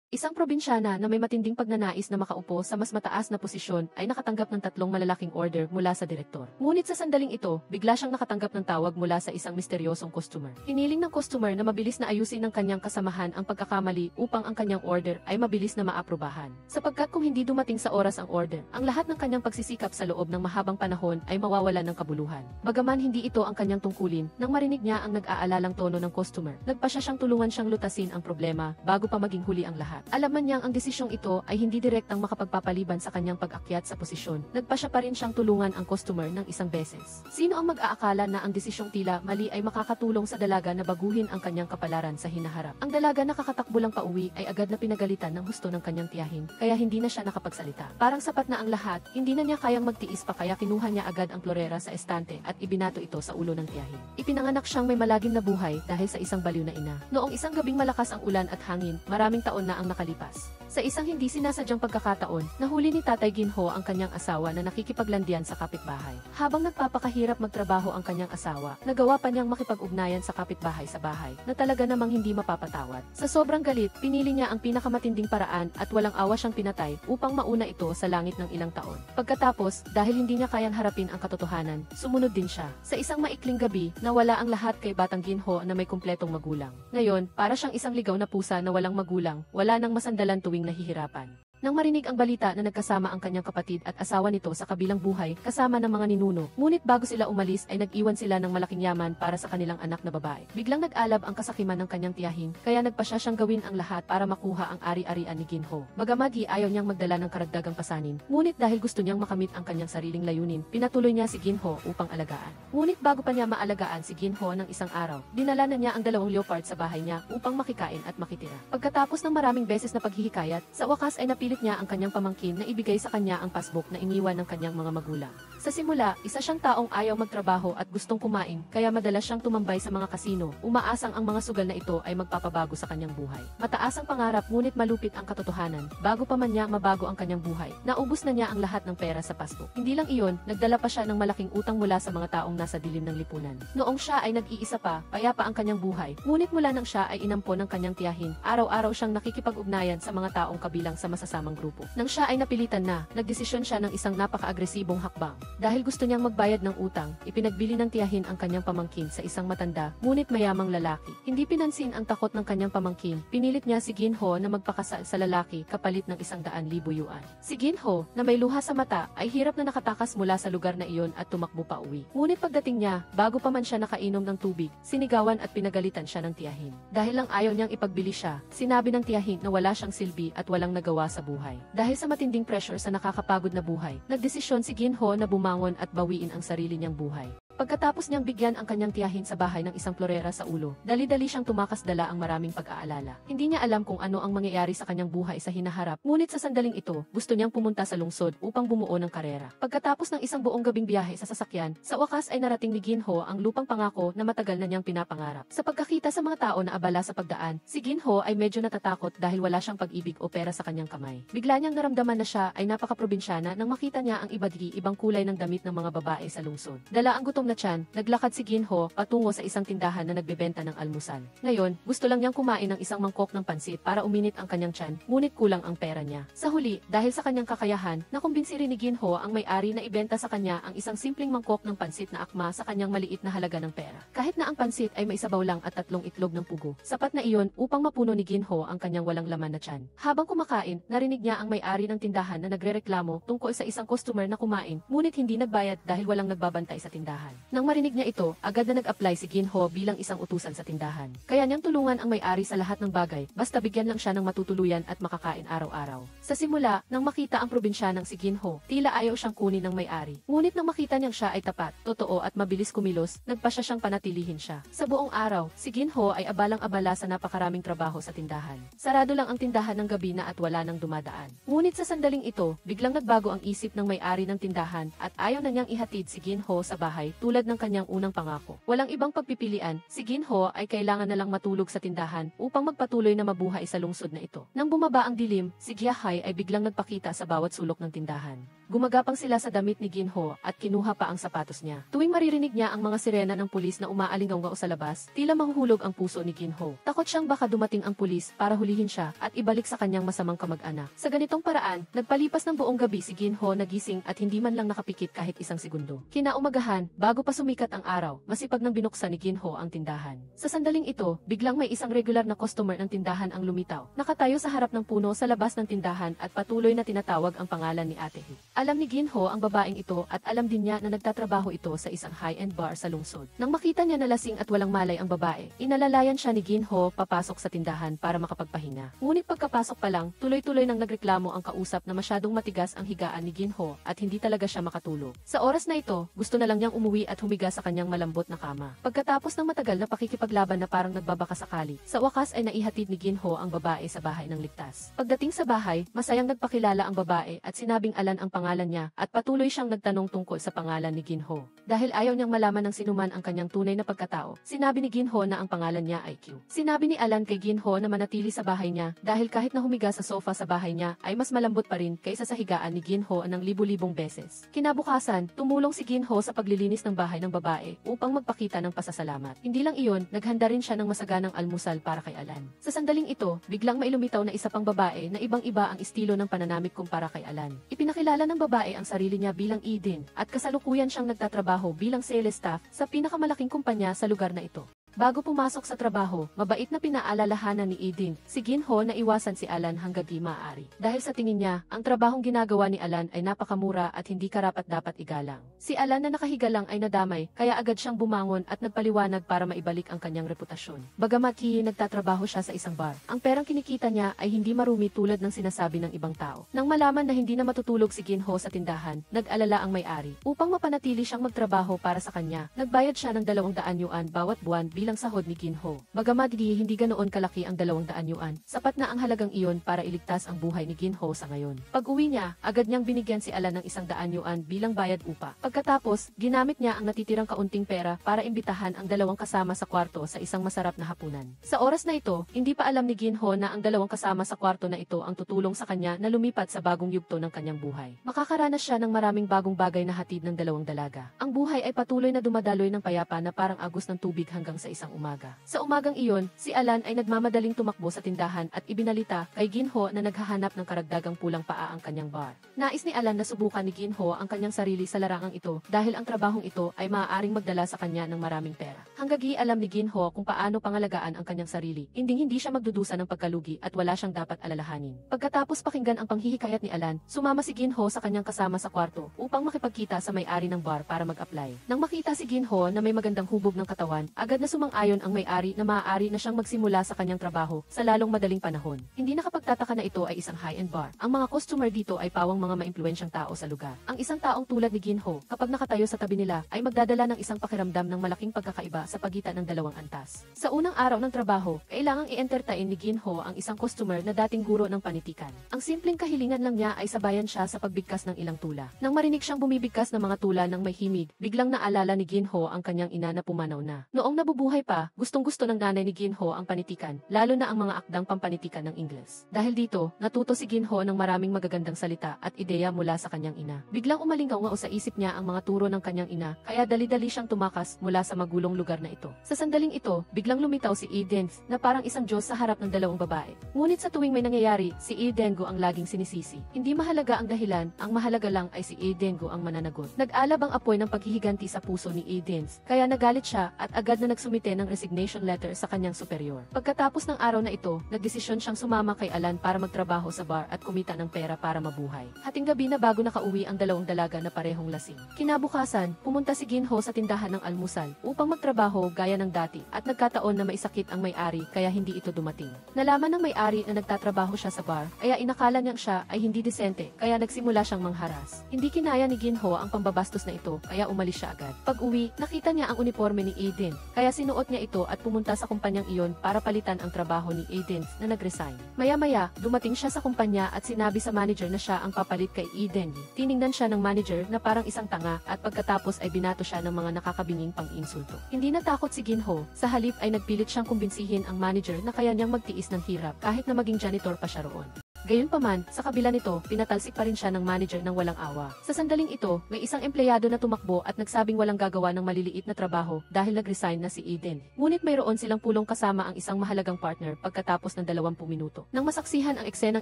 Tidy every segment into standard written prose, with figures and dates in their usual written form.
Isang probinsyana na may matinding pagnanais na makaupo sa mas mataas na posisyon ay nakatanggap ng 3 malalaking order mula sa direktor. Ngunit sa sandaling ito, bigla siyang nakatanggap ng tawag mula sa isang misteryosong customer. Hiniling ng customer na mabilis na ayusin ng kanyang kasamahan ang pagkakamali upang ang kanyang order ay mabilis na maaprubahan. Sapagkat kung hindi dumating sa oras ang order, ang lahat ng kanyang pagsisikap sa loob ng mahabang panahon ay mawawalan ng kabuluhan. Bagaman hindi ito ang kanyang tungkulin, nang marinig niya ang nag-aalalang tono ng customer, nagpasya siyang tulungan siyang lutasin ang problema bago pa maging huli ang lahat. Alaman niyang ang desisyong ito ay hindi direktang makapagpapaliban sa kanyang pag-akyat sa posisyon. Nagpa siya pa rin siyang tulungan ang customer ng isang beses. Sino ang mag-aakala na ang desisyong tila mali ay makakatulong sa dalaga na baguhin ang kanyang kapalaran sa hinaharap? Ang dalaga na kakatakbo lang pauwi ay agad na pinagalitan ng husto ng kanyang tiyahin, kaya hindi na siya nakapagsalita. Parang sapat na ang lahat, hindi na niya kayang magtiis pa kaya kinuha niya agad ang florera sa estante at ibinato ito sa ulo ng tiyahin. Ipinanganak siyang may malagim na buhay dahil sa isang baliw na ina. Noong isang gabing malakas ang ulan at hangin, maraming taon na ang nakalipas. Sa isang hindi sinasadyang pagkakataon, nahuli ni Tatay Ginho ang kanyang asawa na nakikipaglandian sa kapitbahay. Habang nagpapakahirap magtrabaho ang kanyang asawa, nagawa pa niyang makipag-ugnayan sa kapitbahay sa bahay, na talaga namang hindi mapapatawad. Sa sobrang galit, pinili niya ang pinakamatinding paraan at walang awa siyang pinatay upang mauna ito sa langit ng ilang taon. Pagkatapos, dahil hindi niya kayang harapin ang katotohanan, sumunod din siya. Sa isang maikling gabi, nawala ang lahat kay Batang Ginho na may kumpletong magulang. Ngayon, para siyang isang ligaw na pusa na walang magulang, wala nang masandalan tuwing nahihirapan. Nang marinig ang balita na nagkasama ang kanyang kapatid at asawa nito sa kabilang buhay kasama ng mga ninuno, ngunit bago sila umalis ay nag-iwan sila ng malaking yaman para sa kanilang anak na babae. Biglang nag-alab ang kasakiman ng kanyang tiyahin, kaya nagpasya siyang gawin ang lahat para makuha ang ari-arian ni Ginho. Bagamat ayaw niyang magdala ng karagdagang pasanin, ngunit dahil gusto niyang makamit ang kanyang sariling layunin, pinatuloy niya si Ginho upang alagaan. Ngunit bago pa niya maalagaan si Ginho ng isang araw, dinala na niya ang 2 leopard sa bahay niya upang makikain at makitira. Pagkatapos ng maraming beses na paghihikayat, sa wakas ay napilit niya ang kanyang pamangkin na ibigay sa kanya ang passbook na iniwan ng kanyang mga magulang. Sa simula, isa siyang taong ayaw magtrabaho at gustong kumain, kaya madalas siyang tumambay sa mga kasino, umaasang ang mga sugal na ito ay magpapabago sa kanyang buhay. Mataas ang pangarap ngunit malupit ang katotohanan, bago pa man niya mabago ang kanyang buhay, naubos na niya ang lahat ng pera sa passbook. Hindi lang iyon, nagdala pa siya ng malaking utang mula sa mga taong nasa dilim ng lipunan. Noong siya ay nag-iisa pa, payapa ang kanyang buhay, ngunit mula nang siya ay inampon ng kanyang tiyahin, araw-araw siyang nakikipag-ugnayan sa mga taong kabilang sa masasamang grupo. Nang siya ay napilitan na, nagdesisyon siya ng isang napaka-agresibong hakbang. Dahil gusto niyang magbayad ng utang, ipinagbili ng tiyahin ang kanyang pamangkin sa isang matanda, ngunit mayamang lalaki. Hindi pinansin ang takot ng kanyang pamangkin, pinilit niya si Ginho na magpakasal sa lalaki kapalit ng 100,000 yuan. Si Ginho, na may luha sa mata, ay hirap na nakatakas mula sa lugar na iyon at tumakbo pa uwi. Ngunit pagdating niya, bago pa man siya nakainom ng tubig, sinigawan at pinagalitan siya ng tiyahin. Dahil lang ayaw niyang ipagbili siya, sinabi ng tiyahin na wala siyang silbi at walang nagawa sa buhay. Dahil sa matinding pressure sa nakakapagod na buhay, nagdesisyon si Ginho na bumangon at bawiin ang sarili niyang buhay. Pagkatapos niyang bigyan ang kanyang tiyahin sa bahay ng isang florera sa ulo, dali-dali siyang tumakas dala ang maraming pag-aalala. Hindi niya alam kung ano ang mangyayari sa kanyang buhay sa hinaharap, ngunit sa sandaling ito, gusto niyang pumunta sa lungsod upang bumuo ng karera. Pagkatapos ng isang buong gabing biyahe sa sasakyan, sa wakas ay narating ni Ginho ang lupang pangako na matagal na niyang pinapangarap. Sa pagkakita sa mga tao na abala sa pagdaan, si Ginho ay medyo natatakot dahil wala siyang pag-ibig o pera sa kanyang kamay. Bigla niyang naramdaman na siya ay napaka-probinsyana nang makita niya ang ibang kulay ng damit ng mga babae sa lungsod. Dala ang gutom na tiyan, naglakad si Ginho patungo sa isang tindahan na nagbebenta ng almusal. Ngayon, gusto lang niyang kumain ng isang mangkok ng pansit para uminit ang kanyang tiyan, ngunit kulang ang pera niya. Sa huli, dahil sa kanyang kakayahan, nakumbinsi rin ni Ginho ang may-ari na ibenta sa kanya ang isang simpleng mangkok ng pansit na akma sa kanyang maliit na halaga ng pera. Kahit na ang pansit ay may sabaw lang at 3 itlog ng pugo, sapat na iyon upang mapuno ni Ginho ang kanyang walang laman na tiyan. Habang kumakain, narinig niya ang may-ari ng tindahan na nagrereklamo tungkol sa isang customer na kumain, ngunit hindi nagbayad dahil walang nagbabantay sa tindahan. Nang marinig niya ito, agad na nag-apply si Ginho bilang isang utusan sa tindahan. Kaya niyang tulungan ang may-ari sa lahat ng bagay, basta bigyan lang siya ng matutuluyan at makakain araw-araw. Sa simula, nang makita ang probinsyanang si Ginho, tila ayaw siyang kunin ng may-ari. Ngunit nang makita niyang siya ay tapat, totoo at mabilis kumilos, nagpasya siyang panatilihin siya. Sa buong araw, si Ginho ay abalang-abala sa napakaraming trabaho sa tindahan. Sarado lang ang tindahan ng gabi na at wala nang dumadaan. Ngunit sa sandaling ito, biglang nagbago ang isip ng may-ari ng tindahan at ayaw na niyang ihatid si Ginho sa bahay tulad ng kanyang unang pangako. Walang ibang pagpipilian, si Ginho ay kailangan na lang matulog sa tindahan upang magpatuloy na mabuhay sa lungsod na ito. Nang bumaba ang dilim, si Giahay ay biglang nagpakita sa bawat sulok ng tindahan. gumagapang sila sa damit ni Ginho at kinuha pa ang sapatos niya. Tuwing maririnig niya ang mga sirena ng pulis na umaalingaw sa labas, tila mahuhulog ang puso ni Ginho. Takot siyang baka dumating ang pulis para hulihin siya at ibalik sa kanyang masamang kamag-anak. Sa ganitong paraan, nagpalipas ng buong gabi si Ginho nagising at hindi man lang nakapikit kahit isang segundo. Kinaumagahan, bago pa sumikat ang araw, masipag nang binuksan ni Ginho ang tindahan. Sa sandaling ito, biglang may isang regular na customer ng tindahan ang lumitaw. Nakatayo sa harap ng puno sa labas ng tindahan at patuloy na tinatawag ang pangalan ni Ate Hee. Alam ni Ginho ang babaeng ito at alam din niya na nagtatrabaho ito sa isang high-end bar sa lungsod. Nang makita niya na lasing at walang malay ang babae, inalalayan siya ni Ginho papasok sa tindahan para makapagpahinga. Ngunit pagkapasok pa lang, tuloy-tuloy nang nagreklamo ang kausap na masyadong matigas ang higaan ni Ginho at hindi talaga siya makatulog. Sa oras na ito, gusto na lang niyang umuwi at humiga sa kanyang malambot na kama. Pagkatapos ng matagal na pakikipaglaban na parang nagbabaka sakali, sa wakas ay naihatid ni Ginho ang babae sa bahay ng ligtas. Pagdating sa bahay, masayang nagpakilala ang babae at sinabing Alan ang pangalan niya at patuloy siyang nagtanong tungkol sa pangalan ni Ginho. Dahil ayaw niyang malaman ng sinuman ang kanyang tunay na pagkatao, sinabi ni Ginho na ang pangalan niya ay Q. Sinabi ni Alan kay Ginho na manatili sa bahay niya dahil kahit na humiga sa sofa sa bahay niya ay mas malambot pa rin kaysa sa higaan ni Ginho ng libu-libong beses. Kinabukasan, tumulong si Ginho sa paglilinis ng bahay ng babae upang magpakita ng pasasalamat. Hindi lang iyon, naghanda rin siya ng masaganang almusal para kay Alan. Sa sandaling ito, biglang may lumitaw na isa pang babae na ibang-iba ang estilo ng pananamit kumpara kay Alan. Ipinakilala ng babae ang sarili niya bilang Eden at kasalukuyan siyang nagtatrabaho bilang sales staff sa pinakamalaking kumpanya sa lugar na ito. Bago pumasok sa trabaho, mabait na pinaalalahanan ni Eden si Ginho na iwasan si Alan hangga't maaari. Dahil sa tingin niya, ang trabahong ginagawa ni Alan ay napakamura at hindi karapat-dapat igalang. Si Alan na nakahiga lang ay nadamay, kaya agad siyang bumangon at nagpaliwanag para maibalik ang kanyang reputasyon. Bagamat nagtatrabaho siya sa isang bar, ang perang kinikita niya ay hindi marumi tulad ng sinasabi ng ibang tao. Nang malaman na hindi na matutulog si Ginho sa tindahan, nag-alala ang may-ari. Upang mapanatili siyang magtrabaho para sa kanya, nagbayad siya ng 200 yuan bawat buwan bilang sahod ni Ginho. Bagamat hindi ganoon kalaki ang 200 yuan, sapat na ang halagang iyon para iligtas ang buhay ni Ginho sa ngayon. Pag-uwi niya, agad niyang binigyan si Alan ng 100 yuan bilang bayad upa. Pagkatapos, ginamit niya ang natitirang kaunting pera para imbitahan ang dalawang kasama sa kwarto sa isang masarap na hapunan. Sa oras na ito, hindi pa alam ni Ginho na ang dalawang kasama sa kwarto na ito ang tutulong sa kanya na lumipat sa bagong yugto ng kanyang buhay. Makakaranas siya ng maraming bagong bagay na hatid ng dalawang dalaga. Ang buhay ay patuloy na dumadaloy ng payapa na parang agos ng tubig hanggang sa isang umaga. Sa umagang iyon, si Alan ay nagmamadaling tumakbo sa tindahan at ibinalita kay Ginho na naghahanap ng karagdagang pulang paa ang kanyang bar. Nais ni Alan na subukan ni Ginho ang kanyang sarili sa larangang ito dahil ang trabahong ito ay maaaring magdala sa kanya ng maraming pera. Hanggang alam ni Ginho kung paano pangalagaan ang kanyang sarili, hindi siya magdudusa ng pagkalugi at wala siyang dapat alalahanin. Pagkatapos pakinggan ang panghihikayat ni Alan, sumama si Ginho sa kanyang kasama sa kwarto upang makipagkita sa may-ari ng bar para mag-apply. Nang makita si Ginho na may magandang hubog ng katawan, agad na sumang-ayon ang may-ari na maaari na siyang magsimula sa kanyang trabaho sa lalong madaling panahon. Hindi nakapagtataka na ito ay isang high-end bar. Ang mga customer dito ay pawang mga maimpluwensyang tao sa lugar. Ang isang taong tulad ni Ginho, kapag nakatayo sa tabi nila, ay magdadala ng isang pakiramdam ng malaking pagkakaiba sa pagitan ng dalawang antas. Sa unang araw ng trabaho, kailangang i-entertain ni Ginho ang isang customer na dating guro ng panitikan. Ang simpleng kahilingan lang niya ay sabayan siya sa pagbigkas ng ilang tula. Nang marinig siyang bumibigkas ng mga tula ng may himig, biglang naalala ni Ginho ang kanyang ina na pumanaw na. Noong nabubuhay pa, gustong-gusto ng nanay ni Ginho ang panitikan, lalo na ang mga akdang pampanitikan ng Ingles. Dahil dito, natuto si Ginho ng maraming magagandang salita at ideya mula sa kanyang ina. Biglang umalingaw sa isip niya ang mga turo ng kanyang ina, kaya dali-dali siyang tumakas mula sa magulong lugar na ito. Sa sandaling ito, biglang lumitaw si Eden na parang isang Diyos sa harap ng dalawang babae. Ngunit sa tuwing may nangyayari, si Edengo ang laging sinisisi. Hindi mahalaga ang dahilan, ang mahalaga lang ay si Edengo ang mananagot. Nag-alab ang apoy ng paghihiganti sa puso ni Eden, kaya nagalit siya at agad na nagsumite ng resignation letter sa kanyang superior. Pagkatapos ng araw na ito, nagdesisyon siyang sumama kay Alan para magtrabaho sa bar at kumita ng pera para mabuhay. Hating gabi na bago nakauwi ang dalawang dalaga na parehong lasing. Kinabukasan, pumunta si Ginho sa tindahan ng almusal upang magtrabaho gaya ng dati at nagkataon na maisakit ang may-ari kaya hindi ito dumating. Nalaman ng may-ari na nagtatrabaho siya sa bar, kaya inakala niyang siya ay hindi desente, kaya nagsimula siyang mangharas. Hindi kinaya ni Ginho ang pambabastos na ito, kaya umalis siya agad. Pag-uwi, nakita niya ang uniforme ni Eden, kaya sinuot niya ito at pumunta sa kumpanyang iyon para palitan ang trabaho ni Eden na nag-resign. Maya-maya, dumating siya sa kumpanya at sinabi sa manager na siya ang papalit kay Eden. Tiningnan siya ng manager na parang isang tanga at pagkatapos ay binato siya ng mga nakakabinging pang-insulto. Hindi natakot si Ginho, sa halip ay nagpilit siyang kumbinsihin ang manager na kaya niyang magtiis ng hirap kahit na maging janitor pa siya roon. Gayunpaman, sa kabila nito, pinatalsik pa rin siya ng manager ng walang awa. Sa sandaling ito, may isang empleyado na tumakbo at nagsabing walang gagawa ng maliliit na trabaho dahil nag-resign na si Eden. Ngunit mayroon silang pulong kasama ang isang mahalagang partner pagkatapos ng 20 minuto. Nang masaksihan ang eksenang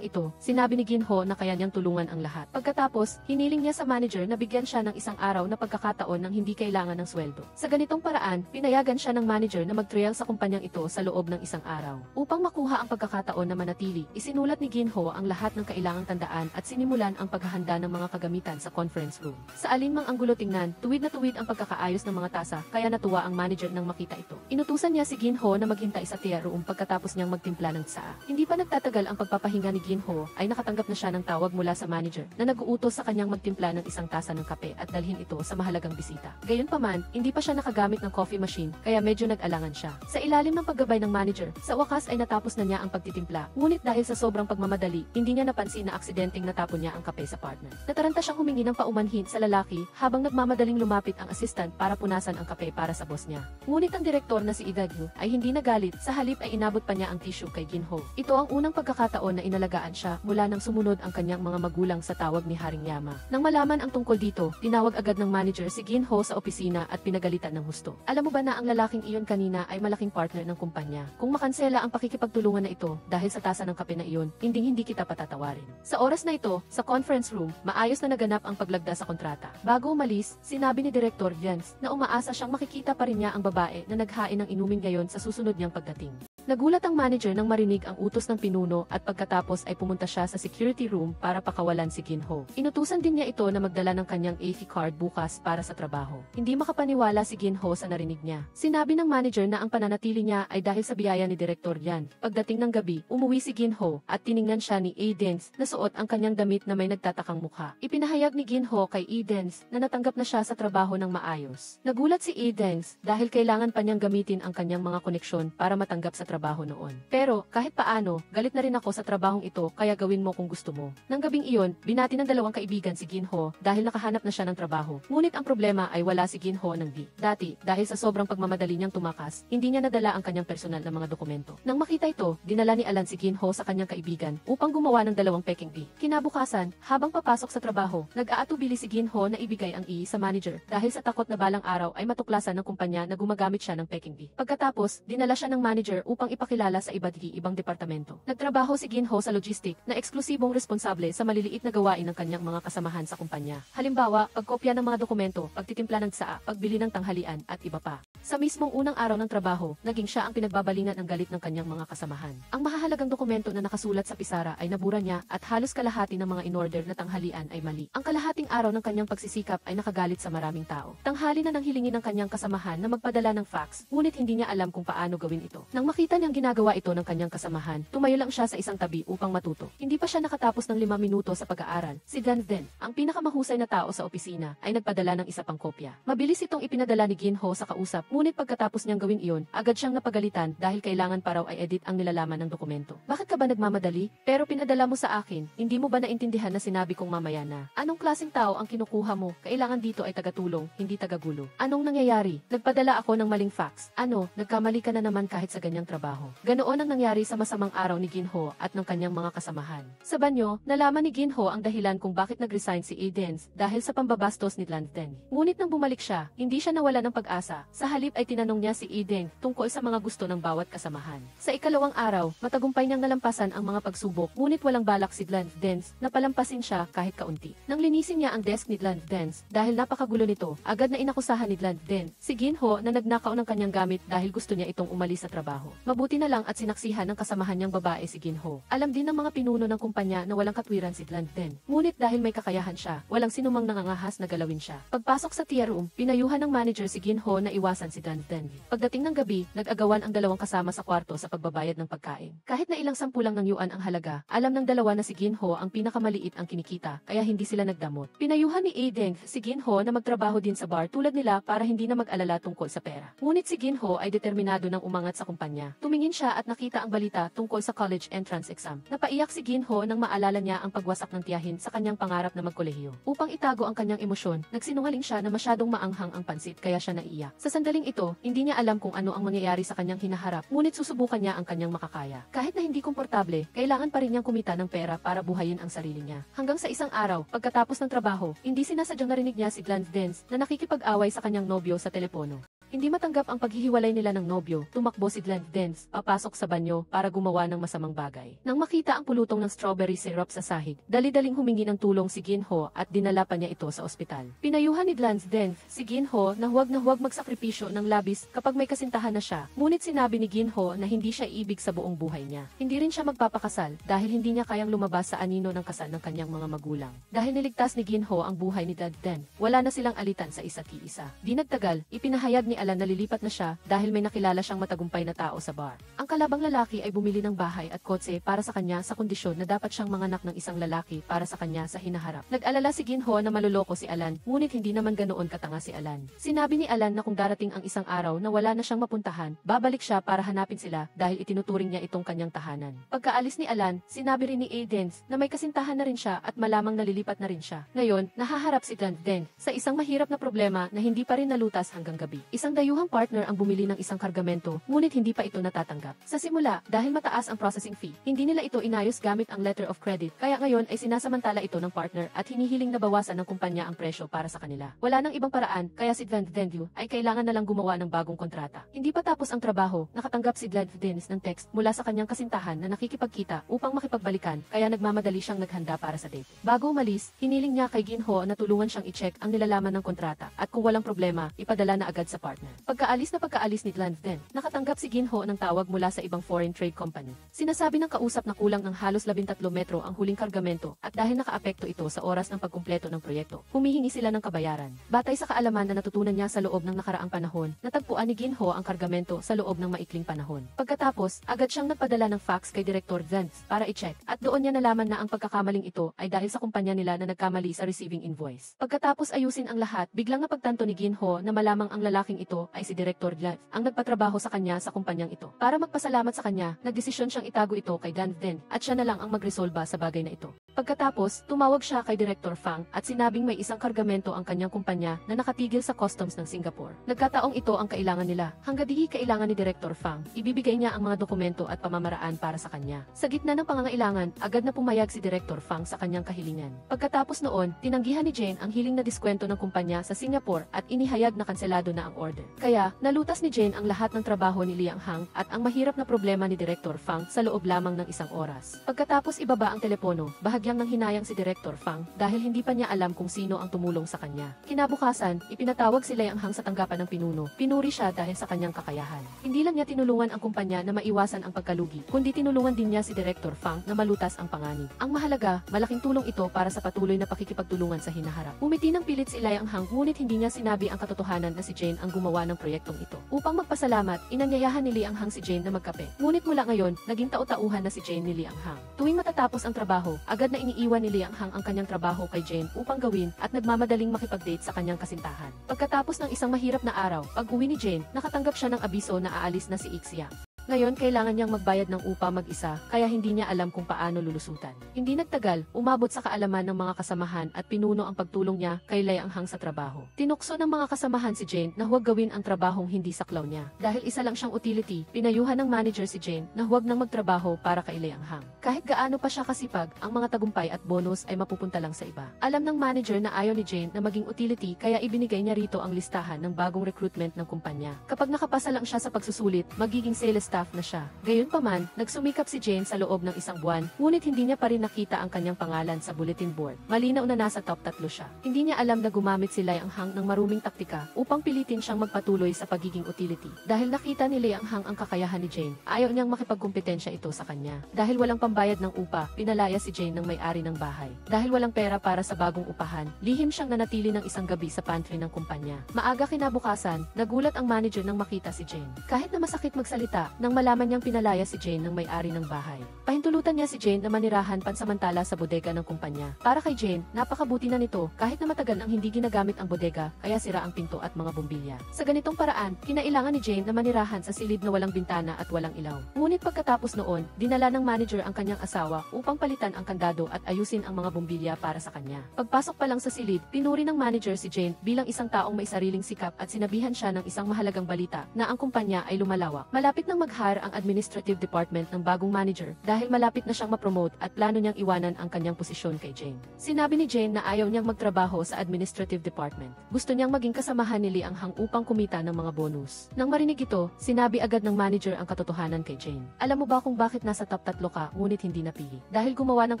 ito, sinabi ni Ginho na kaya niyang tulungan ang lahat. Pagkatapos, hiniling niya sa manager na bigyan siya ng isang araw na pagkakataon ng hindi kailangan ng sweldo. Sa ganitong paraan, pinayagan siya ng manager na mag-trial sa kumpanyang ito sa loob ng isang araw. Upang makuha ang pagkakataon na manatili, isinulat ni Ginho ang lahat ng kailangang tandaan at sinimulan ang paghahanda ng mga kagamitan sa conference room. Sa alinmang anggulo tingnan, tuwid na tuwid ang pagkakaayos ng mga tasa, kaya natuwa ang manager nang makita ito. Inutusan niya si Ginho na maghintay sa tea room pagkatapos niyang magtimpla ng tsaa. Hindi pa nagtatagal ang pagpapahinga ni Ginho ay nakatanggap na siya ng tawag mula sa manager na nag-uutos sa kanyang magtimpla ng isang tasa ng kape at dalhin ito sa mahalagang bisita. Gayunpaman, hindi pa siya nakagamit ng coffee machine kaya medyo nag-alangan siya. Sa ilalim ng paggabay ng manager, sa wakas ay natapos na niya ang pagtitimpla. Ngunit dahil sa sobrang pagmamadali, hindi niya napansin na aksidenteng natapon niya ang kape sa partner. Nataranta siyang humingi ng paumanhin sa lalaki habang nagmamadaling lumapit ang assistant para punasan ang kape para sa boss niya. Ngunit ang direktor na si Idagyu ay hindi nagalit, sa halip ay inabot pa niya ang tissue kay Ginho. Ito ang unang pagkakataon na inalagaan siya mula nang sumunod ang kanyang mga magulang sa tawag ni Haring Yama. Nang malaman ang tungkol dito, tinawag agad ng manager si Ginho sa opisina at pinagalitan ng husto. Alam mo ba na ang lalaking iyon kanina ay malaking partner ng kumpanya? Kung makansela ang pakikipagtulungan na ito dahil sa tasa ng kape na iyon, hindi kita patatawarin. Sa oras na ito, sa conference room, maayos na naganap ang paglagda sa kontrata. Bago umalis, sinabi ni Direktor Jens na umaasa siyang makikita pa rin niya ang babae na naghain ng inumin ngayon sa susunod niyang pagdating. Nagulat ang manager nang marinig ang utos ng pinuno at pagkatapos ay pumunta siya sa security room para pakawalan si Ginho. Inutusan din niya ito na magdala ng kanyang AT card bukas para sa trabaho. Hindi makapaniwala si Ginho sa narinig niya. Sinabi ng manager na ang pananatili niya ay dahil sa biyaya ni Direktor Yan. Pagdating ng gabi, umuwi si Ginho at tiningnan siya ni Edens na suot ang kanyang damit na may nagtatakang mukha. Ipinahayag ni Ginho kay Edens na natanggap na siya sa trabaho ng maayos. Nagulat si Edens dahil kailangan pa niyang gamitin ang kanyang mga koneksyon para matanggap sa trabaho noon. Pero, kahit paano, galit na rin ako sa trabahong ito kaya gawin mo kung gusto mo. Nang gabing iyon, binati ng dalawang kaibigan si Ginho dahil nakahanap na siya ng trabaho. Ngunit ang problema ay wala si Ginho ng di. Dati, dahil sa sobrang pagmamadali niyang tumakas, hindi niya nadala ang kanyang personal na mga dokumento. Nang makita ito, dinala ni Alan si Ginho sa kanyang kaibigan upang gumawa ng dalawang peking di. Kinabukasan, habang papasok sa trabaho, nag-aatubili si Ginho na ibigay ang sa manager dahil sa takot na balang araw ay matuklasan ng kumpanya na gumagamit siya ng peking di. Pagkatapos, dinala siya ng manager upang ipakilala sa iba't ibang departamento. Nagtrabaho si Ginho sa logistic na eksklusibong responsable sa maliliit na gawain ng kanyang mga kasamahan sa kumpanya. Halimbawa, pagkopya ng mga dokumento, pagtitimpla ng tsaa, pagbili ng tanghalian, at iba pa. Sa mismong unang araw ng trabaho, naging siya ang pinagbabalingan ng galit ng kanyang mga kasamahan. Ang mahahalagang dokumento na nakasulat sa pisara ay nabura niya at halos kalahati ng mga in-order na tanghalian ay mali. Ang kalahating araw ng kanyang pagsisikap ay nakagalit sa maraming tao. Tanghali na nang hilingin ng kanyang kasamahan na magpadala ng fax, ngunit hindi niya alam kung paano gawin ito. Nang makita niyang ginagawa ito ng kanyang kasamahan, tumayo lang siya sa isang tabi upang matuto. Hindi pa siya nakatapos ng 5 minuto sa pag-aaral. Si Glanvden, ang pinakamahusay na tao sa opisina, ay nagpadala ng isa pang kopya. Mabilis itong ipinadala ni Ginho sa kausap, ngunit pagkatapos niyang gawin iyon, agad siyang napagalitan dahil kailangan pa raw ay edit ang nilalaman ng dokumento. Bakit ka ba nagmamadali? Pero pinadala mo sa akin, hindi mo ba naintindihan na sinabi kong mamaya na? Anong klaseng tao ang kinukuha mo? Kailangan dito ay tagatulong, hindi tagagulo. Anong nangyayari? Nagpadala ako ng maling fax. Ano, nagkamali ka na naman kahit sa ganyang trabaho. Ganoon ang nangyari sa masamang araw ni Ginho at ng kanyang mga kasamahan. Sa banyo, nalaman ni Ginho ang dahilan kung bakit nag-resign si Edens dahil sa pambabastos ni Glanvden. Ngunit nang bumalik siya, hindi siya nawala ng pag-asa. Sa halip ay tinanong niya si Eden tungkol sa mga gusto ng bawat kasamahan. Sa ikalawang araw, matagumpay niyang nalampasan ang mga pagsubok, ngunit walang balak si Glanvden na palampasin siya kahit kaunti. Nang linisin niya ang desk ni Glanvden dahil napakagulo nito, agad na inakusahan ni Glanvden si Ginho na nagnakaw ng kanyang gamit dahil gusto niya itong umalis sa trabaho. Mabuti na lang at sinaksihan ng kasamahan niyang babae si Ginho. Alam din ng mga pinuno ng kumpanya na walang katwiran si Glanvden. Ngunit dahil may kakayahan siya, walang sinumang nangangahas na galawin siya. Pagpasok sa tea room, pinayuhan ng manager si Ginho na iwasan si Glanvden. Pagdating ng gabi, nag-agawan ang dalawang kasama sa kwarto sa pagbabayad ng pagkain. Kahit na ilang sampu lang ng yuan ang halaga, alam ng dalawa na si Ginho ang pinakamaliit ang kinikita, kaya hindi sila nagdamot. Pinayuhan ni Aiden si Ginho na magtrabaho din sa bar tulad nila para hindi na mag-alala tungkol sa pera. Ngunit si Ginho ay determinado ng umangat sa kumpanya. Tumingin siya at nakita ang balita tungkol sa college entrance exam. Napaiyak si Ginho nang maalala niya ang pagwasak ng tiyahin sa kanyang pangarap na magkolehiyo. Upang itago ang kanyang emosyon, nagsinungaling siya na masyadong maanghang ang pansit kaya siya naiyak. Sa sandaling ito, hindi niya alam kung ano ang mangyayari sa kanyang hinaharap, ngunit susubukan niya ang kanyang makakaya. Kahit na hindi komportable, kailangan pa rin niyang kumita ng pera para buhayin ang sarili niya. Hanggang sa isang araw, pagkatapos ng trabaho, hindi sinasadyang narinig niya si Glenn Dance na nakikipag-away sa kanyang nobyo sa telepono. Hindi matanggap ang paghihiwalay nila ng nobyo, tumakbo si Glenn Dance, papasok sa banyo para gumawa ng masamang bagay. Nang makita ang pulutong ng strawberry syrup sa sahig, dali-daling humingi ng tulong si Ginho at dinala pa niya ito sa ospital. Pinayuhan ni Glenn Dance si Ginho na huwag magsakripisyo ng labis kapag may kasintahan na siya, ngunit sinabi ni Ginho na hindi siya ibig sa buong buhay niya. Hindi rin siya magpapakasal dahil hindi niya kayang lumabas sa anino ng kasal ng kanyang mga magulang. Dahil niligtas ni Ginho ang buhay ni Glenn Dance, wala na silang alitan sa isa't isa. Di nagtagal, ipinahayag ni Alan na lilipat na siya dahil may nakilala siyang matagumpay na tao sa bar. Ang kalabang lalaki ay bumili ng bahay at kotse para sa kanya sa kondisyon na dapat siyang manganak ng isang lalaki para sa kanya sa hinaharap. Nag-alala si Ginho na maluloko si Alan, ngunit hindi naman ganoon katanga si Alan. Sinabi ni Alan na kung darating ang isang araw na wala na siyang mapuntahan, babalik siya para hanapin sila dahil itinuturing niya itong kanyang tahanan. Pagkaalis ni Alan, sinabi rin ni Aidens na may kasintahan na rin siya at malamang nalilipat na rin siya. Ngayon, nahaharap si Glenn Dance sa isang mahirap na problema na hindi pa rin nalutas hanggang gabi. Isang dayuhang partner ang bumili ng isang kargamento, ngunit hindi pa ito natatanggap. Sa simula, dahil mataas ang processing fee, hindi nila ito inayos gamit ang letter of credit, kaya ngayon ay sinasamantala ito ng partner at hinihiling na bawasan ng kumpanya ang presyo para sa kanila. Wala nang ibang paraan, kaya si Glenn Dance ay kailangan na lang gumawa ng bagong kontrata. Hindi pa tapos ang trabaho, nakatanggap si Glenn Dance ng text mula sa kanyang kasintahan na nakikipagkita upang makipagbalikan, kaya nagmamadali siyang naghanda para sa date. Bago umalis, hiniling niya kay Ginho na tulungan siyang i-check ang nilalaman ng kontrata at kung walang problema, ipadala na agad sa partner. Pagkaalis ni Glenn Dance, nakatanggap si Ginho ng tawag mula sa ibang foreign trade company. Sinasabi ng kausap na kulang ng halos 13 metro ang huling kargamento at dahil nakaapekto ito sa oras ng pagkumpleto ng proyekto, humihingi sila ng kabayaran. Batay sa kaalaman na natutunan niya sa loob ng nakaraang panahon, natagpuan ni Ginho ang kargamento sa loob ng maikling panahon. Pagkatapos, agad siyang nagpadala ng fax kay Director Dance para i-check at doon niya nalaman na ang pagkakamaling ito ay dahil sa kumpanya nila na nagkamali sa receiving invoice. Pagkatapos ayusin ang lahat, biglang napagtanto ni Ginho na malamang ang lalaking ito ay si Director Dance, ang nagpatrabaho sa kanya sa kumpanyang ito. Para magpasalamat sa kanya, nagdesisyon siyang itago ito kay Glenn Dance at siya na lang ang magresolba sa bagay na ito. Pagkatapos, tumawag siya kay Director Fang at sinabing may isang kargamento ang kanyang kumpanya na nakatigil sa customs ng Singapore. Nagkataong ito ang kailangan nila. Hangga't di kailangan ni Director Fang, ibibigay niya ang mga dokumento at pamamaraan para sa kanya. Sa gitna ng pangangailangan, agad na pumayag si Director Fang sa kanyang kahilingan. Pagkatapos noon, tinanggihan ni Jane ang hiling na diskwento ng kumpanya sa Singapore at inihayag na kanselado na ang order. Kaya, nalutas ni Jane ang lahat ng trabaho ni Liang Hang at ang mahirap na problema ni Director Fang sa loob lamang ng isang oras. Pagkatapos ibaba ang telepono, bahagyang nang hinayang si Director Fang dahil hindi pa niya alam kung sino ang tumulong sa kanya. Kinabukasan, ipinatawag si Liang Hang sa tanggapan ng pinuno. Pinuri siya dahil sa kanyang kakayahan. Hindi lang niya tinulungan ang kumpanya na maiwasan ang pagkalugi, kundi tinulungan din niya si Director Fang na malutas ang panganib. Ang mahalaga, malaking tulong ito para sa patuloy na pakikipagtulungan sa hinaharap. Umiti ng pilit si Liang Hang ngunit hindi niya sinabi ang katotohanan na si Jane ang gumawa ng proyektong ito. Upang magpasalamat, inanyayahan ni Liang Hang si Jane na magkape. Ngunit mula ngayon, naging tau-tauhan na si Jane ni Liang Hang. Tuwing matatapos ang trabaho, agad na iniiwan ni Liang Hang ang kanyang trabaho kay Jane upang gawin at nagmamadaling makipag-date sa kanyang kasintahan. Pagkatapos ng isang mahirap na araw, pag-uwi ni Jane, nakatanggap siya ng abiso na aalis na si Ixia. Ngayon kailangan niyang magbayad ng upa mag-isa kaya hindi niya alam kung paano lulusutan. Hindi nagtagal, umabot sa kaalaman ng mga kasamahan at pinuno ang pagtulong niya kay Liang Hang sa trabaho. Tinukso ng mga kasamahan si Jane na huwag gawin ang trabahong hindi saklaw niya. Dahil isa lang siyang utility, pinayuhan ng manager si Jane na huwag nang magtrabaho para kay Liang Hang. Kahit gaano pa siya kasipag, ang mga tagumpay at bonus ay mapupunta lang sa iba. Alam ng manager na ayaw ni Jane na maging utility kaya ibinigay niya rito ang listahan ng bagong recruitment ng kumpanya. Kapag nakapasa lang siya sa pagsusulit, magiging sales staff na siya. Gayunpaman, nagsumikap si Jane sa loob ng isang buwan, ngunit hindi niya pa rin nakita ang kanyang pangalan sa bulletin board. Malinaw na nasa top 3 siya. Hindi niya alam na gumamit si Liang Hang ng maruming taktika upang pilitin siyang magpatuloy sa pagiging utility. Dahil nakita ni Liang Hang ang kakayahan ni Jane, ayaw niyang makipagkumpetensya ito sa kanya. Dahil walang pambayad ng upa, pinalaya si Jane ng may-ari ng bahay. Dahil walang pera para sa bagong upahan, lihim siyang nanatili ng isang gabi sa pantry ng kumpanya. Maaga kinabukasan, nagulat ang manager nang makita si Jane. Kahit na masakit magsalita, nang nang malaman niyang pinalaya si Jane ng may-ari ng bahay. Pahintulutan niya si Jane na manirahan pansamantala sa bodega ng kumpanya. Para kay Jane, napakabuti na nito kahit na matagal nang hindi ginagamit ang bodega kaya sira ang pinto at mga bombilya. Sa ganitong paraan, kinailangan ni Jane na manirahan sa silid na walang bintana at walang ilaw. Ngunit pagkatapos noon, dinala ng manager ang kanyang asawa upang palitan ang kandado at ayusin ang mga bombilya para sa kanya. Pagpasok pa lang sa silid, pinuri ng manager si Jane bilang isang taong may sariling sikap at sinabihan siya ng isang mahalagang balita na ang kumpanya ay lumalawak. Malapit nang mag-hire ang administrative department ng bagong manager dahil malapit na siyang ma-promote at plano niyang iwanan ang kanyang posisyon kay Jane. Sinabi ni Jane na ayaw niyang magtrabaho sa administrative department. Gusto niyang maging kasamahan ni Lee Ang-hang upang kumita ng mga bonus. Nang marinig ito, sinabi agad ng manager ang katotohanan kay Jane. Alam mo ba kung bakit nasa top 3 ka ngunit hindi napili? Dahil gumawa ng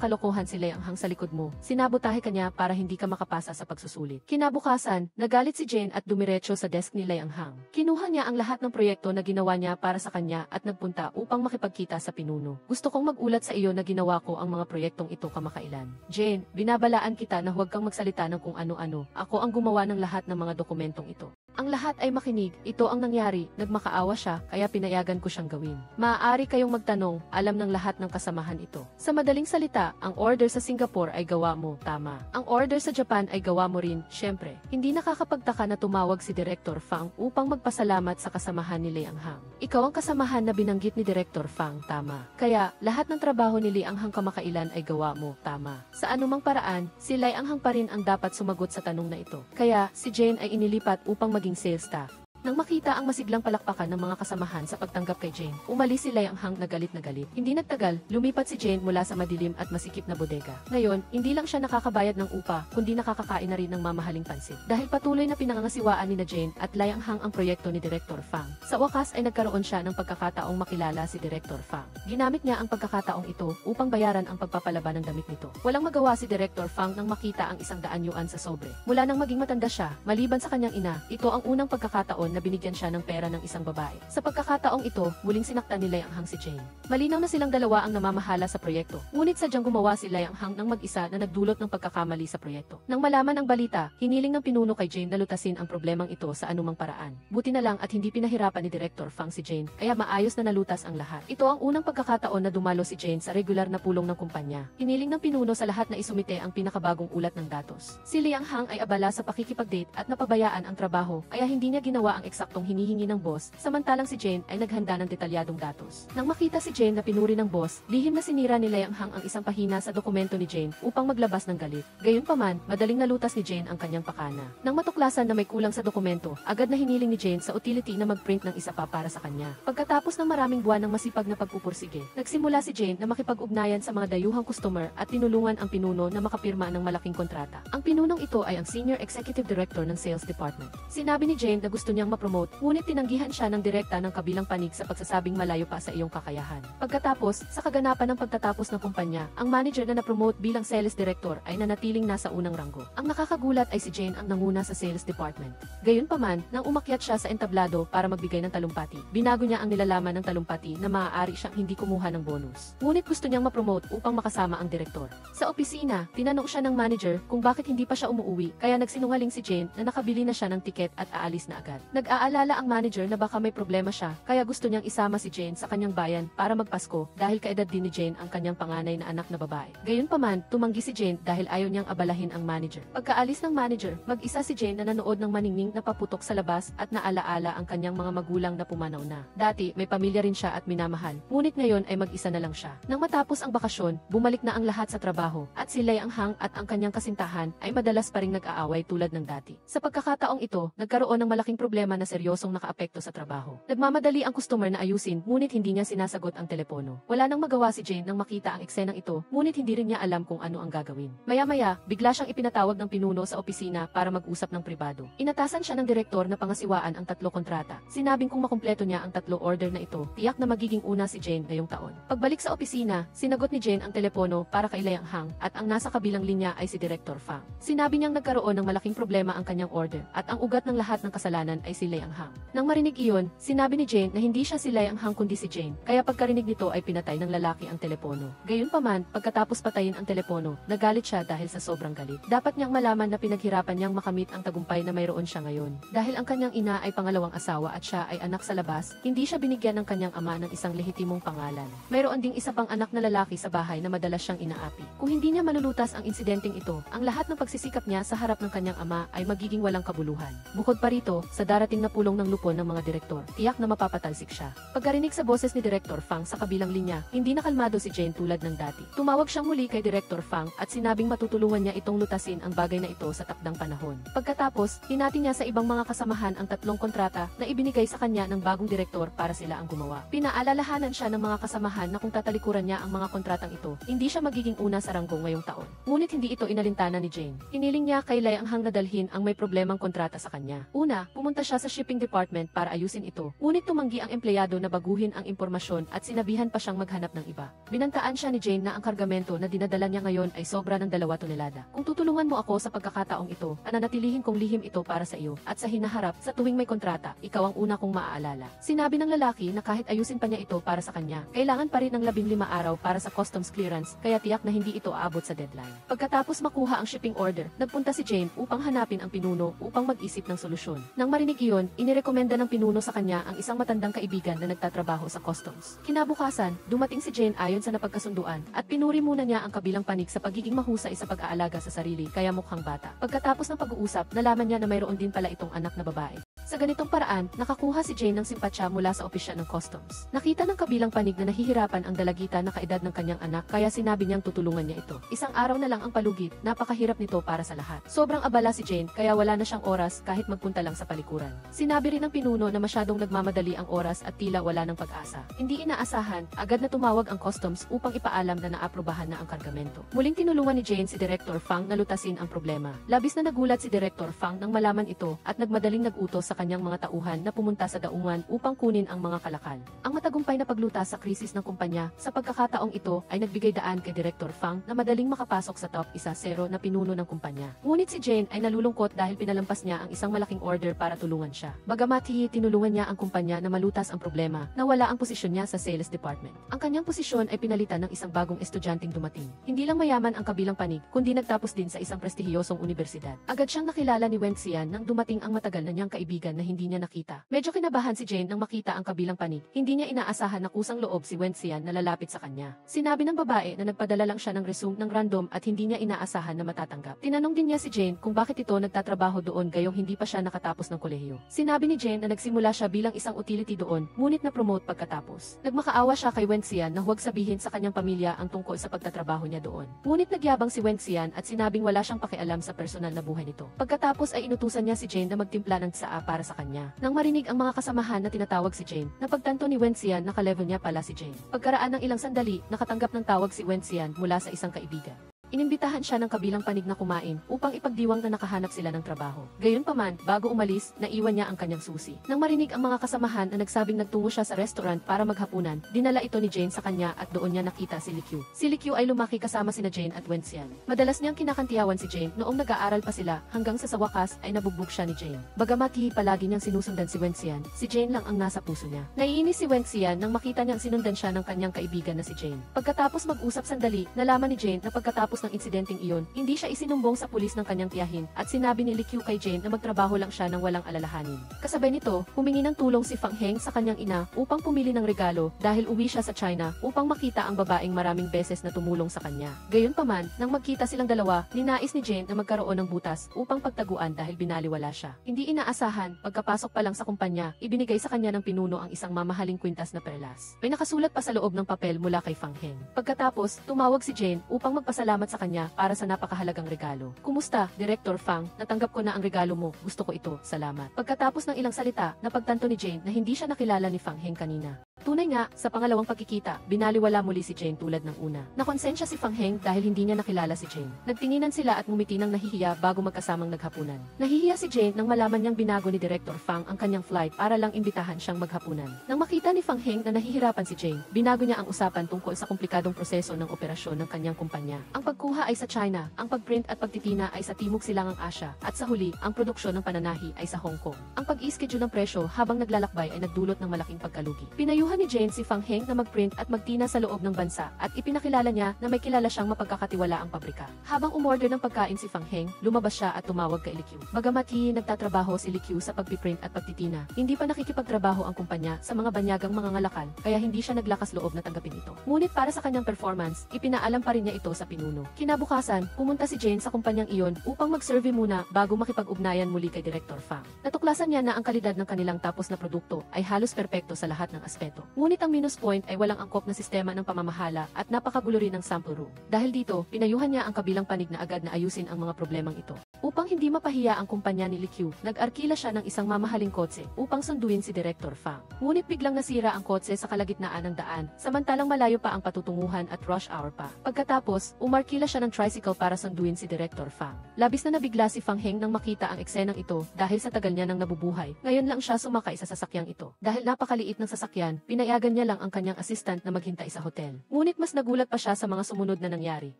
kalokohan si Lee Ang-hang sa likod mo. Sinabotahe kanya para hindi ka makapasa sa pagsusulit. Kinabukasan, nagalit si Jane at dumiretso sa desk ni Lee Ang-hang. Kinuha niya ang lahat ng proyekto na ginawa niya para sa kanya at nagpunta upang makipagkita sa pinuno. Gusto kong magulat sa iyo na ginawa ko ang mga proyektong ito kamakailan. Jane, binabalaan kita na huwag kang magsalita ng kung ano-ano. Ako ang gumawa ng lahat ng mga dokumentong ito. Ang lahat ay makinig, ito ang nangyari, nagmakaawa siya, kaya pinayagan ko siyang gawin. Maaari kayong magtanong, alam ng lahat ng kasamahan ito. Sa madaling salita, ang order sa Singapore ay gawa mo, tama. Ang order sa Japan ay gawa mo rin, syempre. Hindi nakakapagtaka na tumawag si Director Fang upang magpasalamat sa kasamahan ni Lee Ang-hang. Ikaw ang kasamahan na binanggit ni Director Fang, tama. Kaya, lahat ng trabaho ni Lee Ang-hang kamakailan ay gawa mo, tama. Sa anumang paraan, si Lee Ang-hang pa rin ang dapat sumagot sa tanong na ito. Kaya, si Jane ay inilipat upang maging sales staff. Nang makita ang masiglang palakpakan ng mga kasamahan sa pagtanggap kay Jane, umalis si Lee Ang-hang na galit na galit. Hindi nagtagal, lumipat si Jane mula sa madilim at masikip na bodega. Ngayon, hindi lang siya nakakabayad ng upa, kundi nakakakain na rin ng mamahaling pansit. Dahil patuloy na pinangangasiwaan ni na Jane at Lee Ang-hang ang proyekto ni Director Fang. Sa wakas ay nagkaroon siya ng pagkakataong makilala si Director Fang. Ginamit niya ang pagkakataong ito upang bayaran ang pagpapalaba ng damit nito. Walang magawa si Director Fang nang makita ang 100 yuan sa sobre. Mula nang maging matanda siya, maliban sa kanyang ina, ito ang unang pagkakataon na binigyan siya ng pera ng isang babae. Sa pagkakataong ito, muling sinaktan ni Lee Ang-hang si Jane. Malinaw na silang dalawa ang namamahala sa proyekto. Ngunit sadyang gumawa si Lee Ang-hang ng mag-isa na nagdulot ng pagkakamali sa proyekto. Nang malaman ang balita, hiniling ng pinuno kay Jane na lutasin ang problemang ito sa anumang paraan. Buti na lang at hindi pinahirapan ni Director Fang si Jane, kaya maayos na nalutas ang lahat. Ito ang unang pagkakataon na dumalo si Jane sa regular na pulong ng kumpanya. Hiniling ng pinuno sa lahat na isumite ang pinakabagong ulat ng datos. Si Lee Ang-hang ay abala sa pakikipag-date at napabayaan ang trabaho, kaya hindi niya ginawa ang eksaktong hinihingi ng boss, samantalang si Jane ay naghanda ng detalyadong datos. Nang makita si Jane na pinuri ng boss, lihim na sinira ni Lee Ang-hang ang isang pahina sa dokumento ni Jane upang maglabas ng galit. Gayunpaman, madaling nalutas ni Jane ang kanyang pakana. Nang matuklasan na may kulang sa dokumento, agad na hiniling ni Jane sa utility na mag-print ng isa pa para sa kanya. Pagkatapos ng maraming buwan ng masipag na pagpupursige, nagsimula si Jane na makipag-ugnayan sa mga dayuhang customer at tinulungan ang pinuno na makapirma ng malaking kontrata. Ang pinunong ito ay ang Senior Executive Director ng Sales Department. Sinabi ni Jane na gusto niyang ma-promote, ngunit tinanggihan siya ng direkta ng kabilang panig sa pagsasabing malayo pa sa iyong kakayahan. Pagkatapos, sa kaganapan ng pagtatapos ng kumpanya, ang manager na na-promote bilang sales director ay nanatiling nasa unang ranggo. Ang nakakagulat ay si Jane ang nanguna sa sales department. Gayunpaman, nang umakyat siya sa entablado para magbigay ng talumpati, binago niya ang nilalaman ng talumpati na maaari siyang hindi kumuha ng bonus. Ngunit gusto niyang ma-promote upang makasama ang direktor. Sa opisina, tinanong siya ng manager kung bakit hindi pa siya umuuwi, kaya nagsinungaling si Jane na nakabili na siya ng tiket at aalis na agad. Nag-aalala ang manager na baka may problema siya, kaya gusto niyang isama si Jane sa kanyang bayan para magpasko dahil kaedad din ni Jane ang kanyang panganay na anak na babae. Gayunpaman, tumanggi si Jane dahil ayaw niyang abalahin ang manager. Pagkaalis ng manager, mag-isa si Jane na nanood ng maningning na paputok sa labas at naalaala ang kanyang mga magulang na pumanaw na. Dati, may pamilya rin siya at minamahal, ngunit ngayon ay mag-isa na lang siya. Nang matapos ang bakasyon, bumalik na ang lahat sa trabaho, at si Lee Ang-hang at ang kanyang kasintahan ay madalas pa ring nag-aaway tulad ng dati. Sa pagkakataong ito, nagkaroon ng malaking problema na seryosong nakaapekto sa trabaho. Nagmamadali ang customer na ayusin, ngunit hindi niya sinasagot ang telepono. Wala nang magawa si Jane nang makita ang eksenang ito, ngunit hindi rin niya alam kung ano ang gagawin. Maya-maya, bigla siyang ipinatawag ng pinuno sa opisina para mag-usap ng pribado. Inatasan siya ng direktor na pangasiwaan ang 3 kontrata. Sinabing kung makumpleto niya ang 3 order na ito, tiyak na magiging una si Jane ngayong taon. Pagbalik sa opisina, sinagot ni Jane ang telepono para kay Lee Ang-hang at ang nasa kabilang linya ay si Director Fang. Sinabi niyang nagkaroon ng malaking problema ang kanyang order at ang ugat ng lahat ng kasalanan ay si Liang Hang. Nang marinig iyon, sinabi ni Jane na hindi siya si Liang Hang kundi si Jane, kaya pagkarinig nito ay pinatay ng lalaki ang telepono. Gayunpaman, pagkatapos patayin ang telepono, nagalit siya dahil sa sobrang galit. Dapat niyang malaman na pinaghirapan niyang makamit ang tagumpay na mayroon siya ngayon. Dahil ang kanyang ina ay pangalawang asawa at siya ay anak sa labas, hindi siya binigyan ng kanyang ama ng isang lehitimong pangalan. Mayroon ding isa pang anak na lalaki sa bahay na madalas siyang inaapi. Kung hindi niya malulutas ang insidenteng ito, ang lahat ng pagsisikap niya sa harap ng kanyang ama ay magiging walang kabuluhan. Bukod pa rito, sa darating na pulong ng lupon ng mga direktor, tiyak na mapapatalsik siya. Pagkarinig sa boses ni Director Fang sa kabilang linya, hindi na kalmado si Jane tulad ng dati. Tumawag siyang muli kay Director Fang at sinabing matutulungan niya itong lutasin ang bagay na ito sa takdang panahon. Pagkatapos, hinati niya sa ibang mga kasamahan ang 3 kontrata na ibinigay sa kanya ng bagong direktor para sila ang gumawa. Pinaalalahanan siya ng mga kasamahan na kung tatalikuran niya ang mga kontratang ito, hindi siya magiging una sa ranggo ngayong taon. Ngunit hindi ito inalintana ni Jane. Hiniling niya kay Liang Hang na dalhin ang may problemang kontrata sa kanya. Una, pumunta siya sa shipping department para ayusin ito. Ngunit tumanggi ang empleyado na baguhin ang impormasyon at sinabihan pa siyang maghanap ng iba. Binantaan siya ni Jane na ang kargamento na dinadala niya ngayon ay sobra ng 2 tonelada. Kung tutulungan mo ako sa pagkakataong ito, ananatilihin kong lihim ito para sa iyo at sa hinaharap sa tuwing may kontrata, ikaw ang una kong maaalala. Sinabi ng lalaki na kahit ayusin pa niya ito para sa kanya, kailangan pa rin ng 15 araw para sa customs clearance, kaya tiyak na hindi ito aabot sa deadline. Pagkatapos makuha ang shipping order, nagpunta si Jane upang hanapin ang pinuno upang mag-isip ng solusyon. Nang marinig iyon, inirekomenda ng pinuno sa kanya ang isang matandang kaibigan na nagtatrabaho sa customs. Kinabukasan, dumating si Jane ayon sa napagkasunduan at pinuri muna niya ang kabilang panig sa pagiging mahusay sa pag-aalaga sa sarili kaya mukhang bata. Pagkatapos ng pag-uusap, nalaman niya na mayroon din pala itong anak na babae. Sa ganitong paraan, nakakuha si Jane ng simpatsya mula sa opisyal ng customs. Nakita ng kabilang panig na nahihirapan ang dalagita na kaedad ng kanyang anak kaya sinabi niyang tutulungan niya ito. Isang araw na lang ang palugit, napakahirap nito para sa lahat. Sobrang abala si Jane kaya wala na siyang oras kahit magpunta lang sa palikuran. Sinabi rin ng pinuno na masyadong nagmamadali ang oras at tila wala ng pag-asa. Hindi inaasahan, agad na tumawag ang customs upang ipaalam na naaprubahan na ang kargamento. Muling tinulungan ni Jane si Director Fang na lutasin ang problema. Labis na nagulat si Director Fang nang malaman ito at nagmadaling nag-utos sa kanyang mga tauhan na pumunta sa daungan upang kunin ang mga kalakal. Ang matagumpay na paglutas sa krisis ng kumpanya, sa pagkakataong ito ay nagbigay daan kay Director Fang na madaling makapasok sa top 1-0 na pinuno ng kumpanya. Ngunit si Jane ay nalulungkot dahil pinalampas niya ang isang malaking order para tulungan siya. Bagamat tinulungan niya ang kumpanya na malutas ang problema, nawala ang posisyon niya sa sales department. Ang kanyang posisyon ay pinalitan ng isang bagong estudyanteng dumating. Hindi lang mayaman ang kabilang panig, kundi nagtapos din sa isang prestihiyosong universidad. Agad siyang nakilala ni Wen Xian nang dumating ang matagal na niyang kaibigan na hindi niya nakita. Medyo kinabahan si Jane nang makita ang kabilang panig. Hindi niya inaasahan na kusang loob si Wen Xian na lalapit sa kanya. Sinabi ng babae na nagpadala lang siya ng resume ng random at hindi niya inaasahan na matatanggap. Tinanong din niya si Jane kung bakit ito nagtatrabaho doon gayong hindi pa siya nakatapos ng kolehiyo. Sinabi ni Jane na nagsimula siya bilang isang utility doon, ngunit na-promote pagkatapos. Nagmakaawa siya kay Wen Xian na huwag sabihin sa kanyang pamilya ang tungkol sa pagtatrabaho niya doon. Ngunit nagyabang si Wen Xian at sinabing wala siyang pakialam sa personal na buhay nito. Pagkatapos ay inutusan niya si Jane na magtimpla ng tsaa para sa kanya. Nang marinig ang mga kasamahan na tinatawag si Jane, napagtanto ni Wen Xian na ka-level niya pala si Jane. Pagkaraan ng ilang sandali, nakatanggap ng tawag si Wen Xian mula sa isang kaibigan. Inimbitahan siya ng kabilang panig na kumain upang ipagdiwang na nakahanap sila ng trabaho. Gayunpaman, bago umalis, naiwan niya ang kanyang susi. Nang marinig ang mga kasamahan na nagsabing nagtungo siya sa restaurant para maghapunan, dinala ito ni Jane sa kanya at doon niya nakita si Li Qiu. Si Li Qiu ay lumaki kasama sina Jane at Wen Xian. Madalas niyang kinakantiyawan si Jane noong nag-aaral pa sila hanggang sa wakas ay nabugbog siya ni Jane. Bagamat palagi niyang sinusundan si Wen Xian, si Jane lang ang nasa puso niya. Naiinis si Wen Xian nang makita niyang sinundan siya ng kanyang kaibigan na si Jane. Pagkatapos mag-usap sandali, nalaman ni Jane na pagkatapos ng insidenteng iyon, hindi siya isinumbong sa pulis ng kanyang tiyahin at sinabi ni Li Qiu kay Jane na magtrabaho lang siya ng walang alalahanin. Kasabay nito, humingi ng tulong si Fang Heng sa kanyang ina upang pumili ng regalo dahil uwi siya sa China upang makita ang babaeng maraming beses na tumulong sa kanya. Gayunpaman, nang magkita silang dalawa, ninais ni Jane na magkaroon ng butas upang pagtaguan dahil binaliwala siya. Hindi inaasahan, pagkapasok pa lang sa kumpanya, ibinigay sa kanya ng pinuno ang isang mamahaling kwintas na perlas. May nakasulat pa sa loob ng papel mula kay Fang Heng. Pagkatapos, tumawag si Jane upang magpasalamat sa kanya para sa napakahalagang regalo. Kumusta, Director Fang? Natanggap ko na ang regalo mo. Gusto ko ito. Salamat. Pagkatapos ng ilang salita, napagtanto ni Jane na hindi siya nakilala ni Fang Heng kanina. Tunay nga, sa pangalawang pagkikita, binaliwala muli si Jane tulad ng una. Nakonsensya si Fang Heng dahil hindi niya nakilala si Jane. Nagtinginan sila at ngumiti ng nahihiya bago magkasamang naghapunan. Nahihiya si Jane nang malaman niyang binago ni Director Fang ang kanyang flight para lang imbitahan siyang maghapunan. Nang makita ni Fang Heng na nahihirapan si Jane, binago niya ang usapan tungkol sa komplikadong proseso ng operasyon ng kanyang kumpanya. Ang pagkuha ay sa China, ang pagprint at pagtitina ay sa Timog Silangang Asya, at sa huli, ang produksyon ng pananahi ay sa Hong Kong. Ang pag-i-schedule ng presyo habang naglalakbay ay nagdulot ng malaking pagkalugi. Pinayuhan ni Jane si Fang Heng na magprint at magtina sa loob ng bansa at ipinakilala niya na may kilala siyang mapagkakatiwalaang pabrika. Habang umorder ng pagkain si Fang Heng, lumabas siya at tumawag kay Liqiu. Bagamat nagtatrabaho si Liqiu sa pagpiprint at pagtitina, hindi pa nakikipagtrabaho ang kumpanya sa mga banyagang mga ngalakal, kaya hindi siya naglakas loob na tanggapin ito. Ngunit para sa kanyang performance, ipinaalam pa rin niya ito sa pinuno. Kinabukasan, pumunta si Jane sa kumpanyang iyon upang mag-survey muna bago makipag-ugnayan muli kay Director Fang. Natuklasan niya na ang kalidad ng kanilang tapos na produkto ay halos perpekto sa lahat ng aspeto. Ngunit ang minus point ay walang angkop na sistema ng pamamahala at napakagulo rin ng sample room. Dahil dito, pinayuhan niya ang kabilang panig na agad na ayusin ang mga problemang ito. Upang hindi mapahiya ang kumpanya ni Liqiu, nag-arkila siya ng isang mamahaling kotse upang sunduin si Director Fang. Ngunit biglang nasira ang kotse sa kalagitnaan ng daan, samantalang malayo pa ang patutunguhan at rush hour pa. Pagkatapos, umarkila siya ng tricycle para sunduin si Director Fang. Labis na nabigla si Fang Heng nang makita ang eksenang ito dahil sa tagal niya nang nabubuhay. Ngayon lang siya sumakay sa sasakyang ito. Dahil napakaliit ng sasakyan, pinayagan niya lang ang kanyang assistant na maghintay sa hotel. Ngunit mas nagulat pa siya sa mga sumunod na nangyari.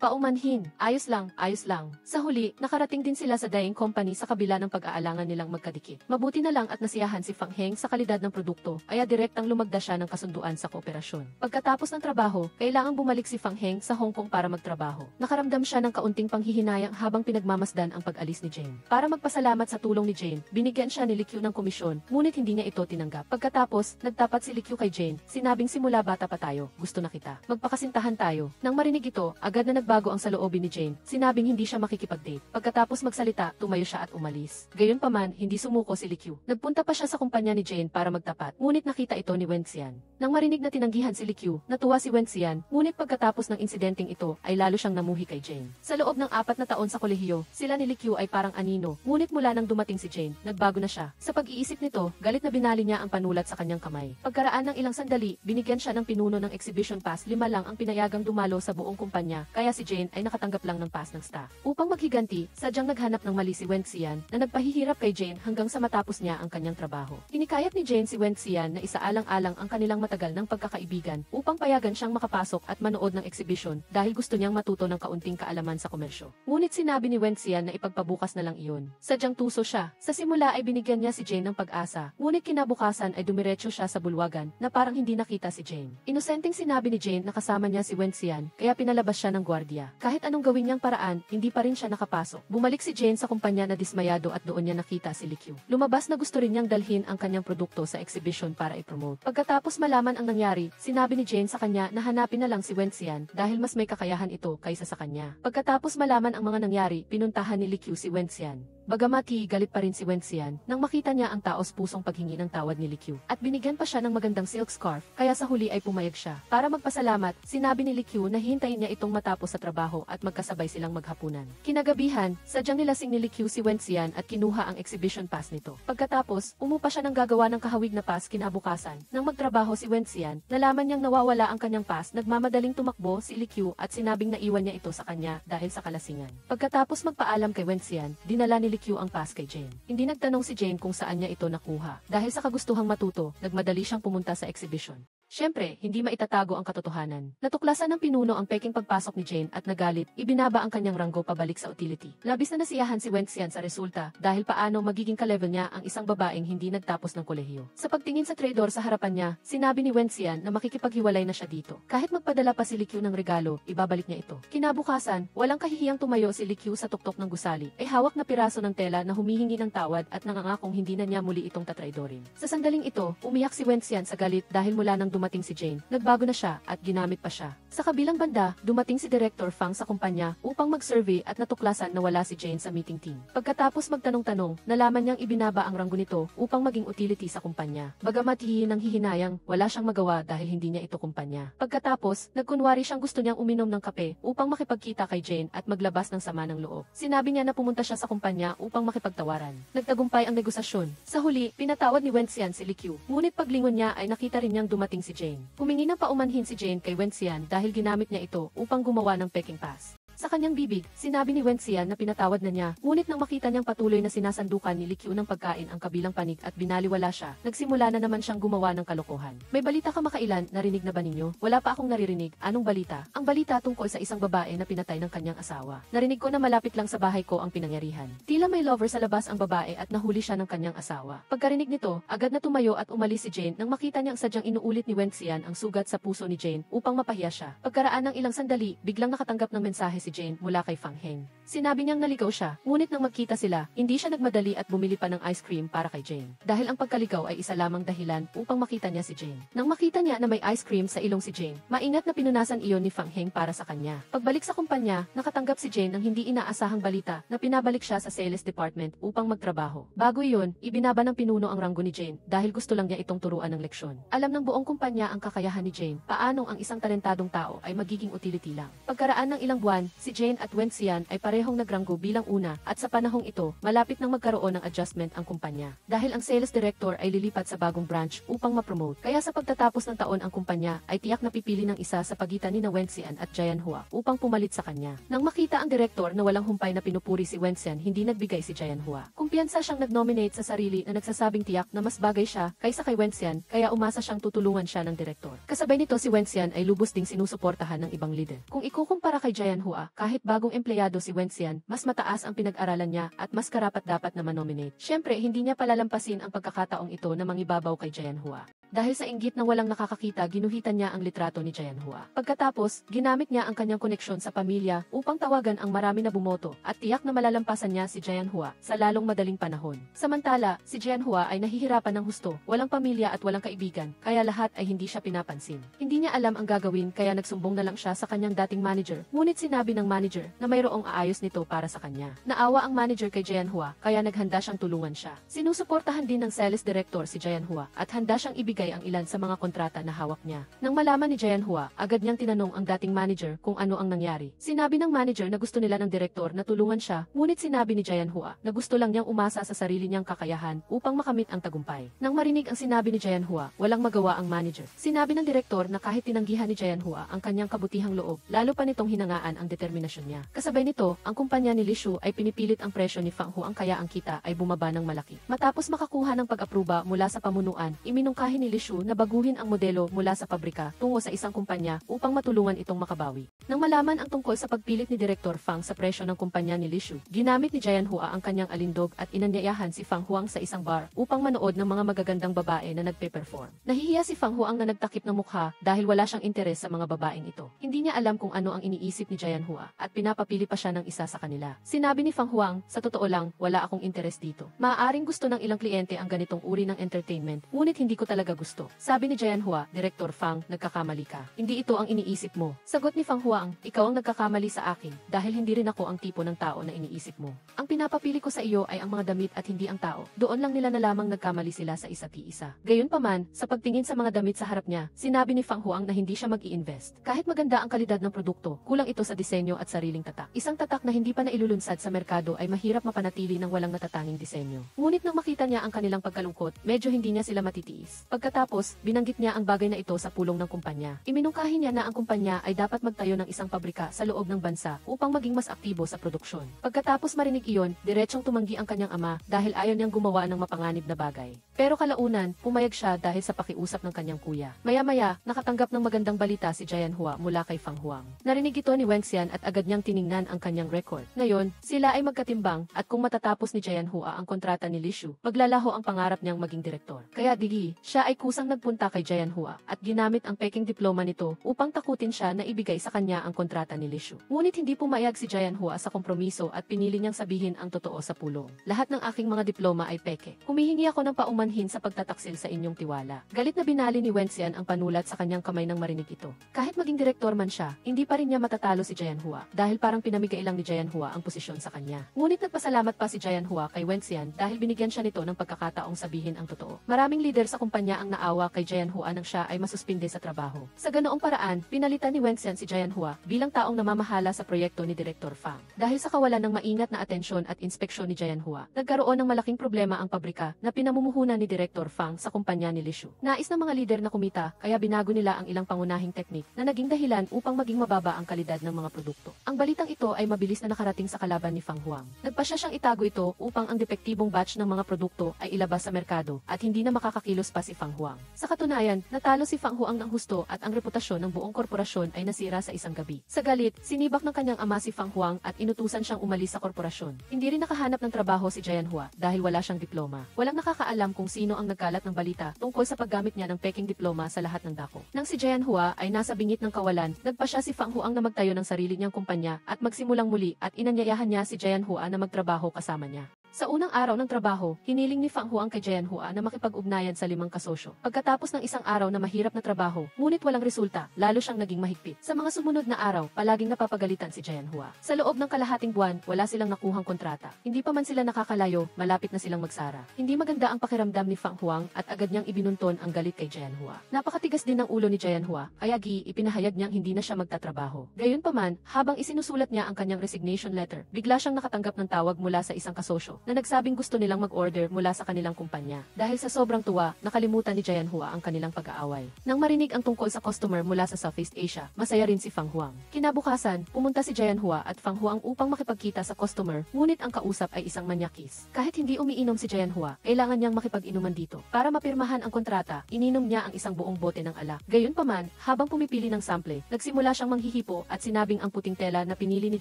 Paumanhin, ayos lang, ayos lang. Sa huli, nakarating din sila sa Daing Company sa kabila ng pag-aalangan nilang magkadikit. Mabuti na lang at nasiyahan si Fang Heng sa kalidad ng produkto, kaya direktang lumagda siya ng kasunduan sa kooperasyon. Pagkatapos ng trabaho, kailangang bumalik si Fang Heng sa Hong Kong para magtrabaho. Nakaramdam siya ng kaunting panghihinayang habang pinagmamasdan ang pag-alis ni Jane. Para magpasalamat sa tulong ni Jane, binigyan siya ni Liqiu ng komisyon, ngunit hindi niya ito tinanggap. Pagkatapos, nagtapat si Liqiu kay Jane, sinabing simula bata pa tayo, gusto na kita. Magpakasintahan tayo. Nang marinig ito, agad na nagbago ang saloobin ni Jane, sinabing hindi siya makikipag-date. Pagkatapos magsalita, tumayo siya at umalis. Gayunpaman, hindi sumuko si Liqiu. Nagpunta pa siya sa kumpanya ni Jane para magtapat, ngunit nakita ito ni Wen Xian. Nang marinig na tinanggihan si Liqiu, natuwa si Wen Xian, ngunit pagkatapos ng insidenteng ito, ay lalo siyang namuhi kay Jane. Sa loob ng 4 na taon sa kolehiyo, sila ni Liqiu ay parang anino, ngunit mula nang dumating si Jane, nagbago na siya. Sa pag-iisip nito, galit na binali niya ang panulat sa kanyang kamay. Pagkaraan ng ilang sandali, binigyan siya ng pinuno ng exhibition pass, 5 lang ang pinayagang dumalo sa buong kumpanya, kaya si Jane ay nakatanggap lang ng pass ng staff. Upang maghiganti, sadyang naghanap ng mali si Wen Xian na nagpahihirap kay Jane hanggang sa matapos niya ang kanyang trabaho. Hinikayat ni Jane si Wen Xian na isaalang-alang ang kanilang matagal ng pagkakaibigan upang payagan siyang makapasok at manood ng exhibition dahil gusto niyang matuto ng kaunting kaalaman sa komersyo. Ngunit sinabi ni Wen Xian na ipagpabukas na lang iyon. Sadyang tuso siya. Sa simula ay binigyan niya si Jane ng pag-asa, ngunit kinabukasan ay dumiretso siya sa bulwagan na parang hindi nakita si Jane. Inosenteng sinabi ni Jane na kasama niya si Wen Xian, kaya pinalabas siya ng gwardiya. Kahit anong gawin niyang paraan, hindi pa rin siya nakapasok. Bumalik si Jane sa kumpanya na dismayado at doon niya nakita si Liqiu. Lumabas na gusto rin niyang dalhin ang kanyang produkto sa exhibition para i-promote. Pagkatapos malaman ang nangyari, sinabi ni Jane sa kanya na hanapin na lang si Wen Xian dahil mas may kakayahan ito kaysa sa kanya. Pagkatapos malaman ang mga nangyari, pinuntahan ni Liqiu si Wen Xian. Bagamat galit pa rin si Wen Xian nang makita niya ang taos-pusong paghingi ng tawad ni Liqiu at binigyan pa siya ng magandang silk scarf, kaya sa huli ay pumayag siya. Para magpasalamat, sinabi ni Liqiu na hintayin niya itong matapos sa trabaho at magkasabay silang maghapunan. Kinagabihan, sadyang nilasing ni Liqiu si Wen Xian at kinuha ang exhibition pass nito. Pagkatapos, umupa siya ng gagawa ng kahawig na pass kinabukasan. Nang magtrabaho si Wen Xian, nalaman niyang nawawala ang kanyang pass, nagmamadaling tumakbo si Liqiu at sinabing naiwan niya ito sa kanya dahil sa kalasingan. Pagkatapos magpaalam kay Wen Xian, dinala ni Liqiu ang pass kay Jane. Hindi nagtanong si Jane kung saan niya ito nakuha. Dahil sa kagustuhang matuto, nagmadali siyang pumunta sa exhibition. Siyempre, hindi maitatago ang katotohanan. Natuklasan ng pinuno ang peking pagpasok ni Jane at nagalit, ibinaba ang kanyang ranggo pabalik sa utility. Labis na nasiyahan si Wen Xian sa resulta dahil paano magiging ka-level niya ang isang babaeng hindi nagtapos ng kolehiyo. Sa pagtingin sa traidor sa harapan niya, sinabi ni Wen Xian na makikipaghiwalay na siya dito. Kahit magpadala pa si Liqiu ng regalo, ibabalik niya ito. Kinabukasan, walang kahihiyang tumayo si Liqiu sa tuktok ng gusali, ay hawak na piraso ng tela na humihingi ng tawad at nangangakong hindi na niya muli itong tatraidorin. Sa sandaling ito, umiyak si Wen Xian sa galit dahil mula nang dumating si Jane, nagbago na siya at ginamit pa siya. Sa kabilang banda, dumating si Director Fang sa kumpanya upang mag-survey at natuklasan na wala si Jane sa meeting team. Pagkatapos magtanong-tanong, nalaman niyang ibinaba ang ranggo nito upang maging utility sa kumpanya. Bagamat ng hihinayang, wala siyang magawa dahil hindi niya ito kumpanya. Pagkatapos, nagkunwari siyang gusto niyang uminom ng kape upang makipagkita kay Jane at maglabas ng sama ng loob. Sinabi niya na pumunta siya sa kumpanya upang makipagtawaran. Nagtagumpay ang negosasyon. Sa huli, pinatawad ni Wen Xian si Liqiu. Ngunit paglingon niya ay nakita rin niyang dumating si si Jane. Humingi ng paumanhin si Jane kay Wen Xian dahil ginamit niya ito upang gumawa ng peking pass. Sa kanyang bibig, sinabi ni Wen Xian na pinatawad na niya, ngunit nang makita niyang patuloy na sinasandukan ni Li Qiu ng pagkain ang kabilang panig at binaliwala siya, nagsimula na naman siyang gumawa ng kalokohan. May balita ka makailan, narinig na ba ninyo? Wala pa akong naririnig. Anong balita? Ang balita tungkol sa isang babae na pinatay ng kanyang asawa. Narinig ko na malapit lang sa bahay ko ang pinangyarihan. Tila may lover sa labas ang babae at nahuli siya ng kanyang asawa. Pagkarinig nito, agad na tumayo at umalis si Jane nang makita niyang sadyang inuulit ni Wen Xian ang sugat sa puso ni Jane upang mapahiya siya. Pagkaraan ng ilang sandali, biglang nakatanggap ng mensahe si Jane mula kay Fang Heng. Sinabi niyang naligaw siya, ngunit nang magkita sila, hindi siya nagmadali at bumili pa ng ice cream para kay Jane. Dahil ang pagkaligaw ay isa lamang dahilan upang makita niya si Jane. Nang makita niya na may ice cream sa ilong si Jane, maingat na pinunasan iyon ni Fang Heng para sa kanya. Pagbalik sa kumpanya, nakatanggap si Jane ng hindi inaasahang balita na pinabalik siya sa sales department upang magtrabaho. Bago iyon, ibinaba ng pinuno ang ranggo ni Jane dahil gusto lang niya itong turuan ng leksyon. Alam ng buong kumpanya ang kakayahan ni Jane, paanong ang isang talentadong tao ay magiging utility lang. Pagkaraan ng ilang buwan, si Jane at Wen Xian ay parehong nagranggo bilang una at sa panahong ito, malapit nang magkaroon ng adjustment ang kumpanya. Dahil ang sales director ay lilipat sa bagong branch upang ma-promote. Kaya sa pagtatapos ng taon ang kumpanya ay tiyak na pipili ng isa sa pagitan ni Wen Xian at Jian Hua upang pumalit sa kanya. Nang makita ang director na walang humpay na pinupuri si Wen Xian, hindi nagbigay si Jian Hua. Kumpiyansa siyang nag-nominate sa sarili na nagsasabing tiyak na mas bagay siya kaysa kay Wen Xian, kaya umasa siyang tutulungan siya ng director. Kasabay nito si Wen Xian ay lubos ding sinusuportahan ng ibang leader. Kung ikukumpara kay Jian Hua, kahit bagong empleyado si Wen Xian, mas mataas ang pinag-aralan niya at mas karapat-dapat na manominate. Siyempre, hindi niya palalampasin ang pagkakataong ito na mangibabaw kay Jian Hua. Dahil sa inggit na walang nakakakita, ginuhitan niya ang litrato ni Jian Hua. Pagkatapos, ginamit niya ang kanyang koneksyon sa pamilya upang tawagan ang marami na bumoto at tiyak na malalampasan niya si Jian Hua sa lalong madaling panahon. Samantala, si Jian Hua ay nahihirapan ng husto, walang pamilya at walang kaibigan, kaya lahat ay hindi siya pinapansin. Hindi niya alam ang gagawin kaya nagsumbong na lang siya sa kanyang dating manager, ngunit sinabi ng manager na mayroong aayos nito para sa kanya. Naawa ang manager kay Jian Hua kaya naghanda siyang tulungan siya. Sinusuportahan din ng sales director si Jian Hua at handa siyang ibigay ang ilan sa mga kontrata na hawak niya. Nang malaman ni Jian Hua, agad niyang tinanong ang dating manager kung ano ang nangyari. Sinabi ng manager na gusto nila ng direktor na tulungan siya, ngunit sinabi ni Jian Hua na gusto lang niyang umasa sa sarili niyang kakayahan upang makamit ang tagumpay. Nang marinig ang sinabi ni Jian Hua, walang magawa ang manager. Sinabi ng direktor na kahit tinanggihan ni Jian Hua ang kanyang kabutihang loob, lalo pa nitong hinangaan ang determinasyon niya. Kasabay nito, ang kumpanya ni Li Shu ay pinipilit ang presyo ni Fang Huang kaya ang kita ay bumaba ng malaki. Matapos makakuha ng pag-apruba mula sa pamunuan, iminungkahi ni Li Shu na baguhin ang modelo mula sa pabrika tungo sa isang kumpanya upang matulungan itong makabawi. Nang malaman ang tungkol sa pagpilit ni Direktor Fang sa presyo ng kumpanya ni Li Shu, ginamit ni Jian Hua ang kanyang alindog at inanyayahan si Fang Huang sa isang bar upang manood ng mga magagandang babae na nagpe-perform. Nahihiya si Fang Huang na nagtakip ng mukha dahil wala siyang interes sa mga babaeng ito. Hindi niya alam kung ano ang iniisip ni Jian Hua at pinapapili pa siya ng isa sa kanila. Sinabi ni Fang Huang, sa totoo lang, wala akong interes dito. Maaaring gusto ng ilang kliyente ang ganitong uri ng entertainment, ngunit hindi ko talaga gusto. Sabi ni Jian Hua, Direktor Fang, nagkakamali ka. Hindi ito ang iniisip mo. Sagot ni Fang Huang, ikaw ang nagkakamali sa akin dahil hindi rin ako ang tipo ng tao na iniisip mo. Ang pinapapili ko sa iyo ay ang mga damit at hindi ang tao. Doon lang nila na lamang nagkamali sila sa isa't iisa. Gayunpaman, sa pagtingin sa mga damit sa harap niya, sinabi ni Fang Huang na hindi siya mag-i-invest. Kahit maganda ang kalidad ng produkto, kulang ito sa disenyo at sariling tatak. Isang tatak na hindi pa nailulunsad sa merkado ay mahirap mapanatili ng walang natatanging disenyo. Ngunit nang makita niya ang kanilang pagkalungkot, medyo hindi niya sila matitiis. Pagkatapos, binanggit niya ang bagay na ito sa pulong ng kumpanya. Iminungkahi niya na ang kumpanya ay dapat magtayo ng isang pabrika sa loob ng bansa upang maging mas aktibo sa produksyon. Pagkatapos marinig iyon, diretsong tumanggi ang kanyang ama dahil ayaw niyang gumawa ng mapanganib na bagay. Pero kalaunan, pumayag siya dahil sa pakiusap ng kanyang kuya. Maya-maya, nakatanggap ng magandang balita si Jian Hua mula kay Fang Huang. Narinig ito ni Wen Xian at agad niyang tiningnan ang kanyang record. Ngayon, sila ay magkatimbang at kung matatapos ni Jian Hua ang kontrata ni Li Shu, maglalaho ang pangarap niyang maging direktor. Kaya digi, siya ay kusang nagpunta kay Jian Hua at ginamit ang peking diploma nito upang takutin siya na ibigay sa kanya ang kontrata ni Li Shu. Ngunit hindi pumayag si Jian Hua sa kompromiso at pinili niyang sabihin ang totoo sa pulong. Lahat ng aking mga diploma ay peke. Humihingi ako ng paumanhin sa pagtataksil sa inyong tiwala. Galit na binali ni Wen Xian ang panulat sa kanyang kamay nang marinig ito. Kahit maging direktor man siya, hindi pa rin niya matatalo si Jian Hua dahil parang pinamigay lang ni Jian Hua ang posisyon sa kanya. Ngunit nagpasalamat pa si Jian Hua kay Wen Xian dahil binigyan siya nito ng pagkakataong sabihin ang totoo. Maraming leader sa kumpanya ang ang naawa kay Jian Hua nang siya ay masuspinde sa trabaho. Sa ganoong paraan, pinalitan ni Wen Zhen si Jian Hua bilang taong namamahala sa proyekto ni Direktor Fang. Dahil sa kawalan ng maingat na atensyon at inspeksyon ni Jian Hua, nagkaroon ng malaking problema ang pabrika na pinamumuhunan ni Direktor Fang sa kumpanya ni Li Shu. Nais ng mga lider na kumita, kaya binago nila ang ilang pangunahing teknik na naging dahilan upang maging mababa ang kalidad ng mga produkto. Ang balitang ito ay mabilis na nakarating sa kalaban ni Fang Huang. Nagpasya siyang itago ito upang ang depektibong batch ng mga produkto ay ilabas sa merkado at hindi na makakakilos pa si Fang Huang. Sa katunayan, natalo si Fang Huang ng husto at ang reputasyon ng buong korporasyon ay nasira sa isang gabi. Sa galit, sinibak ng kanyang ama si Fang Huang at inutusan siyang umalis sa korporasyon. Hindi rin nakahanap ng trabaho si Jian Hua dahil wala siyang diploma. Walang nakakaalam kung sino ang nagkalat ng balita tungkol sa paggamit niya ng peking diploma sa lahat ng dako. Nang si Jian Hua ay nasa bingit ng kawalan, nagpasya si Fang Huang na magtayo ng sarili niyang kumpanya at magsimulang muli at inanyayahan niya si Jian Hua na magtrabaho kasama niya. Sa unang araw ng trabaho, hiniling ni Fang Huang kay Jian Hua na makipag-ugnayan sa 5 kasosyo. Pagkatapos ng isang araw na mahirap na trabaho, ngunit walang resulta, lalo siyang naging mahigpit. Sa mga sumunod na araw, palaging napapagalitan si Jian Hua. Sa loob ng kalahating buwan, wala silang nakuhang kontrata. Hindi pa man sila nakakalayo, malapit na silang magsara. Hindi maganda ang pakiramdam ni Fang Huang at agad niyang ibinunton ang galit kay Jian Hua. Napakatigas din ng ulo ni Jian Hua, kaya ipinahayag niyang hindi na siya magtatrabaho. Gayunpaman, habang isinusulat niya ang kanyang resignation letter, bigla siyang nakatanggap ng tawag mula sa isang kasosyo na nagsabing gusto nilang mag-order mula sa kanilang kumpanya. Dahil sa sobrang tuwa, nakalimutan ni Jian Hua ang kanilang pag-aaway. Nang marinig ang tungkol sa customer mula sa Southeast Asia, masaya rin si Fang Huang. Kinabukasan, pumunta si Jian Hua at Fang Huang upang makipagkita sa customer, ngunit ang kausap ay isang manyakis. Kahit hindi umiinom si Jian Hua, kailangan niyang makipag-inuman dito. Para mapirmahan ang kontrata, ininom niya ang isang buong bote ng alak. Gayunpaman, habang pumipili ng sample, nagsimula siyang manghihipo at sinabing ang puting tela na pinili ni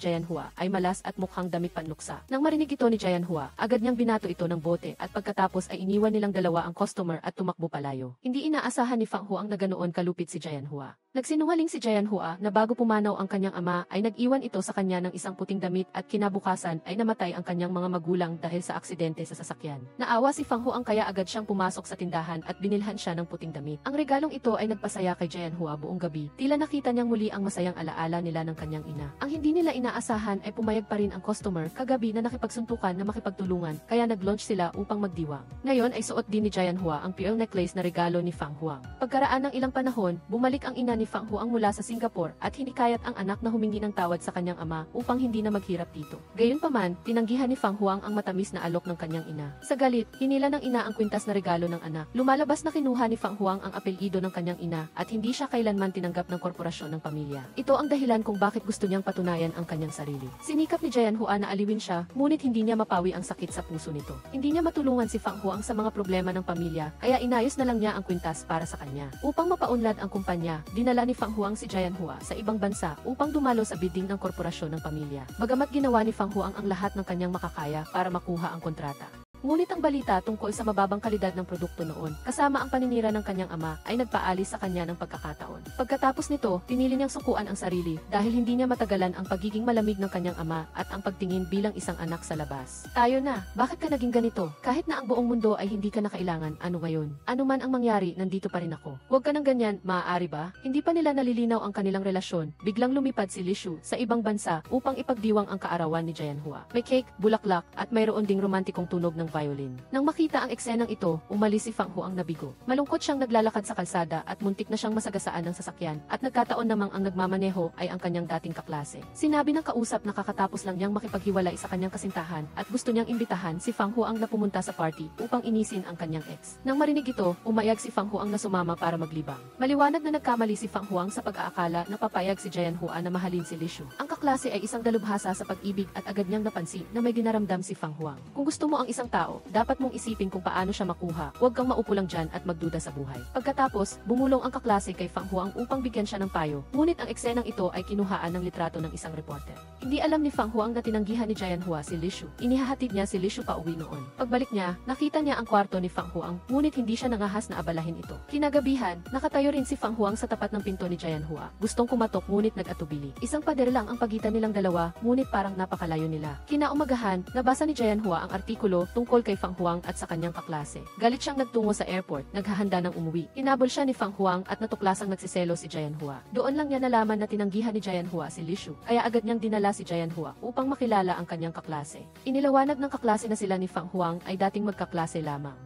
Jian Hua ay malas at mukhang damit panluksa. Nang marinig ito ni Jian Hua, agad niyang binato ito ng bote at pagkatapos ay iniwan nilang dalawa ang customer at tumakbo palayo. Hindi inaasahan ni Fang Huang na ganoon kalupit si Jian Hua. Nagsinungaling si Jian Hua na bago pumanaw ang kanyang ama ay nag-iwan ito sa kanya ng isang puting damit at kinabukasan ay namatay ang kanyang mga magulang dahil sa aksidente sa sasakyan. Naawa si Fang Huang kaya agad siyang pumasok sa tindahan at binilhan siya ng puting damit. Ang regalong ito ay nagpasaya kay Jian Hua buong gabi. Tila nakita niyang muli ang masayang alaala nila ng kanyang ina. Ang hindi nila inaasahan ay pumayag pa rin ang customer kagabi na nakipagsuntukan na makipagtulungan kaya nag-launch sila upang magdiwang. Ngayon ay suot din ni Jian Hua ang pearl necklace na regalo ni Fang Huang. Pagkaraan ng ilang panahon, bumalik ang ina ni Fang Huang mula sa Singapore at hinikayat ang anak na humingi ng tawad sa kanyang ama upang hindi na maghirap dito. Gayunpaman, tinanggihan ni Fang Huang ang matamis na alok ng kanyang ina. Sa galit, hinila ng ina ang kwintas na regalo ng anak. Lumalabas na kinuha ni Fang Huang ang apelyido ng kanyang ina at hindi siya kailanman tinanggap ng korporasyon ng pamilya. Ito ang dahilan kung bakit gusto niyang patunayan ang kanyang sarili. Sinikap ni Jian Hua na aliwin siya, ngunit hindi niya mapawi ang sakit sa puso nito. Hindi niya matulungan si Fang Huang sa mga problema ng pamilya, kaya inayos na lang niya ang kwintas para sa kanya. Upang mapaunlad ang kumpanya, dinala ni Fang Huang si Jian Hua sa ibang bansa upang dumalo sa bidding ng korporasyon ng pamilya. Bagamat ginawa ni Fang Huang ang lahat ng kanyang makakaya para makuha ang kontrata. Ngunit ang balita tungkol sa mababang kalidad ng produkto noon, kasama ang paninira ng kanyang ama, ay nagpaalis sa kanya ng pagkakataon. Pagkatapos nito, pinili niyang sukuan ang sarili dahil hindi niya matagalan ang pagiging malamig ng kanyang ama at ang pagtingin bilang isang anak sa labas. Tayo na, bakit ka naging ganito? Kahit na ang buong mundo ay hindi ka na kailangan, ano ngayon? Ano man ang mangyari, nandito pa rin ako. Huwag ka ng ganyan, maaari ba? Hindi pa nila nalilinaw ang kanilang relasyon, biglang lumipad si Li Shu sa ibang bansa upang ipagdiwang ang kaarawan ni Jian Hua. May cake, bulaklak, at mayroon ding romantikong tunog ng violin. Nang makita ang eksenang ito, umalis si Fang Huang nabigo. Malungkot siyang naglalakad sa kalsada at muntik na siyang masagasaan ng sasakyan at nagkataon namang ang nagmamaneho ay ang kanyang dating kaklase. Sinabi ng kausap na kakatapos lang niyang makipaghiwalay sa kanyang kasintahan at gusto niyang imbitahan si Fang Huang na pumunta sa party upang inisin ang kanyang ex. Nang marinig ito, umayag si Fang Huang na sumama para maglibang. Maliwanag na nagkamali si Fang Huang sa pag-aakala na papayag si Jian Hua na mahalin si Li Shu. Ang kaklase ay isang dalubhasa sa pag-ibig at agad niyang napansin na may dinaramdam si Fang Huang. Kung gusto mo ang isang tao, dapat mong isipin kung paano siya makuha. Huwag kang maupo lang dyan at magduda sa buhay. Pagkatapos, bumulong ang kaklase kay Fang Huang upang bigyan siya ng payo. Ngunit ang eksenang ito ay kinuhaan ng litrato ng isang reporter. Hindi alam ni Fang Huang na tinanggihan ni Jian Hua si Li Shu. Inihahatid niya si Li Shu pauwi noon. Pagbalik niya, nakita niya ang kwarto ni Fang Huang, ngunit hindi siya nangahas na abalahin ito. Kinagabihan, nakatayo rin si Fang Huang sa tapat ng pinto ni Jian Hua. Gustong kumatok ngunit nag-atubili. Isang pader lang ang pagitan nilang dalawa, ngunit parang napakalayo nila. Kinaumagahan, nabasa ni Jian Hua ang artikulo tungkol tungkol kay Fang Huang at sa kanyang kaklase. Galit siyang nagtungo sa airport, naghahanda ng umuwi. Hinabol siya ni Fang Huang at natuklasang nagsiselo si Jian Hua. Doon lang niya nalaman na tinanggihan ni Jian Hua si Li Shu, kaya agad niyang dinala si Jian Hua upang makilala ang kanyang kaklase. Inilawanag ng kaklase na sila ni Fang Huang ay dating magkaklase lamang.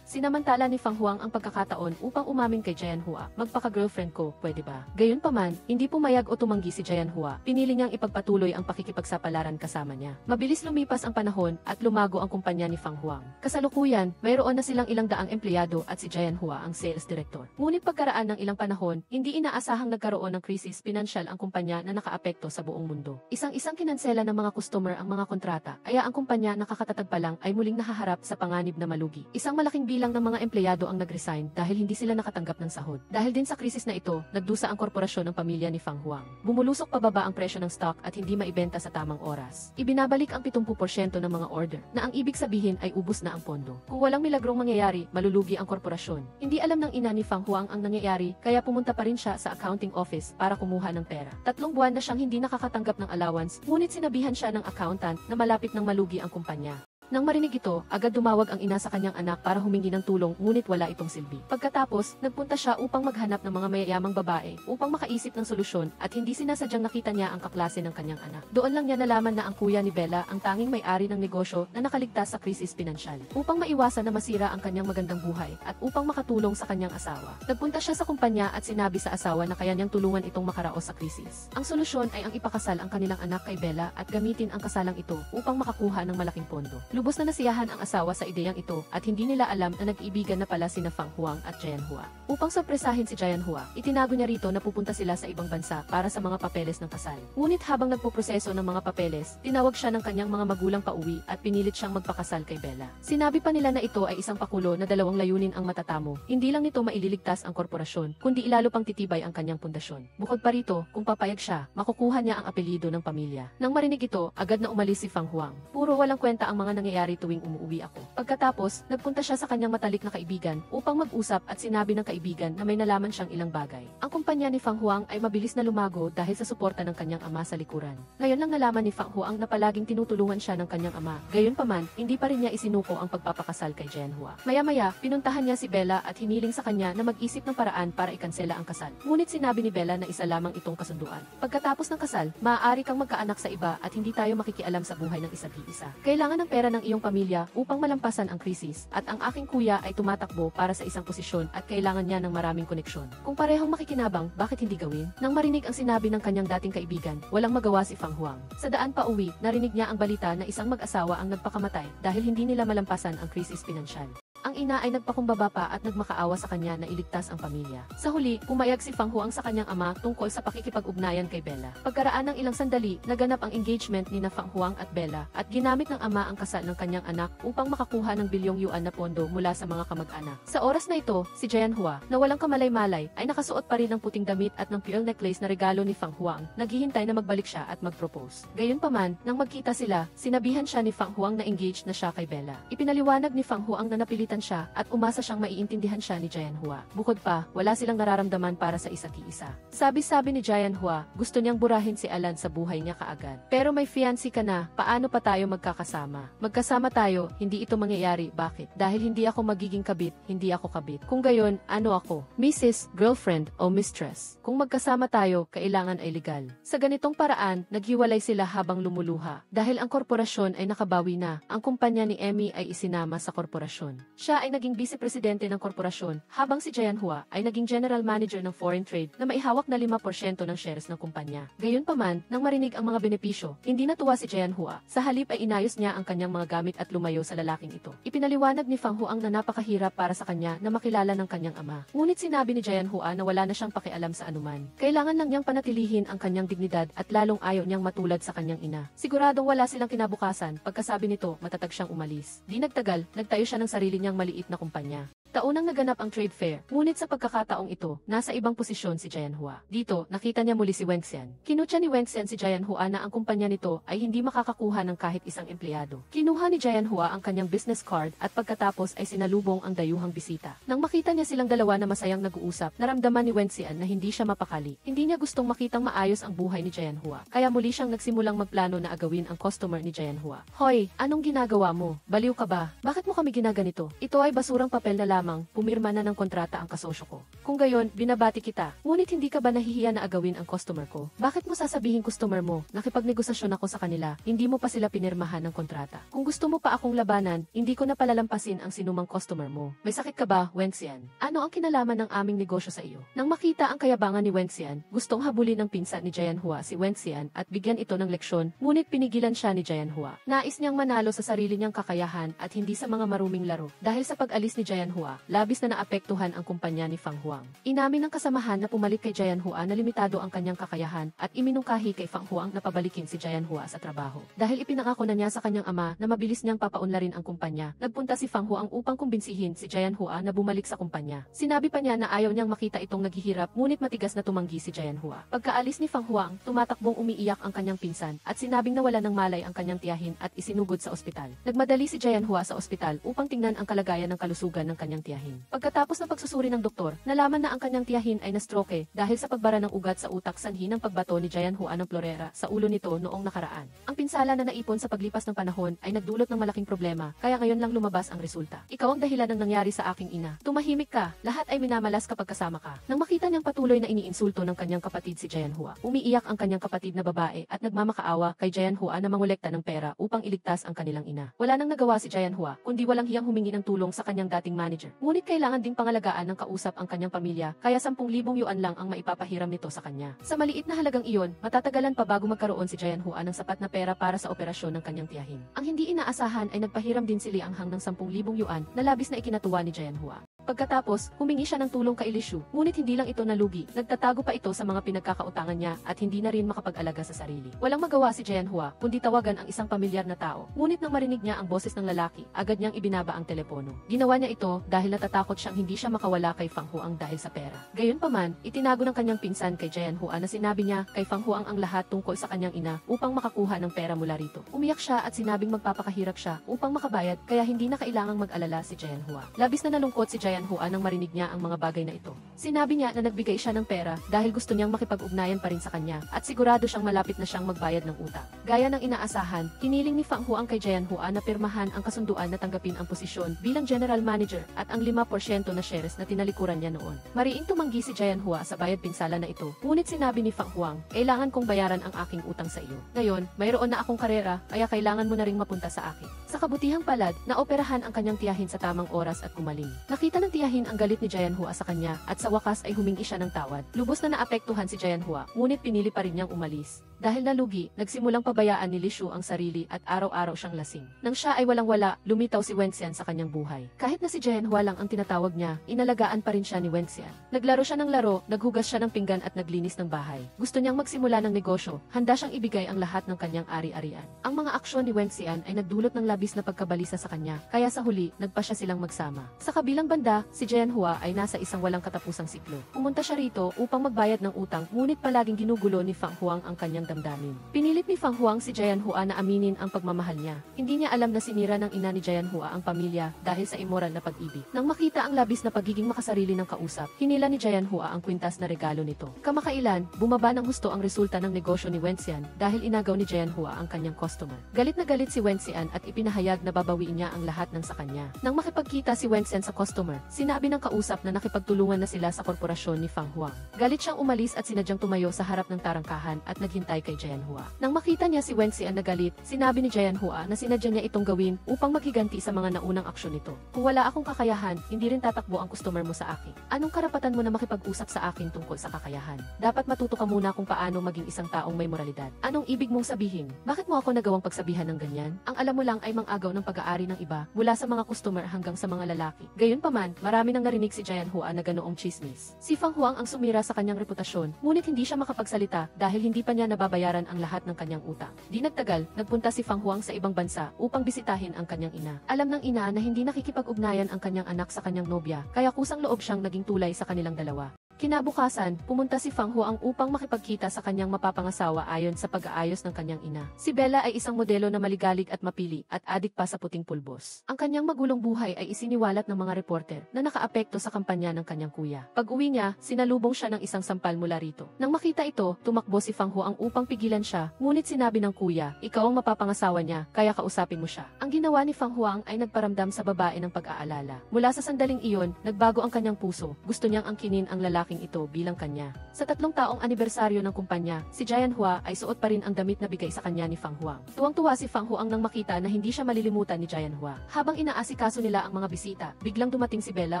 Sinamantala ni Fang Huang ang pagkakataon upang umamin kay Jian Hua, magpaka-girlfriend ko, pwede ba? Gayunpaman, hindi pumayag o tumanggi si Jian Hua. Pinili niyang ipagpatuloy ang pakikipagsapalaran kasama niya. Mabilis lumipas ang panahon at lumago ang kumpanya ni Fang Huang. Kasalukuyan, mayroon na silang ilang daang empleyado at si Jian Hua ang sales director. Ngunit pagkaraan ng ilang panahon, hindi inaasahang nagkaroon ng krisis pinansyal ang kumpanya na nakaapekto sa buong mundo. Isang-isang kinansela ng mga customer ang mga kontrata, kaya ang kumpanya na kakatatag pa lang ay muling nahaharap sa panganib na malugi. Isang malaking bilang ng mga empleyado ang nag-resign dahil hindi sila nakatanggap ng sahod. Dahil din sa krisis na ito, nagdusa ang korporasyon ng pamilya ni Fang Huang. Bumulusok pababa ang presyo ng stock at hindi maibenta sa tamang oras. Ibinabalik ang 70% ng mga order, na ang ibig sabihin ay ubos na ang pondo. Kung walang milagrong mangyayari, malulugi ang korporasyon. Hindi alam ng ina ni Fang Huang ang nangyayari, kaya pumunta pa rin siya sa accounting office para kumuha ng pera. 3 buwan na siyang hindi nakakatanggap ng allowance, ngunit sinabihan siya ng accountant na malapit nang malugi ang kumpanya. Nang marinig ito, agad dumawag ang ina sa kanyang anak para humingi ng tulong ngunit wala itong silbi. Pagkatapos, nagpunta siya upang maghanap ng mga mayayamang babae upang makaisip ng solusyon at hindi sinasadyang nakita niya ang kaklase ng kanyang anak. Doon lang niya nalaman na ang kuya ni Bella ang tanging may-ari ng negosyo na nakaligtas sa krisis pinansyal. Upang maiwasan na masira ang kanyang magandang buhay at upang makatulong sa kanyang asawa. Nagpunta siya sa kumpanya at sinabi sa asawa na kaya niyang tulungan itong makaraos sa krisis. Ang solusyon ay ang ipakasal ang kanilang anak kay Bella at gamitin ang kasalang ito upang makakuha ng malaking pondo. Lubos na nasiyahan ang asawa sa ideyang ito at hindi nila alam na nag-ibigan na pala sina Fang Huang at Jian Hua. Upang sorpresahin si Jian Hua, itinago niya rito na pupunta sila sa ibang bansa para sa mga papeles ng kasal. Ngunit habang nagpuproseso ng mga papeles, tinawag siya ng kanyang mga magulang pauwi at pinilit siyang magpakasal kay Bella. Sinabi pa nila na ito ay isang pakulo na dalawang layunin ang matatamo. Hindi lang nito maililigtas ang korporasyon, kundi ilalo pang titibay ang kanyang pundasyon. Bukod pa rito, kung papayag siya, makukuha niya ang apelyido ng pamilya. Nang marinig ito, agad na umalis si Fang Huang. Puro walang kwenta ang mga nangyayari tuwing umuwi ako. Pagkatapos, nagpunta siya sa kanyang matalik na kaibigan upang mag-usap at sinabi ng kaibigan na may nalaman siyang ilang bagay. Ang kumpanya ni Fang Huang ay mabilis na lumago dahil sa suporta ng kanyang ama sa likuran. Ngayon lang nalaman ni Fang Huang na palaging tinutulungan siya ng kanyang ama. Gayunpaman, hindi pa rin niya isinuko ang pagpapakasal kay Jian Hua. Maya-maya, pinuntahan niya si Bella at hiniling sa kanya na mag-isip ng paraan para ikansela ang kasal. Ngunit sinabi ni Bella na isa lamang itong kasunduan. Pagkatapos ng kasal, maaari kang magkaanak sa iba at hindi tayo makikialam sa buhay ng isa't isa. Kailangan ng pera ng iyong pamilya upang malampasan ang krisis at ang aking kuya ay tumatakbo para sa isang posisyon at kailangan niya ng maraming koneksyon. Kung parehong makikinabang, bakit hindi gawin? Nang marinig ang sinabi ng kanyang dating kaibigan, walang magawa si Fang Huang. Sa daan pa uwi, narinig niya ang balita na isang mag-asawa ang nagpakamatay dahil hindi nila malampasan ang krisis pinansyal. Ang ina ay nagpakumbaba pa at nagmakaawa sa kanya na iligtas ang pamilya. Sa huli, pumayag si Fang Huang sa kanyang ama tungkol sa pakikipag-ugnayan kay Bella. Pagkaraan ng ilang sandali, naganap ang engagement ni na Fang Huang at Bella at ginamit ng ama ang kasal ng kanyang anak upang makakuha ng bilyong yuan na pondo mula sa mga kamag-anak. Sa oras na ito, si Jian Hua, na walang kamalay-malay, ay nakasuot pa rin ng puting damit at ng pearl necklace na regalo ni Fang Huang, naghihintay na magbalik siya at mag-propose. Gayunpaman, nang magkita sila, sinabihan siya ni Fang Huang na engaged na siya kay Bella. Ipinaliwanag ni Fang Huang na napilitan siya at umasa siyang maiintindihan siya ni Jian Hua. Bukod pa, wala silang nararamdaman para sa isa't isa. Sabi-sabi ni Jian Hua, gusto niyang burahin si Alan sa buhay niya kaagad. Pero may fiancé ka na, paano pa tayo magkakasama? Magkasama tayo, hindi ito mangyayari. Bakit? Dahil hindi ako magiging kabit, hindi ako kabit. Kung gayon, ano ako? Mrs., girlfriend, o mistress? Kung magkasama tayo, kailangan ay legal. Sa ganitong paraan, naghiwalay sila habang lumuluha. Dahil ang korporasyon ay nakabawi na, ang kumpanya ni Emmy ay isinama sa korporasyon. Siya ay naging vice-presidente ng korporasyon, habang si Jian Hua ay naging general manager ng foreign trade na maihawak na 5% ng shares ng kumpanya. Gayunpaman, nang marinig ang mga benepisyo, hindi natuwa si Jian Hua. Sa halip ay inayos niya ang kanyang mga gamit at lumayo sa lalaking ito. Ipinaliwanag ni Fang Huang na napakahirap para sa kanya na makilala ng kanyang ama. Ngunit sinabi ni Jian Hua na wala na siyang pakialam sa anuman. Kailangan lang niyang panatilihin ang kanyang dignidad at lalong ayaw niyang matulad sa kanyang ina. Siguradong wala silang kinabukasan, pagkasabi nito, matatag siyang umalis. Di nagtagal, nagtayo siya ng sarili niyang maliit na kumpanya. Nagtaunang naganap ang trade fair, ngunit sa pagkakataong ito, nasa ibang posisyon si Jianhua. Dito, nakita niya muli si Wenxian. Kinutya ni Wenxian si Jianhua na ang kumpanya nito ay hindi makakakuha ng kahit isang empleyado. Kinuha ni Jianhua ang kanyang business card at pagkatapos ay sinalubong ang dayuhang bisita. Nang makita niya silang dalawa na masayang nag-uusap, naramdaman ni Wenxian na hindi siya mapakali. Hindi niya gustong makitang maayos ang buhay ni Jianhua, kaya muli siyang nagsimulang magplano na agawin ang customer ni Jianhua. Hoy, anong ginagawa mo? Baliw ka ba? Bakit mo kami ginaganito? Ito ay basurang papel na lamang, pumirma na ng kontrata ang kasosyo ko. Kung gayon, binabati kita. Ngunit hindi ka ba nahihiya na agawin ang customer ko? Bakit mo sasabihin customer mo, nakipagnegosasyon ako sa kanila, hindi mo pa sila pinirmahan ng kontrata? Kung gusto mo pa akong labanan, hindi ko na palalampasin ang sinumang customer mo. May sakit ka ba, Wenxian? Ano ang kinalaman ng aming negosyo sa iyo? Nang makita ang kayabangan ni Wenxian, gustong habulin ng pinsan ni Jianhua si Wenxian at bigyan ito ng leksyon, ngunit pinigilan siya ni Jianhua. Nais niyang manalo sa sarili niyang kakayahan at hindi sa mga maruming laro. Dahil sa pag-alis ni Jianhua, labis na naapektuhan ang kumpanya ni Fang Huang. Inamin ng kasamahan na pumalit kay Jianhua na limitado ang kanyang kakayahan at iminungkahi kay Fang Huang na pabalikin si Jianhua sa trabaho. Dahil ipinangako na niya sa kanyang ama na mabilis niyang papaunlarin ang kumpanya, nagpunta si Fang Huang upang kumbinsihin si Jianhua na bumalik sa kumpanya. Sinabi pa niya na ayaw niyang makita itong naghihirap, ngunit matigas na tumanggi si Jianhua. Pagkaalis ni Fang Huang, tumatakbong umiiyak ang kanyang pinsan at sinabing nawala ng malay ang kanyang tiyahin at isinugod sa ospital. Nagmadali si Jianhua sa ospital upang tingnan ang kalagayan ng kalusugan ng kanyang tiyahin. Pagkatapos ng pagsusuri ng doktor, nalaman na ang kanyang tiyahin ay na-stroke dahil sa pagbara ng ugat sa utak sanhi ng pagbato ni Jianhua ng florera sa ulo nito noong nakaraan. Ang pinsala na naipon sa paglipas ng panahon ay nagdulot ng malaking problema, kaya ngayon lang lumabas ang resulta. Ikaw ang dahilan ng nangyari sa aking ina. Tumahimik ka, lahat ay minamalas kapag kasama ka. Nang makita niyang patuloy na iniinsulto ng kanyang kapatid si Jianhua, umiiyak ang kanyang kapatid na babae at nagmamakaawa kay Jianhua na mangolekta ng pera upang iligtas ang kanilang ina. Wala nang nagawa si Jianhua, kundi walang hiyang humingi ng tulong sa kanyang dating manager. Ngunit kailangan ding pangalagaan ng kausap ang kanyang pamilya, kaya 10,000 yuan lang ang maipapahiram nito sa kanya. Sa maliit na halagang iyon, matatagalan pa bago magkaroon si Jianhua ng sapat na pera para sa operasyon ng kanyang tiyahin. Ang hindi inaasahan ay nagpahiram din si Liang Hang ng 10,000 yuan na labis na ikinatuwa ni Jianhua. Pagkatapos, humingi siya ng tulong kay Li Shu, ngunit hindi lang ito nalugi, nagtatago pa ito sa mga pinagkakautangan niya at hindi na rin makapag-alaga sa sarili. Walang magawa si Jianhua, kundi tawagan ang isang pamilyar na tao, ngunit nang marinig niya ang boses ng lalaki, agad niyang ibinaba ang telepono. Ginawa niya ito dahil natatakot siyang hindi siya makawala kay Fang Huang dahil sa pera. Gayunpaman, itinago ng kanyang pinsan kay Jianhua na sinabi niya kay Fang Huang ang lahat tungkol sa kanyang ina upang makakuha ng pera mula rito. Umiyak siya at sinabing magpapakahirap siya upang makabayad kaya hindi na kailangang mag-alala si Jianhua. Labis na nalungkot si Jianhua nang marinig niya ang mga bagay na ito. Sinabi niya na nagbigay siya ng pera dahil gusto niyang makipag-ugnayan pa rin sa kanya at sigurado siyang malapit na siyang magbayad ng utang. Gaya ng inaasahan, hiniling ni Fang Huang kay Jianhua na pirmahan ang kasunduan na tanggapin ang posisyon bilang general manager at ang 5% na shares na tinalikuran niya noon. Mariing tumanggi si Jianhua sa bayad pinsala na ito, ngunit sinabi ni Fang Huang, kailangan kong bayaran ang aking utang sa iyo. Ngayon, mayroon na akong karera, kaya kailangan mo na ring mapunta sa akin. Sa kabutihang palad, naoperahan ang kanyang tiyahin sa tamang oras at gumaling. Nakita ng tiyahin ang galit ni Jianhua sa kanya at sa wakas ay humingi siya ng tawad. Lubos na naapektuhan si Jianhua, ngunit pinili pa rin niyang umalis. Dahil nalugi, nagsimulang pabayaan ni Li Shu ang sarili at araw-araw siyang lasing. Nang siya ay walang-wala, lumitaw si Wenxian sa kanyang buhay. Kahit na si Jianhua lang ang tinatawag niya, inalagaan pa rin siya ni Wenxian. Naglaro siya ng laro, naghugas siya ng pinggan at naglinis ng bahay. Gusto niyang magsimula ng negosyo, handa siyang ibigay ang lahat ng kanyang ari-arian. Ang mga aksyon ni Wenxian ay nagdulot ng labis na pagkabalisa sa kanya, kaya sa huli, nagpa siya silang magsama. Sa kabilang banda, si Jianhua ay nasa isang walang katapusang siklo. Pumunta siya rito upang magbayad ng utang, ngunit palaging ginugulo ni Fang Huang ang kanyang damdamin. Pinilit ni Fang Huang si Jianhua na aminin ang pagmamahal niya. Hindi niya alam na sinira ng ina ni Jianhua ang pamilya dahil sa immoral na pag-ibig. Nang makita ang labis na pagiging makasarili ng kausap, hinila ni Jianhua ang kwintas na regalo nito. Kamakailan, bumaba ng husto ang resulta ng negosyo ni Wenxian dahil inagaw ni Jianhua ang kanyang customer. Galit na galit si Wenxian at ipinahayag na babawiin niya ang lahat ng sa kanya. Nang makipagkita si Wenxian sa customer, sinabi ng kausap na nakipagtulungan na sila sa korporasyon ni Fang Huang. Galit siyang umalis at sinadyang tumayo sa harap ng tarangkahan at naghintay kay Jianhua. Nang makita niya si Wenxian na galit, sinabi ni Jianhua na sinadya niya itong gawin upang maghiganti sa mga naunang aksyon nito. Kung wala akong kakayahan, hindi rin tatakbo ang customer mo sa akin. Anong karapatan mo na makipag-usap sa akin tungkol sa kakayahan? Dapat matuto ka muna kung paano maging isang taong may moralidad. Anong ibig mong sabihin? Bakit mo ako nagawang pagsabihan ng ganyan? Ang alam mo lang ay mang-agaw ng pag-aari ng iba, mula sa mga customer hanggang sa mga lalaki. Gayunpaman, marami nang narinig si Jianhua na ganoong chismis. Si Fang Huang ang sumira sa kanyang reputasyon, ngunit hindi siya makapagsalita dahil hindi pa niya mababayaran ang lahat ng kanyang utang. Di nagtagal, nagpunta si Fang Huang sa ibang bansa upang bisitahin ang kanyang ina. Alam ng ina na hindi nakikipag-ugnayan ang kanyang anak sa kanyang nobya, kaya kusang loob siyang naging tulay sa kanilang dalawa. Kinabukasan, pumunta si Fang Huang upang makipagkita sa kanyang mapapangasawa ayon sa pag-aayos ng kanyang ina. Si Bella ay isang modelo na maligalig at mapili at adik pa sa puting pulbos. Ang kanyang magulong buhay ay isiniwalat ng mga reporter na nakaapekto sa kampanya ng kanyang kuya. Pag-uwi niya, sinalubong siya ng isang sampal mula rito. Nang makita ito, tumakbo si Fang Huang upang pigilan siya, ngunit sinabi ng kuya, ikaw ang mapapangasawa niya, kaya kausapin mo siya. Ang ginawa ni Fang Huang ay nagparamdam sa babae ng pag-aalala. Mula sa sandaling iyon, nagbago ang kanyang puso. Gusto niyang angkinin ang lalaki ito bilang kanya. Sa 3 taong anibersaryo ng kumpanya, si Jian Hua ay suot pa rin ang damit na bigay sa kanya ni Fang Huang. Tuwang-tuwa si Fang Huang nang makita na hindi siya malilimutan ni Jian Hua. Habang inaasikaso nila ang mga bisita, biglang dumating si Bella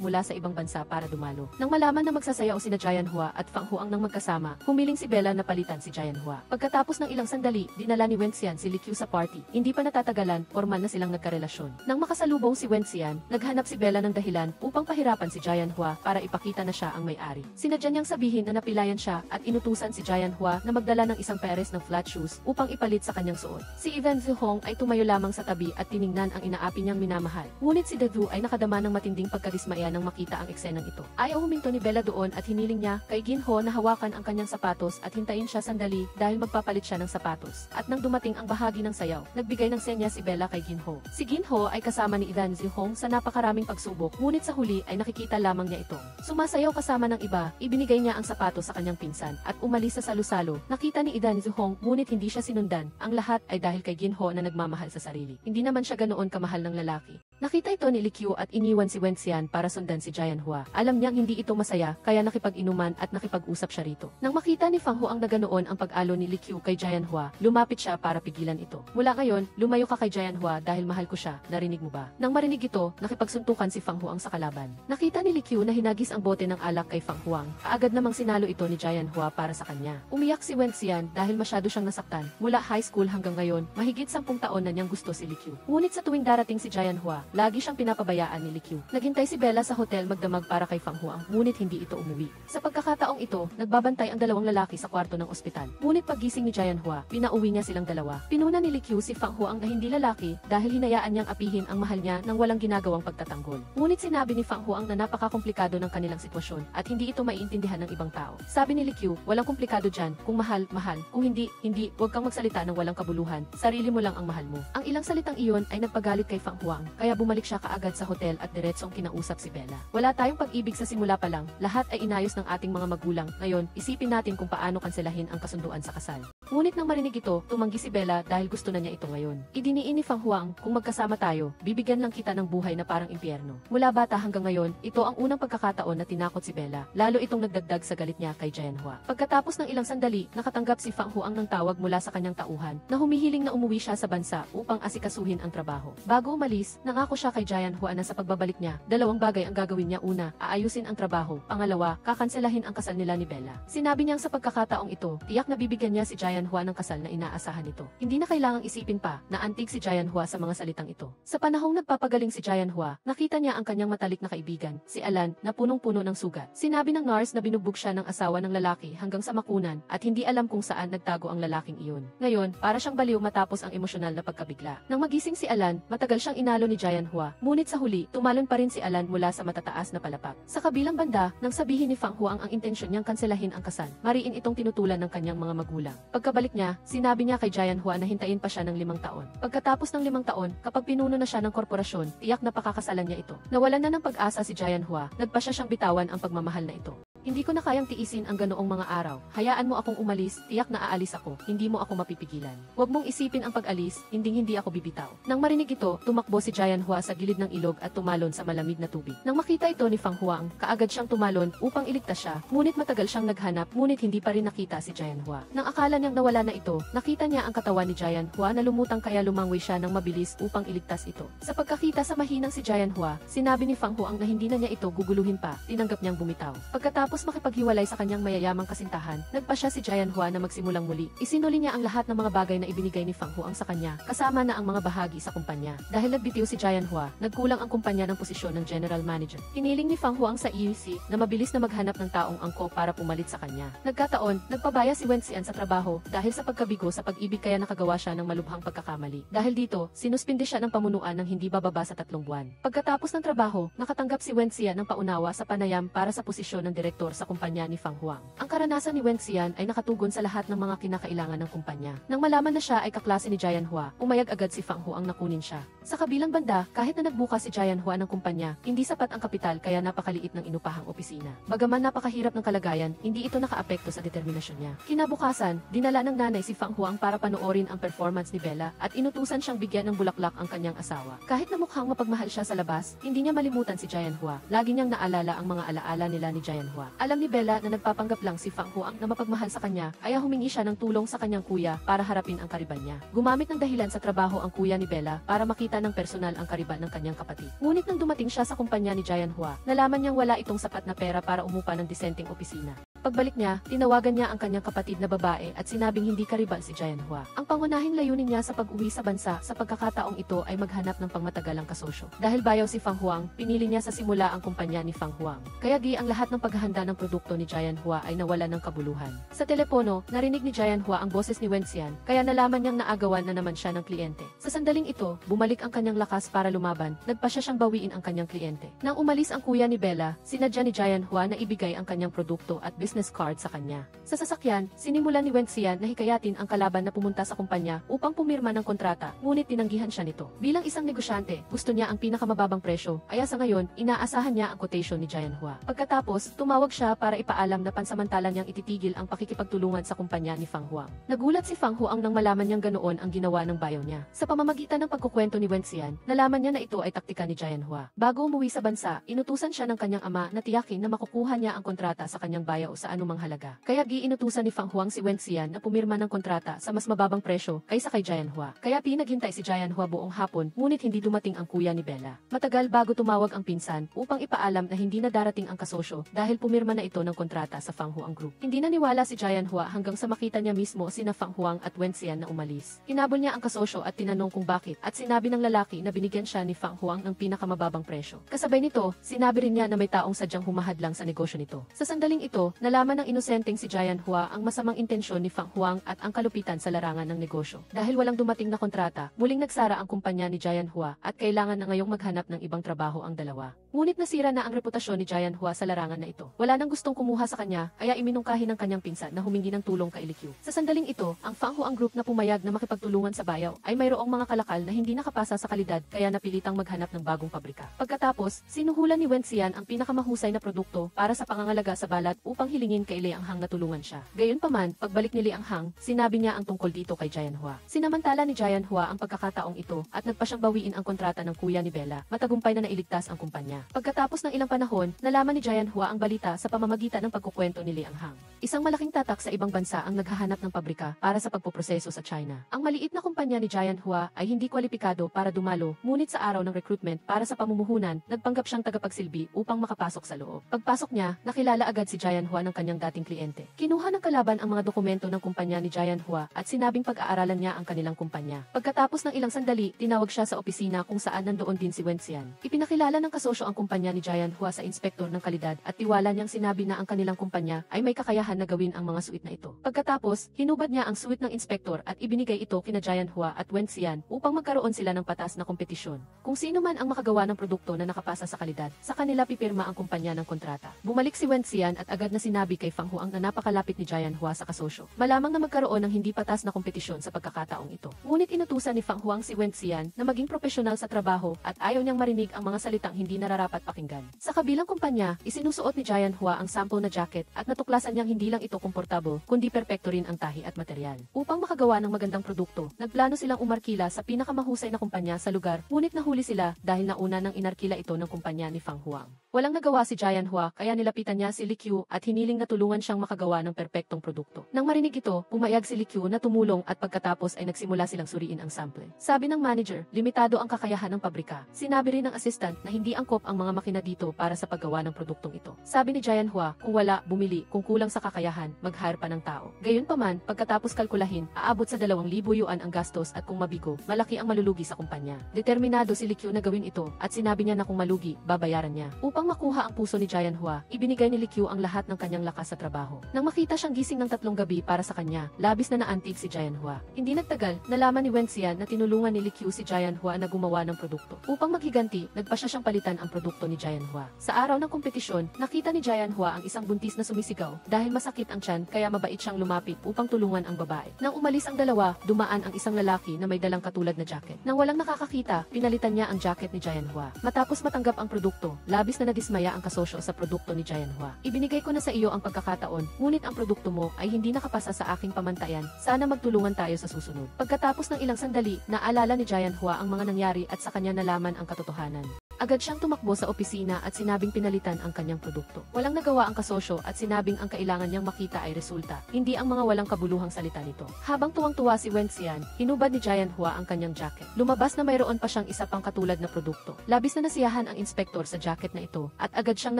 mula sa ibang bansa para dumalo. Nang malaman na magsasayaw sina Jian Hua at Fang Huang nang magkasama, humiling si Bella na palitan si Jian Hua. Pagkatapos ng ilang sandali, dinala ni Wenxian si Li Qiu sa party. Hindi pa natatagalan, formal na silang nagkarelasyon. Nang makasalubong si Wenxian, naghanap si Bella ng dahilan upang pahirapan si Jian Hua para ipakita na siya ang may-ari. Sinadya niyang sabihin na napilayan siya at inutusan si Jian Hua na magdala ng isang pares ng flat shoes upang ipalit sa kanyang suot. Si Ivan Zihong ay tumayo lamang sa tabi at tiningnan ang inaapi niyang minamahal. Ngunit si Dedu ay nakadama ng matinding pagkadismaya nang makita ang eksenang ito. Ayaw huminto ni Bella doon at hiniling niya kay Ginho na hawakan ang kanyang sapatos at hintayin siya sandali dahil magpapalit siya ng sapatos. At nang dumating ang bahagi ng sayaw, nagbigay ng senya si Bella kay Ginho. Si Ginho ay kasama ni Ivan Zihong sa napakaraming pagsubok, ngunit sa huli ay nakikita lamang niya ito. Sumasayaw kasama ng iba, ibinigay niya ang sapatos sa kanyang pinsan at umalis sa salo-salo. Nakita ni Ivan Zihong ngunit hindi siya sinundan. Ang lahat ay dahil kay Ginho na nagmamahal sa sarili. Hindi naman siya ganoon kamahal ng lalaki. Nakita ito ni Li Qiu at iniwan si Wenxian para sundan si Jian Hua. Alam niyang hindi ito masaya, kaya nakipag-inuman at nakipag-usap siya rito. Nang makita ni Fang Huang na ganoon ang pag-alo ni Li Qiu kay Jian Hua, lumapit siya para pigilan ito. Mula ngayon, lumayo ka kay Jian Hua dahil mahal ko siya, narinig mo ba? Nang marinig ito, nakipagsuntukan si Fang Huang sa kalaban. Nakita ni Li Qiu na hinagis ang bote ng alak kay Fang Huang. Kaagad namang sinalo ito ni Jian Hua para sa kanya. Umiyak si Wenxian dahil masyado siyang nasaktan. Mula high school hanggang ngayon, mahigit 10 taon na niyang gusto si Li Qiu. Ngunit sa tuwing darating si Jian Hua, lagi siyang pinapabayaan ni Li Qiu. Naghintay si Bella sa hotel magdamag para kay Fang Huang, ngunit hindi ito umuwi. Sa pagkakataong ito, nagbabantay ang 2 lalaki sa kwarto ng ospital. Ngunit paggising ni Jian Hua, pinauwi niya silang dalawa. Pinuna ni Li Qiu si Fang Huang na hindi lalaki dahil hinayaan niyang apihin ang mahal niya nang walang ginagawang pagtatanggol. Ngunit sinabi ni Fang Huang na napakakomplikado ng kanilang sitwasyon at hindi ito maiintindihan ng ibang tao. Sabi ni Li Qiu, walang komplikado dyan, kung mahal, mahal, kung hindi, hindi, huwag kang magsalita ng walang kabuluhan, sarili mo lang ang mahal mo. Ang ilang salitang iyon ay nagpagalit kay Fang Huang, kaya bumalik siya kaagad sa hotel at diretsong kinausap si Bella. Wala tayong pag-ibig sa simula pa lang, lahat ay inayos ng ating mga magulang, ngayon, isipin natin kung paano kanselahin ang kasunduan sa kasal. Ngunit nang marinig ito, tumanggi si Bella dahil gusto na niya ito ngayon. Idiniin ni Fang Huang, kung magkasama tayo, bibigyan lang kita ng buhay na parang impyerno. Mula bata hanggang ngayon, ito ang unang pagkakataon na tinakot si Bella, lalo itong nagdagdag sa galit niya kay Jian Hua. Pagkatapos ng ilang sandali, nakatanggap si Fang Huang ng tawag mula sa kanyang tauhan na humihiling na umuwi siya sa bansa upang asikasuhin ang trabaho. Bago umalis, nangako siya kay Jian Hua na sa pagbabalik niya, 2 bagay ang gagawin niya. Una, aayusin ang trabaho. Pangalawa, kakanselahin ang kasal nila ni Bella. Sinabi niyang sa pagkakataong ito, tiyak na bibigyan niya si Jian Hua ng kasal na inaasahan nito. Hindi na kailangang isipin pa na antig si Jian Hua sa mga salitang ito. Sa panahong nagpapagaling si Jian Hua, nakita niya ang kanyang matalik na kaibigan, si Alan, na punong-puno ng sugat. Sinabi ng nurse na binugbog siya ng asawa ng lalaki hanggang sa makunan at hindi alam kung saan nagtago ang lalaking iyon. Ngayon, para siyang baliw matapos ang emosyonal na pagkabigla. Nang magising si Alan, matagal siyang inalo ni Jian Hua, ngunit sa huli, tumalon pa rin si Alan mula sa matataas na palapag. Sa kabilang banda, nang sabihin ni Fang Huang ang intensyon niyang kanselahin ang kasal, mariin itong tinutulan ng kanyang mga magulang. Pagkabalik niya, sinabi niya kay Jian Hua na hintayin pa siya ng 5 taon. Pagkatapos ng 5 taon, kapag pinuno na siya ng korporasyon, tiyak na pakakasalan niya ito. Nawalan na ng pag-asa si Jian Hua, nagpasya siyang bitawan ang pagmamahal na ito. Hindi ko na kayang tiisin ang ganoong mga araw. Hayaan mo akong umalis, tiyak na aalis ako. Hindi mo ako mapipigilan. Huwag mong isipin ang pag-alis, hindi ako bibitaw. Nang marinig ito, tumakbo si Jian Hua sa gilid ng ilog at tumalon sa malamig na tubig. Nang makita ito ni Fang Huang, kaagad siyang tumalon upang iligtas siya. Ngunit matagal siyang naghanap, ngunit hindi pa rin nakita si Jian Hua. Nang akala niyang nawala na ito, nakita niya ang katawan ni Jian Hua na lumutang kaya lumangoy siya ng mabilis upang iligtas ito. Sa pagkakita sa mahinang si Jian Hua, sinabi ni Fang Huang na hindi na niya ito guguluhin pa, tinanggap niyang bumitaw. Pagkatapos Matapos makipaghiwalay sa kanyang mayayamang kasintahan, nagpa siya si Jian Hua na magsimulang muli. Isinuli niya ang lahat ng mga bagay na ibinigay ni Fang Huang sa kanya, kasama na ang mga bahagi sa kumpanya. Dahil nagbitiw si Jian Hua, nagkulang ang kumpanya ng posisyon ng general manager. Hiniling ni Fang Huang sa EUC na mabilis na maghanap ng taong angkop para pumalit sa kanya. Nagkataon, nagpabaya si Wen Xian sa trabaho dahil sa pagkabigo sa pag-ibig kaya nakagawa siya ng malubhang pagkakamali. Dahil dito, sinuspindi siya ng pamunuan ng hindi bababa sa 3 buwan. Pagkatapos ng trabaho, nakatanggap si Wen Xian ng paunawa sa panayam para sa posisyon ng direktor sa kumpanya ni Fang Huang. Ang karanasan ni Wen Xian ay nakatugon sa lahat ng mga kinakailangan ng kumpanya. Nang malaman na siya ay kaklase ni Jian Hua, umayag agad si Fang Huang na kunin siya. Sa kabilang banda, kahit na nagbukas si Jian Hua ng kumpanya, hindi sapat ang kapital kaya napakaliit ng inupahang opisina. Bagaman napakahirap ng kalagayan, hindi ito nakaapekto sa determinasyon niya. Kinabukasan, dinala ng nanay si Fang Huang para panoorin ang performance ni Bella at inutusan siyang bigyan ng bulaklak ang kanyang asawa. Kahit na mukhang mapagmahal siya sa labas, hindi niya malimutan si Jian Hua. Lagi niyang naalala ang mga alaala nila ni Jian Hua. Alam ni Bella na nagpapanggap lang si Fang Huang na mapagmahal sa kanya, kaya humingi siya ng tulong sa kanyang kuya para harapin ang kariban niya. Gumamit ng dahilan sa trabaho ang kuya ni Bella para makita ng personal ang kariban ng kanyang kapatid. Ngunit nang dumating siya sa kumpanya ni Jian Hua, nalaman niyang wala itong sapat na pera para umupa ng disenteng opisina. Pagbalik niya, tinawagan niya ang kanyang kapatid na babae at sinabing hindi kariban si Jian Hua. Ang pangunahing layunin niya sa pag-uwi sa bansa sa pagkakataong ito ay maghanap ng pangmatagalang kasosyo. Dahil bayaw si Fang Huang, pinili niya sa simula ang kumpanya ni Fang Huang. Kaya di ang lahat ng paghahanda ng produkto ni Jian Hua ay nawala ng kabuluhan. Sa telepono, narinig ni Jian Hua ang boses ni Wen Xian, kaya nalaman niyang naagawan na naman siya ng kliyente. Sa sandaling ito, bumalik ang kanyang lakas para lumaban, nagpa siya siyang bawiin ang kanyang kliyente. Nang umalis ang kuya ni Bella, sinadya ni Jian Hua na ibigay ang kanyang produkto at business card sa kanya. Sa sasakyan, sinimulan ni Wen Xian na hikayatin ang kalaban na pumunta sa kumpanya upang pumirma ng kontrata, ngunit tinanggihan siya nito. Bilang isang negosyante, gusto niya ang pinakamababang presyo, kaya sa ngayon, inaasahan niya ang quotation ni Jian Hua. Pagkatapos, tumawag siya para ipaalam na pansamantala niyang ititigil ang pakikipagtulungan sa kumpanya ni Fang Huang. Nagulat si Fang Huang nang malaman niyang ganoon ang ginawa ng bayaw niya. Sa pamamagitan ng pagkukwento ni Wen Xian, nalaman niya na ito ay taktika ni Jian Hua. Bago umuwi sa bansa, inutusan siya ng kanyang ama na tiyakin na makukuha niya ang kontrata sa kanyang bayaw sa anumang halaga. Kaya inutusan ni Fang Huang si Wen Xian na pumirma ng kontrata sa mas mababang presyo kaysa kay Jian Hua. Kaya pinaghintay si Jian Hua buong hapon, ngunit hindi dumating ang kuya ni Bella. Matagal bago tumawag ang pinsan upang ipaalam na hindi na darating ang kasosyo dahil pumirma na ito ng kontrata sa Fang Huang Group. Hindi naniwala si Jian Hua hanggang sa makita niya mismo sina Fang Huang at Wen Xian na umalis. Hinabol niya ang kasosyo at tinanong kung bakit at sinabi ng lalaki na binigyan siya ni Fang Huang ng pinakamababang presyo. Kasabay nito, sinabi rin niya na may taong sadyang humahadlang sa negosyo nito. Sa sandaling ito, nalaman ng inosenteng si Jian Hua ang masamang intensyon ni Fang Huang at ang kalupitan sa larangan ng negosyo. Dahil walang dumating na kontrata, muling nagsara ang kumpanya ni Jian Hua at kailangan na ngayong maghanap ng ibang trabaho ang dalawa. Ngunit nasira na ang reputasyon ni Jian Hua sa larangan na ito. Wala nang gustong kumuha sa kanya, kaya iminungkahi ng kanyang pinsan na humingi ng tulong kay Li Qiu. Sa sandaling ito, ang Fang Huang Group na pumayag na makipagtulungan sa bayaw ay mayroong mga kalakal na hindi nakapasa sa kalidad kaya napilitang maghanap ng bagong pabrika. Pagkatapos, sinuhulan ni Wen Xian ang pinakamahusay na produkto para sa pangangalaga sa balat upang hilingin kay Liang Hang na tulungan siya. Gayunpaman, pagbalik ni Liang Hang, sinabi niya ang tungkol dito kay Jian Hua. Sinamantala ni Jian Hua ang pagkakataong ito at nagpa siyang bawiin ang kontrata ng kuya ni Bella. Matagumpay na nailigtas ang kumpanya. Pagkatapos ng ilang panahon, nalaman ni Jian Hua ang balita sa pamamagitan ng pagkukwento ni Liang Hang. Isang malaking tatak sa ibang bansa ang naghahanap ng pabrika para sa pagpoproseso sa China. Ang maliit na kumpanya ni Jian Hua ay hindi kwalipikado para dumalo, ngunit sa araw ng recruitment para sa pamumuhunan, nagpanggap siyang tagapagsilbi upang makapasok sa loob. Pagpasok niya, nakilala agad si Jian Hua ng kanyang dating kliyente. Kinuha ng kalaban ang mga dokumento ng kumpanya ni Jian Hua at sinabing pag-aaralan niya ang kanilang kumpanya. Pagkatapos ng ilang sandali, tinawag siya sa opisina kung saan nandoon din si Wen Xian. Ipinakilala ng kasosyo ang kumpanya ni Jian Hua sa inspektor ng kalidad at tiwala niyang sinabi na ang kanilang kumpanya ay may kakayahan na gawin ang mga suit na ito. Pagkatapos, hinubad niya ang suit ng inspektor at ibinigay ito kina Jian Hua at Wen Xian upang magkaroon sila ng patas na kompetisyon. Kung sino man ang makagawa ng produkto na nakapasa sa kalidad, sa kanila pipirma ang kumpanya ng kontrata. Bumalik si Wen Xian at agad na sinabi kay Fang Huang na napakalapit ni Jian Hua sa kasosyo. Malamang na magkaroon ng hindi patas na kompetisyon sa pagkakataong ito. Ngunit inutusan ni Fang Huang si Wen Xian na maging profesional sa trabaho at ayaw niyang marinig ang mga salitang hindi nararapat pakinggan. Sa kabilang kumpanya, isinusuot ni Jian Hua ang sample na jacket at natuklasan niyang hindi lang ito komportable, kundi perpekto rin ang tahi at material. Upang makagawa ng magandang produkto, nagplano silang umarkila sa pinakamahusay na kumpanya sa lugar, ngunit nahuli sila dahil nauna nang inarkila ito ng kumpanya ni Fang Huang. Walang nagawa si Jianhua kaya nilapitan niya si Li Qiu at hiniling na tulungan siyang makagawa ng perpektong produkto. Nang marinig ito, pumayag si Li Qiu na tumulong at pagkatapos ay nagsimula silang suriin ang sample. Sabi ng manager, limitado ang kakayahan ng pabrika. Sinabi rin ng assistant na hindi angkop ang mga makina dito para sa paggawa ng produktong ito. Sabi ni Jianhua, kung wala, bumili, kung kulang sa kakayahan, mag-hire pa ng tao. Gayunpaman, pagkatapos kalkulahin, aabot sa 2,000 yuan ang gastos at kung mabigo, malaki ang malulugi sa kumpanya. Determinado si Li Qiu na gawin ito at sinabi niya na kung malugi, babayaran niya. Upang makuha ang puso ni Jianhua, ibinigay ni Li Qiu ang lahat ng kanyang lakas sa trabaho. Nang makita siyang gising ng 3 gabi para sa kanya, labis na naantig si Jianhua. Hindi nagtagal, nalaman ni Wenxian na tinulungan ni Li Qiu si Jianhua na gumawa ng produkto. Upang maghiganti, nagpa siya siyang palitan ang produkto ni Jianhua. Sa araw ng kompetisyon, nakita ni Jianhua ang isang buntis na sumisigaw dahil masakit ang tiyan kaya mabait siyang lumapit upang tulungan ang babae. Nang umalis ang dalawa, dumaan ang isang lalaki na may dalang katulad na jacket. Nang walang nakakakita, pinalitan niya ang jacket ni Jianhua. Matapos matanggap ang produkto, labis na nadismaya ang kasosyo sa produkto ni Jianhua. Ibinigay ko na sa iyo ang pagkakataon, ngunit ang produkto mo ay hindi nakapasa sa aking pamantayan. Sana magtulungan tayo sa susunod. Pagkatapos ng ilang sandali, naalala ni Jianhua ang mga nangyari at sa kanya nalaman ang katotohanan. Agad siyang tumakbo sa opisina at sinabing pinalitan ang kanyang produkto. Walang nagawa ang kasosyo at sinabing ang kailangan niyang makita ay resulta, hindi ang mga walang kabuluhang salita nito. Habang tuwang-tuwa si Wenxian, hinubad ni Jianhua ang kanyang jacket. Lumabas na mayroon pa siyang isa pang katulad na produkto. Labis na nasiyahan ang inspektor sa jacket na ito at agad siyang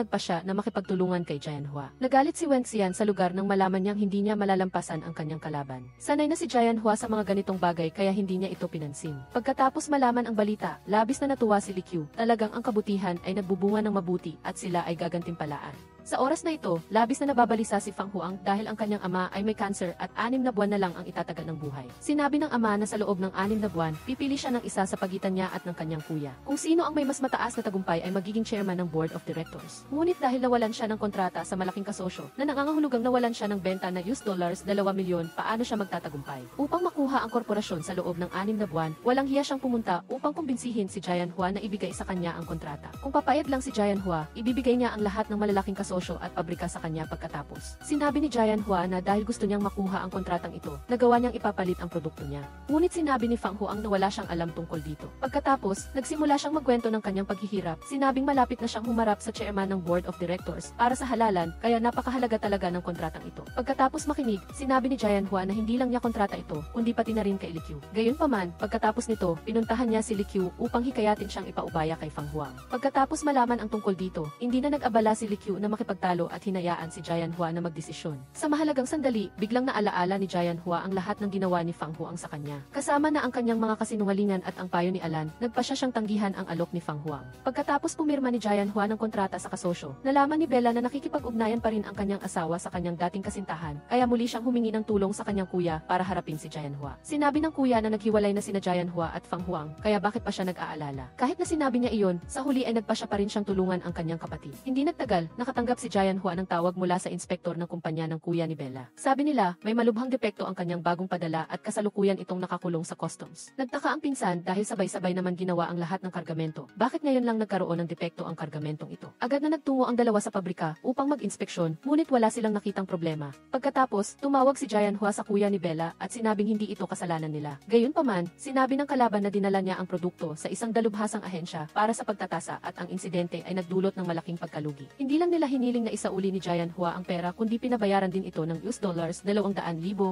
nagpasya na makipagtulungan kay Jianhua. Nagalit si Wenxian sa lugar nang malaman niyang hindi niya malalampasan ang kanyang kalaban. Sanay na si Jianhua sa mga ganitong bagay kaya hindi niya ito pinansin. Pagkatapos malaman ang balita, labis na natuwa si Li Qiu. Talagang ang kabutihan ay nagbubunga ng mabuti at sila ay gagantimpalaan. Sa oras na ito, labis na nababalisa si Fang Huang dahil ang kanyang ama ay may cancer at 6 na buwan na lang ang itatagal ng buhay. Sinabi ng ama na sa loob ng 6 na buwan, pipili siya ng isa sa pagitan niya at ng kanyang kuya. Kung sino ang may mas mataas na tagumpay ay magiging chairman ng board of directors. Ngunit dahil nawalan siya ng kontrata sa malaking kasosyo na nangangahulugang nawalan siya ng benta na $2 milyon, paano siya magtatagumpay? Upang makuha ang korporasyon sa loob ng 6 na buwan, walang hiya siyang pumunta upang kumbinsihin si Jianhua na ibigay sa kanya ang kontrata. Kung papayag lang si Jianhua, ibibigay niya ang lahat ng malalaking kasosyo at pabrika sa kanya pagkatapos. Sinabi ni Jianhua na dahil gusto niyang makuha ang kontratang ito, nagawa niyang ipapalit ang produkto niya. Ngunit sinabi ni Fang Huang na wala siyang alam tungkol dito. Pagkatapos, nagsimula siyang magkwento ng kanyang paghihirap. Sinabing malapit na siyang humarap sa chairman ng board of directors para sa halalan, kaya napakahalaga talaga ng kontratang ito. Pagkatapos makinig, sinabi ni Jianhua na hindi lang niya kontrata ito, kundi pati na rin kay Li Qiu. Gayunpaman, pagkatapos nito, pinuntahan niya si Li Qiu upang hikayatin siyang ipaubaya kay Fang Huang. Pagkatapos malaman ang tungkol dito, hindi na nag-abala si Li Qiu na makipagtalo at hinayaan si Jianhua na magdesisyon. Sa mahalagang sandali, biglang naalaala ni Jianhua ang lahat ng ginawa ni Fang Huang sa kanya. Kasama na ang kanyang mga kasinungalingan at ang payo ni Alan, nagpasya siyang tanggihan ang alok ni Fang Huang. Pagkatapos pumirma ni Jianhua ng kontrata sa kasosyo, nalaman ni Bella na nakikipag-ugnayan pa rin ang kanyang asawa sa kanyang dating kasintahan, kaya muli siyang humingi ng tulong sa kanyang kuya para harapin si Jianhua. Sinabi ng kuya na naghiwalay na sina Jianhua at Fang Huang, kaya bakit pa siya nag-aalala? Kahit na sinabi niya iyon, sa huli ay nagpasya pa rin siyang tulungan ang kanyang kapatid. Hindi nagtagal, nakatanggap si Jianhua ng tawag mula sa inspektor ng kumpanya ng kuya ni Bella. Sabi nila, may malubhang depekto ang kanyang bagong padala at kasalukuyan itong nakakulong sa customs. Nagtaka ang pinsan dahil sabay-sabay naman ginawa ang lahat ng kargamento. Bakit ngayon lang nagkaroon ng depekto ang kargamentong ito? Agad na nagtungo ang dalawa sa pabrika upang mag-inspeksyon, ngunit wala silang nakitang problema. Pagkatapos, tumawag si Jianhua sa kuya ni Bella at sinabing hindi ito kasalanan nila. Gayunpaman, sinabi ng kalaban na dinala niya ang produkto sa isang dalubhasang ahensya para sa pagtatasa at ang insidente ay nagdulot ng malaking pagkalugi. Hindi lang nila hiniling na isauli ni Jianhua ang pera kundi pinabayaran din ito ng $200,000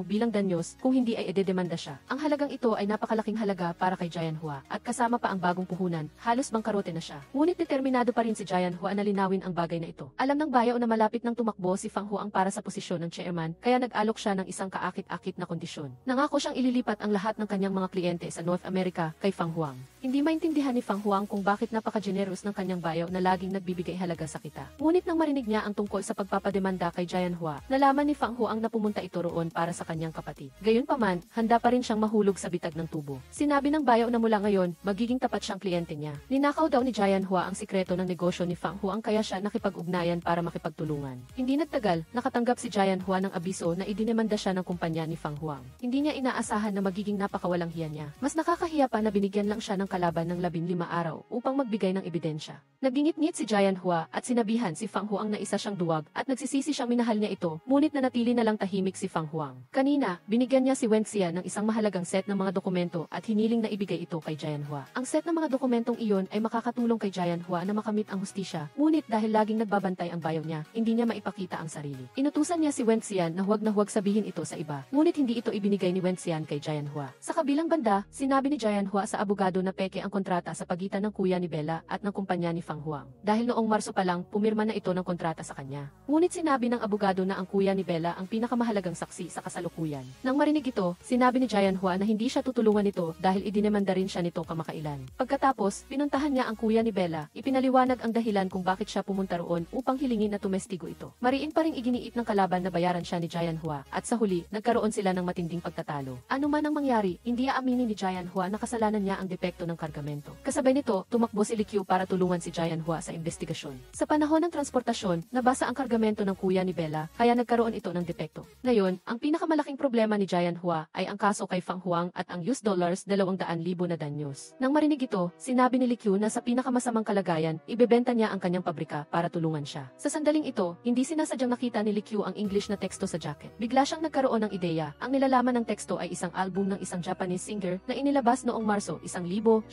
bilang danyos kung hindi ay ededemanda siya. Ang halagang ito ay napakalaking halaga para kay Jianhua at kasama pa ang bagong puhunan, halos bangkarote na siya. Ngunit determinado pa rin si Jianhua na linawin ang bagay na ito. Alam ng bayaw na malapit nang tumakbo si Fang Huang para sa posisyon ng chairman, kaya nag-alok siya ng isang kaakit-akit na kondisyon. Nangako siyang ililipat ang lahat ng kanyang mga kliyente sa North America kay Fang Huang. Hindi maintindihan ni Fang Huang kung bakit napaka-generous ng kanyang bayaw na laging nagbibigay halaga sa kita. Ngunit nang marinig niya ang tungkol sa pagpapademanda kay Jianhua, nalaman ni Fang Huang na pumunta ito roon para sa kanyang kapatid. Gayunpaman, handa pa rin siyang mahulog sa bitag ng tubo. Sinabi ng bayaw na mula ngayon, magiging tapat siyang kliyente niya. Ninakaw daw ni Jianhua ang sikreto ng negosyo ni Fang Huang kaya siya nakipag-ugnayan para makipagtulungan. Hindi nagtagal, nakatanggap si Jianhua ng abiso na idinemanda siya ng kumpanya ni Fang Huang. Hindi niya inaasahan na magiging napakawalang hiya niya. Mas nakakahiya pa na binigyan lang siya ng kalaban ng 15 araw upang magbigay ng ebidensya. Nagingit-ngit si Jian Hua at sinabihan si Fang Huang na isa siyang duwag at nagsisisi siyang minahal niya ito, ngunit nanatili na lang tahimik si Fang Huang. Kanina, binigyan niya si Wen Xia ng isang mahalagang set ng mga dokumento at hiniling na ibigay ito kay Jian Hua. Ang set ng mga dokumentong iyon ay makakatulong kay Jian Hua na makamit ang hustisya, ngunit dahil laging nagbabantay ang bayaw niya, hindi niya maipakita ang sarili. Inutusan niya si Wen Xia na huwag sabihin ito sa iba, ngunit hindi ito ibinigay ni Wen Xia kay Jian Hua. Sa kabilang banda, sinabi ni Jian Hua sa abogado na peke ang kontrata sa pagitan ng kuya ni Bella at ng kumpanya ni Fang Huang. Dahil noong Marso pa lang, pumirma na ito ng kontrata sa kanya. Ngunit sinabi ng abogado na ang kuya ni Bella ang pinakamahalagang saksi sa kasalukuyan. Nang marinig ito, sinabi ni Jian Hua na hindi siya tutulungan nito dahil idinemanda rin siya nito kamakailan. Pagkatapos, pinuntahan niya ang kuya ni Bella, ipinaliwanag ang dahilan kung bakit siya pumunta roon upang hilingin na tumestigo ito. Mariin pa ring iginiit ng kalaban na bayaran siya ni Jian Hua, at sa huli, nagkaroon sila ng matinding pagtatalo. Ano man ang mangyari, hindi aaminin ni Jian Hua na kasalanan niya ang depekto ng kargamento. Kasabay nito, tumakbo si Li Qiu para tulungan si Jian Hua sa investigasyon. Sa panahon ng transportasyon, nabasa ang kargamento ng kuya ni Bella, kaya nagkaroon ito ng depekto. Ngayon, ang pinakamalaking problema ni Jian Hua ay ang kaso kay Fang Huang at ang $200,000 na danyos. Nang marinig ito, sinabi ni Li Qiu na sa pinakamasamang kalagayan, ibebenta niya ang kanyang pabrika para tulungan siya. Sa sandaling ito, hindi sinasadyang nakita ni Li Qiu ang English na teksto sa jacket. Bigla siyang nagkaroon ng ideya. Ang nilalaman ng teksto ay isang album ng isang Japanese singer na inilabas noong Marso 1979.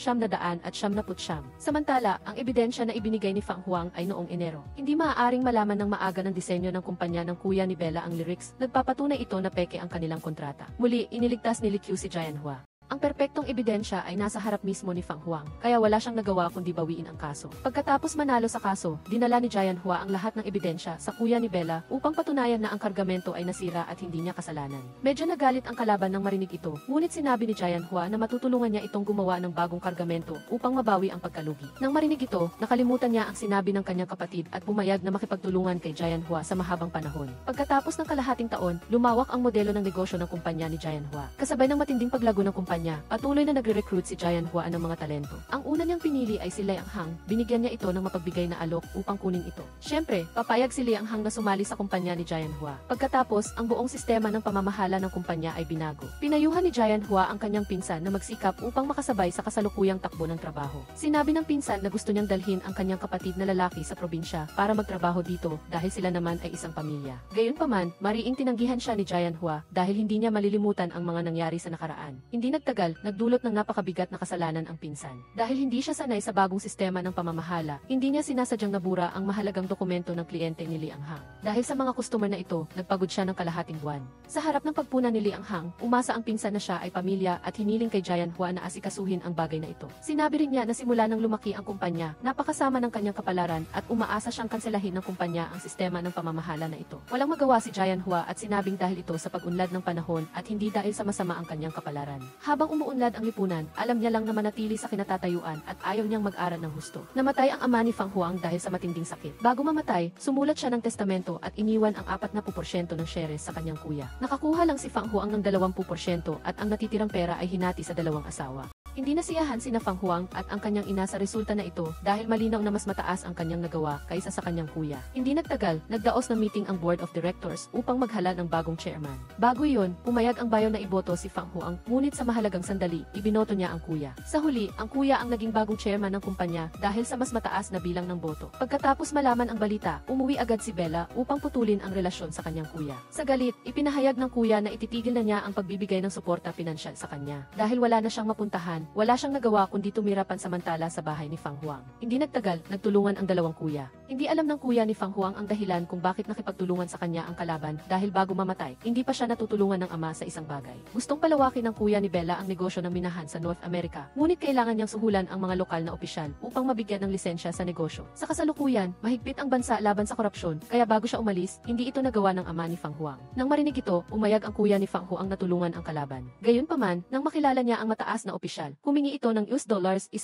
Samantala, ang ebidensya na ibinigay ni Fang Huang ay noong Enero. Hindi maaaring malaman ng maaga ng disenyo ng kumpanya ng kuya ni Bella ang lyrics, nagpapatunay ito na peke ang kanilang kontrata. Muli, iniligtas ni Li Qiu si Jian Hua. Ang perpektong ebidensya ay nasa harap mismo ni Fang Huang, kaya wala siyang nagawa kundi bawiin ang kaso. Pagkatapos manalo sa kaso, dinala ni Jian Hua ang lahat ng ebidensya sa kuya ni Bella upang patunayan na ang kargamento ay nasira at hindi niya kasalanan. Medyo nagalit ang kalaban nang marinig ito, ngunit sinabi ni Jian Hua na matutulungan niya itong gumawa ng bagong kargamento upang mabawi ang pagkalugi. Nang marinig ito, nakalimutan niya ang sinabi ng kanyang kapatid at pumayag na makipagtulungan kay Jian Hua sa mahabang panahon. Pagkatapos ng kalahating taon, lumawak ang modelo ng negosyo ng kumpanya ni Jian Hua. Kasabay ng matinding paglago ng kumpanya, patuloy na nagre-recruit si Jian Hua ng mga talento. Ang una niyang pinili ay si Liang Hang, binigyan niya ito ng mapagbigay na alok upang kunin ito. Siyempre, papayag si Liang Hang na sumali sa kumpanya ni Jian Hua. Pagkatapos, ang buong sistema ng pamamahala ng kumpanya ay binago. Pinayuhan ni Jian Hua ang kanyang pinsan na magsikap upang makasabay sa kasalukuyang takbo ng trabaho. Sinabi ng pinsan na gusto niyang dalhin ang kanyang kapatid na lalaki sa probinsya para magtrabaho dito dahil sila naman ay isang pamilya. Gayunpaman, mariing tinanggihan siya ni Jian Hua dahil hindi niya malilimutan ang mga nangyari sa nakaraan. Hindi nagtagal, nagdulot ng napakabigat na kasalanan ang pinsan. Dahil hindi siya sanay sa bagong sistema ng pamamahala, hindi niya sinasadyang nabura ang mahalagang dokumento ng kliyente ni Liang Hang. Dahil sa mga customer na ito, nagpagod siya ng kalahating buwan. Sa harap ng pagpuna ni Liang Hang, umasa ang pinsan na siya ay pamilya at hiniling kay Jian Hua na asikasuhin ang bagay na ito. Sinabi rin niya na simula nang lumaki ang kumpanya, napakasama ng kanyang kapalaran at umaasa siyang kanselahin ng kumpanya ang sistema ng pamamahala na ito. Walang magawa si Jian Hua at sinabing dahil ito sa pag-unlad ng panahon at hindi dahil sa masama ang kanyang kapalaran. Habang umuunlad ang lipunan, alam niya lang na manatili sa kinatatayuan at ayaw niyang mag-aral ng husto. Namatay ang ama ni Fang Huang dahil sa matinding sakit. Bago mamatay, sumulat siya ng testamento at iniwan ang 40% ng shares sa kanyang kuya. Nakakuha lang si Fang Huang ng 20% at ang natitirang pera ay hinati sa dalawang asawa. Hindi nasiyahan sina Fang Huang at ang kanyang ina sa resulta na ito dahil malinaw na mas mataas ang kanyang nagawa kaysa sa kanyang kuya. Hindi nagtagal, nagdaos ng meeting ang board of directors upang maghala ng bagong chairman. Bago iyon, pumayag ang bayaw na iboto si Fang Huang, ngunit sa mahalagang sandali, ibinoto niya ang kuya. Sa huli, ang kuya ang naging bagong chairman ng kumpanya dahil sa mas mataas na bilang ng boto. Pagkatapos malaman ang balita, umuwi agad si Bella upang putulin ang relasyon sa kanyang kuya. Sa galit, ipinahayag ng kuya na ititigil na niya ang pagbibigay ng suporta pinansyal sa kanya. Dahil wala na siyang mapuntahan, wala siyang nagawa kundi tumira pansamantala sa bahay ni Fang Huang. Hindi nagtagal, nagtulungan ang dalawang kuya. Hindi alam ng kuya ni Fang Huang ang dahilan kung bakit nakipagtulungan sa kanya ang kalaban dahil bago mamatay, hindi pa siya natutulungan ng ama sa isang bagay. Gustong palawakin ng kuya ni Bella ang negosyo ng minahan sa North America, ngunit kailangan niyang suhulan ang mga lokal na opisyal upang mabigyan ng lisensya sa negosyo. Sa kasalukuyan, mahigpit ang bansa laban sa korupsyon, kaya bago siya umalis, hindi ito nagawa ng ama ni Fang Huang. Nang marinig ito, umayag ang kuya ni Fang Huang na tulungan ang kalaban. Gayunpaman, nang makilala niya ang mataas na opisyal, humingi ito ng $1.5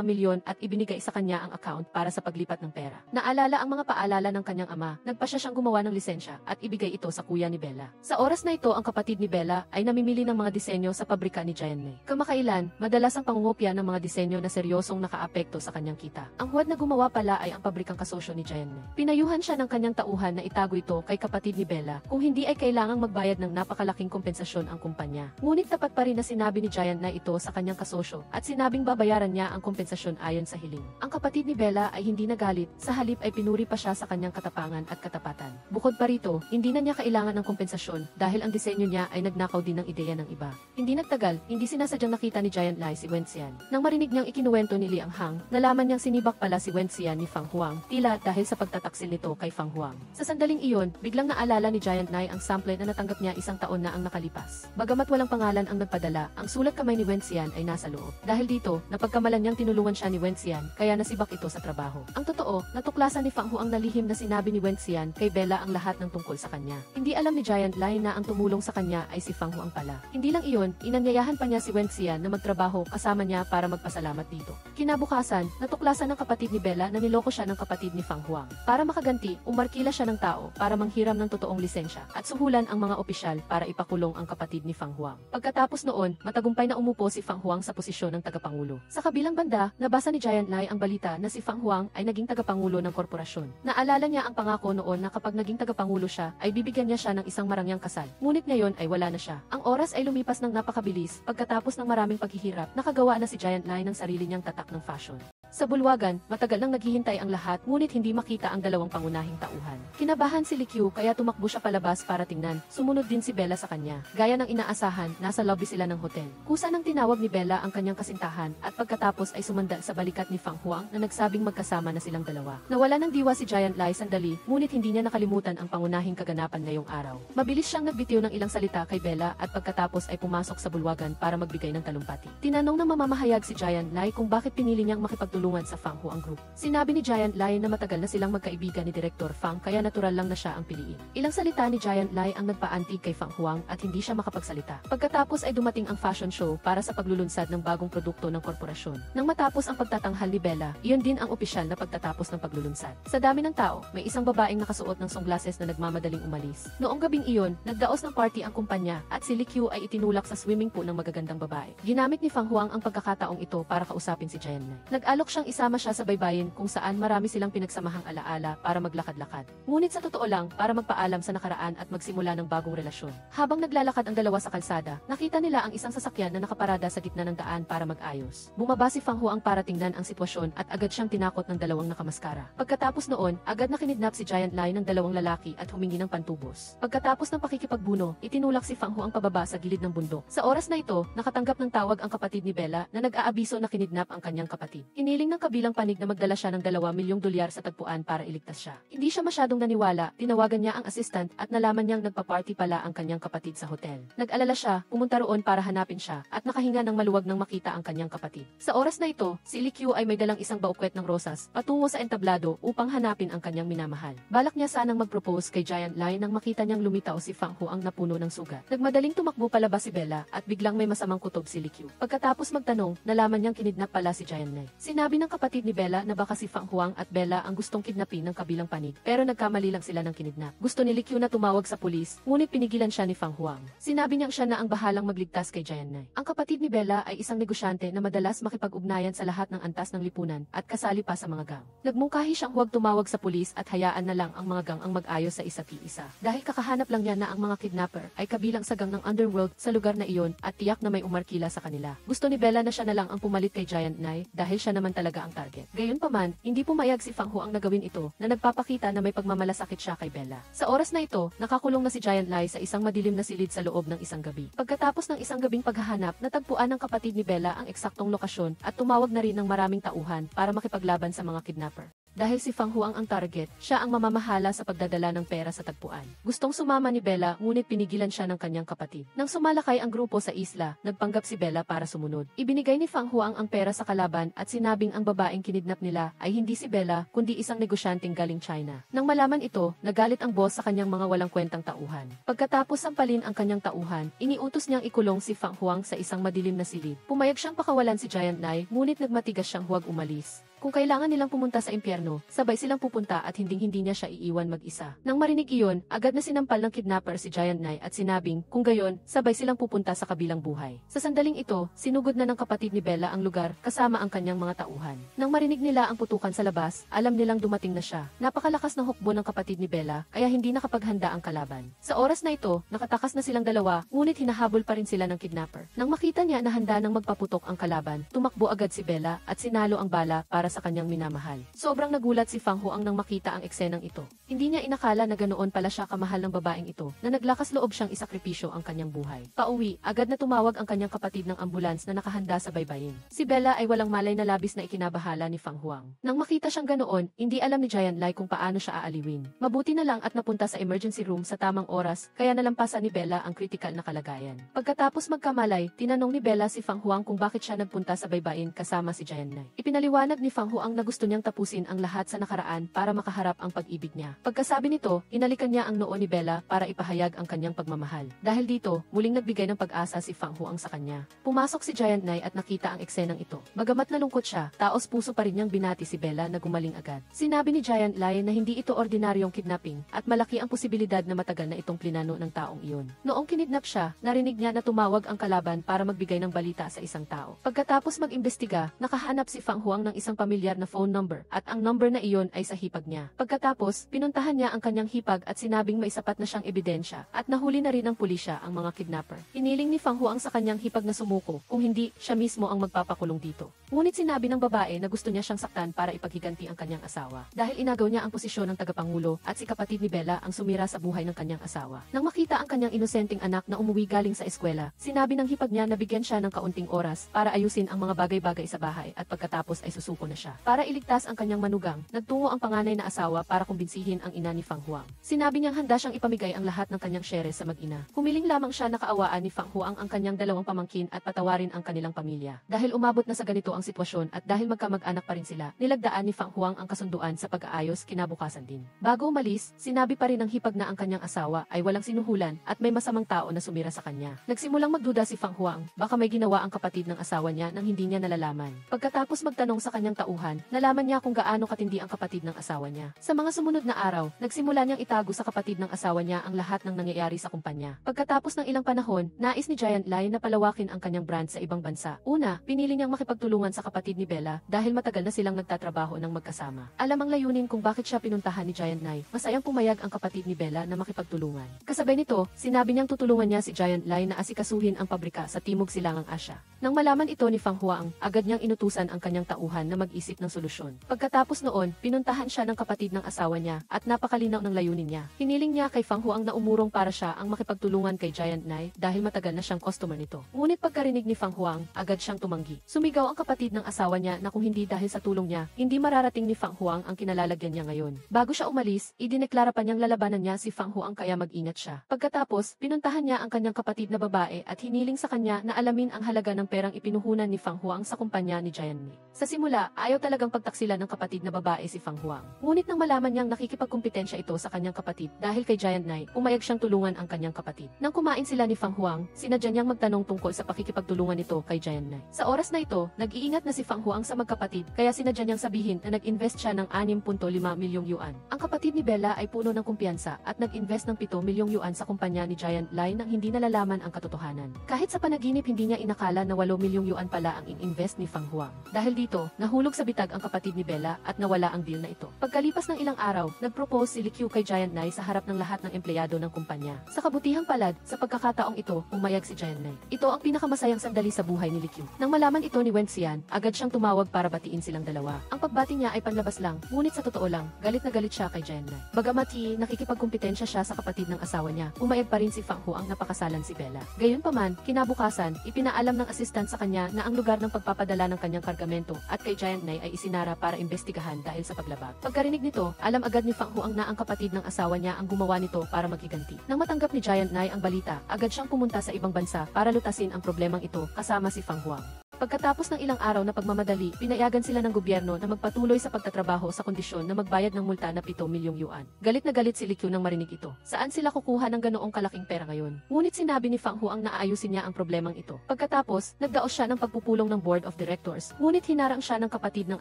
milyon at ibinigay sa kanya ang account para sa paglipat ng pera. Naalala ang mga paalala ng kanyang ama, nagpa siyang gumawa ng lisensya at ibigay ito sa kuya ni Bella. Sa oras na ito ang kapatid ni Bella ay namimili ng mga disenyo sa pabrika ni Giant Nay. Kamakailan, madalas ang pangungopia ng mga disenyo na seryosong nakaapekto sa kanyang kita. Ang huwad na gumawa pala ay ang pabrikang kasosyo ni Giant Nay. Pinayuhan siya ng kanyang tauhan na itago ito kay kapatid ni Bella kung hindi ay kailangang magbayad ng napakalaking kompensasyon ang kumpanya. Ngunit tapat pa rin na sinabi ni Giant Nay ito sa kanyang kasosyo at sinabing babayaran niya ang kompensasyon ayon sa hiling. Ang kapatid ni Bella ay hindi nagalit, sa halip ay pinuri pa siya sa kanyang katapangan at katapatan. Bukod pa rito, hindi na niya kailangan ng kompensasyon dahil ang disenyo niya ay nagnakaw din ng ideya ng iba. Hindi nagtagal, hindi sinasadyang nakita ni Giant Lai si Wen Xian. Nang marinig niyang ikinuwento ni Liang Hang, nalaman niyang sinibak pala si Wen Xian ni Fang Huang, tila dahil sa pagtataksil nito kay Fang Huang. Sa sandaling iyon, biglang naalala ni Giant Lai ang sample na natanggap niya isang taon na ang nakalipas. Bagamat walang pangalan ang nagpadala, ang sulat kamay ni Wen Xian ay nasa loob. Dahil dito, napagkamalan niyang tinulungan siya ni Wen Xian, kaya nasibak ito sa trabaho. Ang totoo, natuklasan ni Fang Huang na lihim na sinabi ni Wen Xian kay Bella ang lahat ng tungkol sa kanya. Hindi alam ni Giant Lai na ang tumulong sa kanya ay si Fang Huang pala. Hindi lang iyon, inanyayahan pa niya si Wen Xian na magtrabaho kasama niya para magpasalamat dito. Kinabukasan, natuklasan ng kapatid ni Bella na niloko siya ng kapatid ni Fang Huang. Para makaganti, umarkila siya ng tao para manghiram ng totoong lisensya at suhulan ang mga opisyal para ipakulong ang kapatid ni Fang Huang. Pagkatapos noon, matagumpay na umupo si Fang Huang sa posisyon ng tagapangulo. Sa kabilang banda, nabasa ni Giant Lai ang balita na si Fang Huang ay naging tagapangulo ng korporasyon. Naalala niya ang pangako noon na kapag naging tagapangulo siya, ay bibigyan niya siya ng isang marangyang kasal. Ngunit ngayon ay wala na siya. Ang oras ay lumipas ng napakabilis, pagkatapos ng maraming paghihirap, nakagawa na si Giant Lai ng sarili niyang tatak ng fashion. Sa bulwagan, matagal nang naghihintay ang lahat ngunit hindi makita ang dalawang pangunahing tauhan. Kinabahan si Li Qiu kaya tumakbo siya palabas para tingnan. Sumunod din si Bella sa kanya. Gaya ng inaasahan, nasa lobby sila ng hotel. Kusa nang tinawag ni Bella ang kanyang kasintahan at pagkatapos ay sumanda sa balikat ni Fang Huang na nagsabing magkasama na silang dalawa. Nawala ng diwa si Giant Lai sandali ngunit hindi niya nakalimutan ang pangunahing kaganapan ngayong araw. Mabilis siyang nagbitiw ng ilang salita kay Bella at pagkatapos ay pumasok sa bulwagan para magbigay ng talumpati. Tinanong ng mamamahayag si Giant Lai kung bakit pinili niyang makipagtulungan sa Fang Huang Group. Sinabi ni Giant Lai na matagal na silang magkaibigan ni Direktor Fang kaya natural lang na siya ang piliin. Ilang salita ni Giant Lai ang nagpaantig kay Fang Huang at hindi siya makapagsalita. Pagkatapos ay dumating ang fashion show para sa paglulunsad ng bagong produkto ng korporasyon. Nang matapos ang pagtatanghal ni Bella, iyon din ang opisyal na pagtatapos ng paglulunsad. Sa dami ng tao, may isang babaeng nakasuot ng sunglasses na nagmamadaling umalis. Noong gabing iyon, nagdaos ng party ang kumpanya at si Li Qiu ay itinulak sa swimming pool ng magagandang babae. Ginamit ni Fang Huang ang pagkakataong ito para kausapin si Giant Lai. Nag-alok siyang isama siya sa baybayin kung saan marami silang pinagsamahang alaala para maglakad-lakad. Ngunit sa totoo lang, para magpaalam sa nakaraan at magsimula ng bagong relasyon. Habang naglalakad ang dalawa sa kalsada, nakita nila ang isang sasakyan na nakaparada sa gitna ng daan para mag-ayos. Bumaba si Fang Huang para tingnan ang sitwasyon at agad siyang tinakot ng dalawang nakamaskara. Pagkatapos noon, agad na kinidnap si Giant Lai ng dalawang lalaki at humingi ng pantubos. Pagkatapos ng pakikipagbuno, itinulak si Fang Huang pababa sa gilid ng bundok. Sa oras na ito, nakatanggap ng tawag ang kapatid ni Bella na nag-aabiso na kinidnap ang kanyang kapatid. Hiniling ng kabilang panig na magdala siya ng $2 milyong sa tagpuan para iligtas siya. Hindi siya masyadong naniwala, tinawagan niya ang assistant at nalaman niyang nagpa-party pala ang kanyang kapatid sa hotel. Nag-alala siya, pumunta roon para hanapin siya at nakahinga ng maluwag nang makita ang kanyang kapatid. Sa oras na ito, si Li Qiu ay may dalang isang baukwet ng rosas patungo sa entablado upang hanapin ang kanyang minamahal. Balak niya sanang mag-propose kay Giant Lai nang makita niyang lumitaw si Fang Huang na puno ng sugat. Nagmadaling tumakbo palabas si Bella at biglang may masamang kutob si Li Qiu. Pagkatapos magtanong, nalaman niyang kinidnap pala si Giant Lai. Sinabi ng kapatid ni Bella na baka si Fang Huang at Bella ang gustong kidnapin ng kabilang panig, pero nagkamali lang sila ng kinidnap. Gusto ni Li Qiu na tumawag sa pulis, ngunit pinigilan siya ni Fang Huang. Sinabi niyang siya na ang bahalang magligtas kay Giant Lai. Ang kapatid ni Bella ay isang negosyante na madalas makipag-ugnayan sa lahat ng antas ng lipunan at kasali pa sa mga gang. Nagmungkahi siyang huwag tumawag sa pulis at hayaan na lang ang mga gang ang mag-ayos sa isa't isa. Dahil kakahanap lang niya na ang mga kidnapper ay kabilang sa gang ng underworld sa lugar na iyon at tiyak na may umarkila sa kanila. Gusto ni Bella na siya na lang ang pumalit kay Giant Lai dahil siya naman talaga ang target. Gayunpaman, hindi pumayag si Fang Huang na gawin ito na nagpapakita na may pagmamalasakit siya kay Bella. Sa oras na ito, nakakulong na si Giant Lai sa isang madilim na silid sa loob ng isang gabi. Pagkatapos ng isang gabing paghahanap, natagpuan ng kapatid ni Bella ang eksaktong lokasyon at tumawag na rin ng maraming tauhan para makipaglaban sa mga kidnapper. Dahil si Fang Huang ang target, siya ang mamamahala sa pagdadala ng pera sa tagpuan. Gustong sumama ni Bella ngunit pinigilan siya ng kanyang kapatid. Nang sumalakay ang grupo sa isla, nagpanggap si Bella para sumunod. Ibinigay ni Fang Huang ang pera sa kalaban at sinabing ang babaeng kinidnap nila ay hindi si Bella kundi isang negosyanteng galing China. Nang malaman ito, nagalit ang boss sa kanyang mga walang kwentang tauhan. Pagkatapos sampalin ang kanyang tauhan, iniutos niyang ikulong si Fang Huang sa isang madilim na silid. Pumayag siyang pakawalan si Giant Lai ngunit nagmatigas siyang huwag umalis. Kung kailangan nilang pumunta sa impyerno, sabay silang pupunta at hinding-hindi niya siya iiwan mag-isa. Nang marinig iyon, agad na sinampal ng kidnapper si Giant Knight at sinabing, kung gayon, sabay silang pupunta sa kabilang buhay. Sa sandaling ito, sinugod na ng kapatid ni Bella ang lugar kasama ang kanyang mga tauhan. Nang marinig nila ang putukan sa labas, alam nilang dumating na siya. Napakalakas ng hukbo ng kapatid ni Bella, kaya hindi nakapaghanda ang kalaban. Sa oras na ito, nakatakas na silang dalawa, ngunit hinahabol pa rin sila ng kidnapper. Nang makita niya na handa nang magpaputok ang kalaban, tumakbo agad si Bella at sinalo ang bala para sa kanyang minamahal. Sobrang nagulat si Fang Huang nang makita ang eksenang ito. Hindi niya inakala na ganoon pala siya kamahal ng babaeng ito, na naglakas loob siyang isakripisyo ang kanyang buhay. Pauwi, agad na tumawag ang kanyang kapatid ng ambulans na nakahanda sa baybayin. Si Bella ay walang malay na labis na ikinabahala ni Fang Huang. Nang makita siyang ganoon, hindi alam ni Giant Lai kung paano siya aaliwin. Mabuti na lang at napunta sa emergency room sa tamang oras, kaya nalampasan ni Bella ang critical na kalagayan. Pagkatapos magkamalay, tinanong ni Bella si Fang Huang kung bakit siya nagpunta sa baybayin kasama si Giant Lai. Ipinaliwanag ni Fang Huang na gusto niyang tapusin ang lahat sa nakaraan para makaharap ang pag-ibig niya. Pagkasabi nito, inalikan niya ang noo ni Bella para ipahayag ang kanyang pagmamahal. Dahil dito, muling nagbigay ng pag-asa si Fang Huang sa kanya. Pumasok si Giant Knight at nakita ang eksenang ito. Bagamat nalungkot siya, taos puso pa rin niyang binati si Bella na gumaling agad. Sinabi ni Giant Lion na hindi ito ordinaryong kidnapping at malaki ang posibilidad na matagal na itong plinano ng taong iyon. Noong kinidnap siya, narinig niya na tumawag ang kalaban para magbigay ng balita sa isang tao. Pagkatapos mag-imbestiga, nakahanap si Fang Huang ng isang pamilyar na phone number at ang number na iyon ay sa hipag niya. Pagkatapos, pinuntahan niya ang kanyang hipag at sinabing may sapat na siyang ebidensya at nahuli na rin ng pulisya ang mga kidnapper. Hiniling ni Fang Huang sa kanyang hipag na sumuko, kung hindi, siya mismo ang magpapakulong dito. Ngunit sinabi ng babae na gusto niya siyang saktan para ipaghiganti ang kanyang asawa. Dahil inagaw niya ang posisyon ng tagapangulo at si kapatid ni Bella ang sumira sa buhay ng kanyang asawa. Nang makita ang kanyang inosenteng anak na umuwi galing sa eskwela, sinabi ng hipag niya na bigyan siya ng kaunting oras para ayusin ang mga bagay-bagay sa bahay at pagkatapos ay susuko na siya. Para iligtas ang kanyang manugang, nagtungo ang panganay na asawa para kumbinsihin ang ina ni Fang Huang. Sinabi niyang handa siyang ipamigay ang lahat ng kanyang shares sa mag-ina. Humiling lamang siya na kaawaan ni Fang Huang ang kanyang dalawang pamangkin at patawarin ang kanilang pamilya. Dahil umabot na sa ganito ang sitwasyon at dahil magkamag-anak pa rin sila, nilagdaan ni Fang Huang ang kasunduan sa pag-aayos kinabukasan din. Bago umalis, sinabi pa rin ng hipag na ang kanyang asawa ay walang sinuhulan at may masamang tao na sumira sa kanya. Nagsimulang magduda si Fang Huang, baka may ginawa ang kapatid ng asawa niya nang hindi niya nalalaman. Pagkatapos magtanong sa kanyang tauhan, nalaman niya kung gaano katindi ang kapatid ng asawa niya. Sa mga sumunod na araw, nagsimula niyang itago sa kapatid ng asawa niya ang lahat ng nangyayari sa kumpanya. Pagkatapos ng ilang panahon, nais ni Giant Lion na palawakin ang kanyang brand sa ibang bansa. Una, pinili niyang makipagtulungan sa kapatid ni Bella dahil matagal na silang nagtatrabaho ng magkasama. Alam ang layunin kung bakit siya pinuntahan ni Giant Knight. Masayang pumayag ang kapatid ni Bella na makipagtulungan. Kasabay nito, sinabi niyang tutulungan niya si Giant Lion na asikasuhin ang pabrika sa Timog Silangang Asya. Nang malaman ito ni Fang Huang, agad niyang inutusan ang kanyang tauhan na mag-isip ng solusyon. Pagkatapos noon, pinuntahan siya ng kapatid ng asawa niya at napakalinaw ng layunin niya. Hiniling niya kay Fang Huang na umurong para siya ang makipagtulungan kay Giant Knight dahil matagal na siyang customer nito. Ngunit pagkarinig ni Fang Huang, agad siyang tumanggi. Sumigaw ang kapatid ng asawa niya na kung hindi dahil sa tulong niya, hindi mararating ni Fang Huang ang kinalalagyan niya ngayon. Bago siya umalis, idineklara pa niyang lalabanan niya si Fang Huang kaya mag-ingat siya. Pagkatapos, pinuntahan niya ang kanyang kapatid na babae at hiniling sa kanya na alamin ang halaga ng perang ipinuhunan ni Fang Huang sa kumpanya ni Giant Knight. Sa simula, ayaw talagang pagtaksilan ng kapatid na babae si Fang Huang. Ngunit nang malaman niyang nakikipagkumpetensya ito sa kanyang kapatid dahil kay Giant Knight, umayag siyang tulungan ang kanyang kapatid. Nang kumain sila ni Fang Huang, sinadya niyang magtanong tungkol sa pakikipagtulungan nito kay Giant Knight. Sa oras na ito, nag-iingat na si Fang Huang sa magkapatid, kaya sinadya niyang sabihin na nag-invest siya ng 6.5 milyong yuan. Ang kapatid ni Bella ay puno ng kumpiyansa at nag-invest ng 7 milyong yuan sa kumpanya ni Giant Line nang hindi nalalaman ang katotohanan. Kahit sa panaginip hindi niya inakala na 8 milyong yuan pala ang in-invest ni Fang Huang. Dahil dito, nahulog sa bitag ang kapatid ni Bella at nawala ang deal na ito. Pagkalipas ng ilang araw, nag-propose si Li Qiu kay Giant Knight sa harap ng lahat ng empleyado ng kumpanya. Sa kabutihang palad, sa pagkakataong ito, umayag si Giant Knight. Ito ang pinakamasayang sandali sa buhay ni Li Qiu. Nang malaman ito ni Wen Xian, agad siyang tumawag para batiin silang dalawa. Ang pagbati niya ay panlabas lang, ngunit sa totoo lang, galit na galit siya kay Giant Knight. Bagamat nakikipagkumpetensya siya sa kapatid ng asawa niya, umayag pa rin si Fang Huang na pakasalan si Bella. Gayunpaman, kinabukasan, ipinaalam ng assistant sa kanya na ang lugar ng pagpapadala ng kanyang kargamento at kay Giant Knight ay isinara para imbestigahan dahil sa paglabag. Pagkarinig nito, alam agad ni Fang Huang na ang kapatid ng asawa niya ang gumawa nito para maghiganti. Nang matanggap ni Giant Knight ang balita, agad siyang pumunta sa ibang bansa para lutasin ang problemang ito kasama si Fang Huang. Pagkatapos ng ilang araw na pagmamadali, pinayagan sila ng gobyerno na magpatuloy sa pagtatrabaho sa kondisyon na magbayad ng multa na 7 milyong yuan. Galit na galit si Li Qiu nang marinig ito. Saan sila kukuha ng ganoong kalaking pera ngayon? Ngunit sinabi ni Fang Huang na aayusin niya ang problemang ito. Pagkatapos, nagdaos siya ng pagpupulong ng Board of Directors, ngunit hinarang siya ng kapatid ng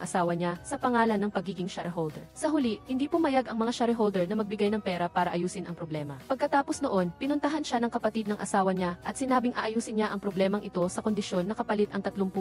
asawa niya sa pangalan ng pagiging shareholder. Sa huli, hindi pumayag ang mga shareholder na magbigay ng pera para ayusin ang problema. Pagkatapos noon, pinuntahan siya ng kapatid ng asawa niya at sinabing aayusin niya ang problemang ito sa kondisyon na kapalit ang 30%